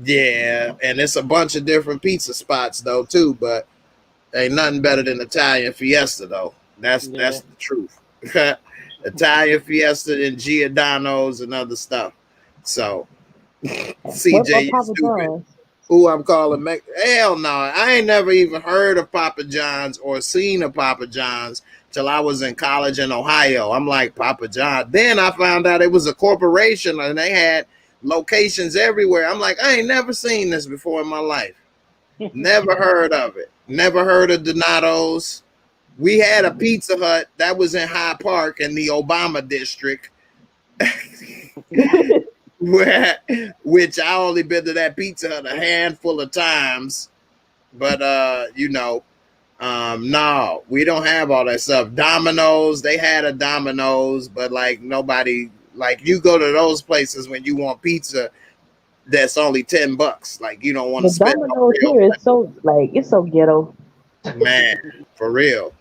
Yeah, and it's a bunch of different pizza spots though too, but ain't nothing better than Italian Fiesta though. That's the truth. Italian Fiesta and Giordano's and other stuff. So CJ, you stupid. Who I'm calling? Hell no, I ain't never even heard of Papa John's or seen a Papa John's till I was in college in Ohio. I'm like Papa John. Then I found out it was a corporation and they had locations everywhere. I'm like, I ain't never seen this before in my life. Never heard of it. Never heard of Donato's. We had a Pizza Hut that was in Hyde Park in the Obama district, which I only been to that Pizza Hut a handful of times. But no, we don't have all that stuff. Domino's, they had a Domino's, but like nobody, like you go to those places when you want pizza that's only $10. Like you don't want The to spend Domino's here is so like it's so ghetto. man, for real.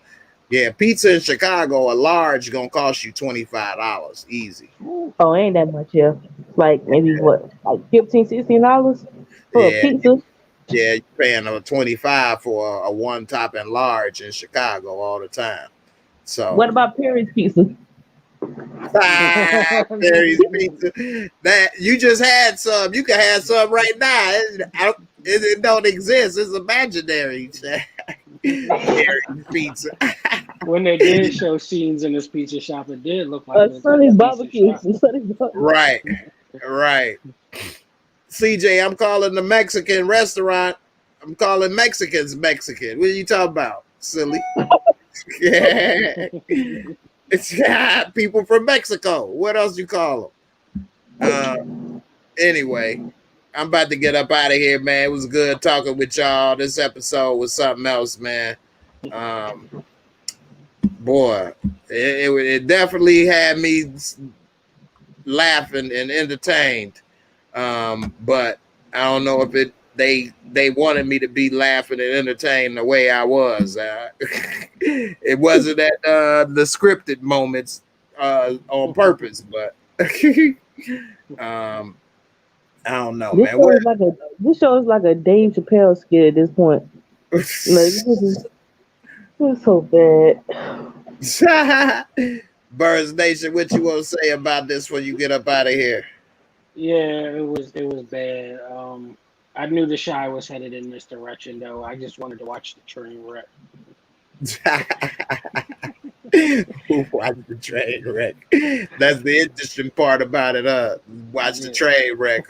Yeah, pizza in Chicago, a large gonna cost you $25 easy. Oh, ain't that much here. Like maybe what, like $15, $16 for a Yeah, pizza. yeah, you're paying a 25 for a one top and large in Chicago all the time. So What about Perry's Pizza? Perry's Pizza. That you just had some. You can have some right now. It don't exist. It's imaginary. Perry's Pizza. When they did show scenes in this pizza shop, it did look like it was like Sonny's a barbecue. decent shop. Sonny's barbecue. Right, right. CJ, I'm calling the Mexican restaurant. I'm calling Mexicans Mexican. What are you talking about, silly? Yeah. It's people from Mexico. What else you call them? Anyway, I'm about to get up out of here, man. It was good talking with y'all. This episode was something else, man. Boy, it definitely had me laughing and entertained. But I don't know if they wanted me to be laughing and entertained the way I was. It wasn't at the scripted moments on purpose, but I don't know, This man. show is like this show is like a Dave Chappelle skit at this point. Like this is so bad. Birds Nation, what you want to say about this when you get up out of here? Yeah, it was bad. I knew the Shy was headed in this direction, though. I just wanted to watch the train wreck. Watch the train wreck. That's the interesting part about it, watch the train wreck,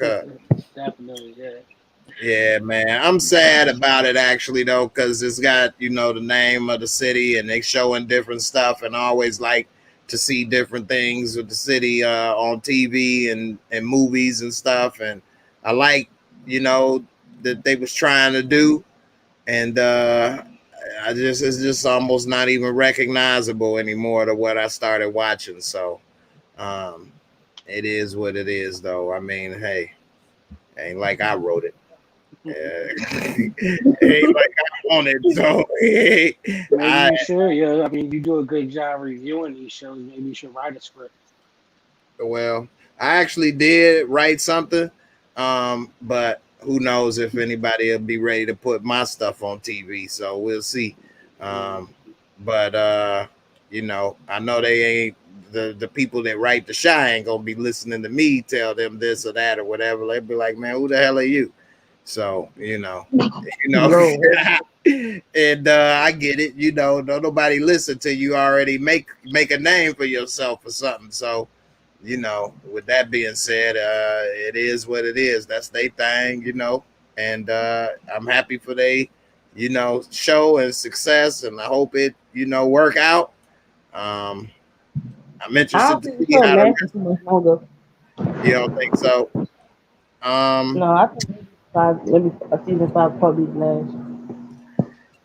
Definitely, yeah. Yeah, man. I'm sad about it actually though, because it's got, the name of the city and they showing different stuff, and I always like to see different things with the city on TV and movies and stuff. And I like, that they was trying to do. And it's just almost not even recognizable anymore to what I started watching. So it is what it is though. I mean, hey, ain't like I wrote it. Ain't like I want it. So Maybe you should. Yeah, I mean, you do a good job reviewing these shows. Maybe you should write a script. Well, I actually did write something, but who knows if anybody will be ready to put my stuff on TV. So we'll see. But I know they ain't the people that write the Shy ain't gonna be listening to me tell them this or that or whatever. They'll be like, man, who the hell are you? So and I get it. Don't nobody listen to you already make a name for yourself or something. So with that being said, it is what it is. That's their thing, and I'm happy for they show and success, and I hope it work out. I'm interested to see how the too much longer. You don't think so? No, I think maybe season 5 probably last.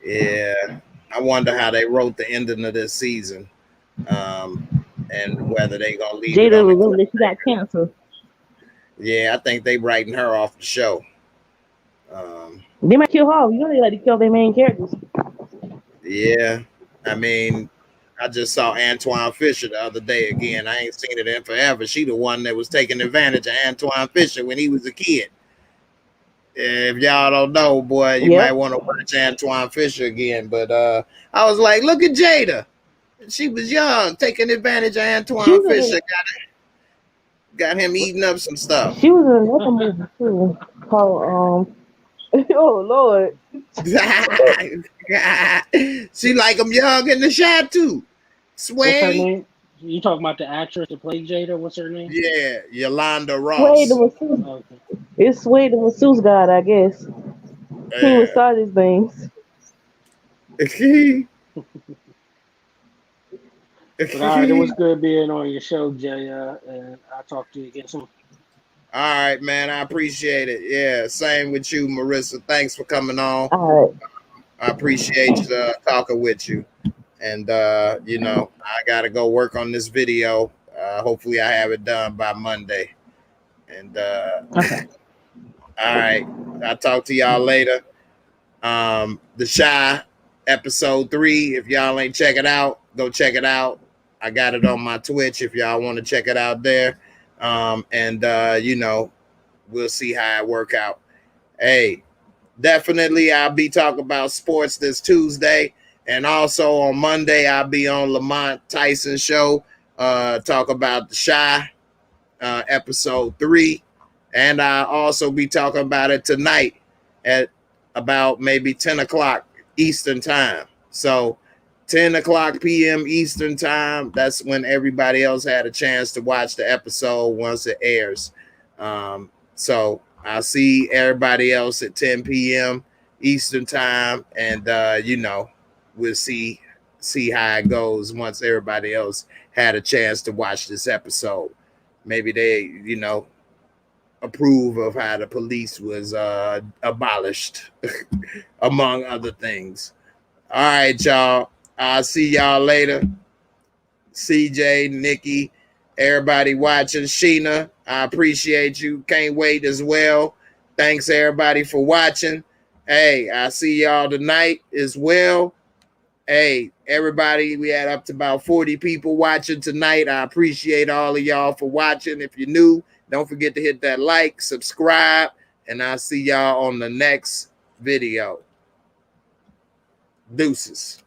Yeah, I wonder how they wrote the ending of this season, and whether they gonna leave it Jada on revealed that she got cancer. Yeah, I think they writing her off the show. They might kill her. You know they like to kill their main characters. Yeah, I mean, I just saw Antoine Fisher the other day again. I ain't seen it in forever. She the one that was taking advantage of Antoine Fisher when he was a kid. If y'all don't know, boy, you might want to watch Antoine Fisher again. But I was like, look at Jada. She was young, taking advantage of Antoine Fisher. Got him eating up some stuff. She was in another movie too called oh Lord. She like him young in the shot too. Sway. What's her name? You talking about the actress that played Jada? What's her name? Yeah, Yolanda Ross. Sway the masseuse. Okay. It's Sway the masseuse god, I guess. He would start his things. But all right, it was good being on your show, Jay. And I'll talk to you again soon. All right, man. I appreciate it. Yeah, same with you, Marissa. Thanks for coming on. All right. I appreciate talking with you. And you know, I gotta go work on this video. Hopefully, I have it done by Monday. And Okay. all right, I'll talk to y'all later. The Shy episode 3. If y'all ain't check it out, go check it out. I got it on my Twitch if y'all want to check it out there. And you know, we'll see how it work out. Hey, definitely I'll be talking about sports this Tuesday. And also on Monday, I'll be on Lamont Tyson's show, talk about the Shy episode 3. And I'll also be talking about it tonight at about maybe 10 o'clock Eastern time. So 10 o'clock p.m. Eastern time, that's when everybody else had a chance to watch the episode once it airs. So I'll see everybody else at 10 p.m. Eastern time. And, you know, we'll see how it goes once everybody else had a chance to watch this episode. Maybe they, you know, approve of how the police was abolished, among other things. All right, y'all. I'll see y'all later. CJ, Nikki, everybody watching, Sheena, I appreciate you. Can't wait as well. Thanks, everybody, for watching. Hey, I'll see y'all tonight as well. Hey, everybody, we had up to about 40 people watching tonight. I appreciate all of y'all for watching. If you're new, don't forget to hit that like, subscribe, and I'll see y'all on the next video. Deuces.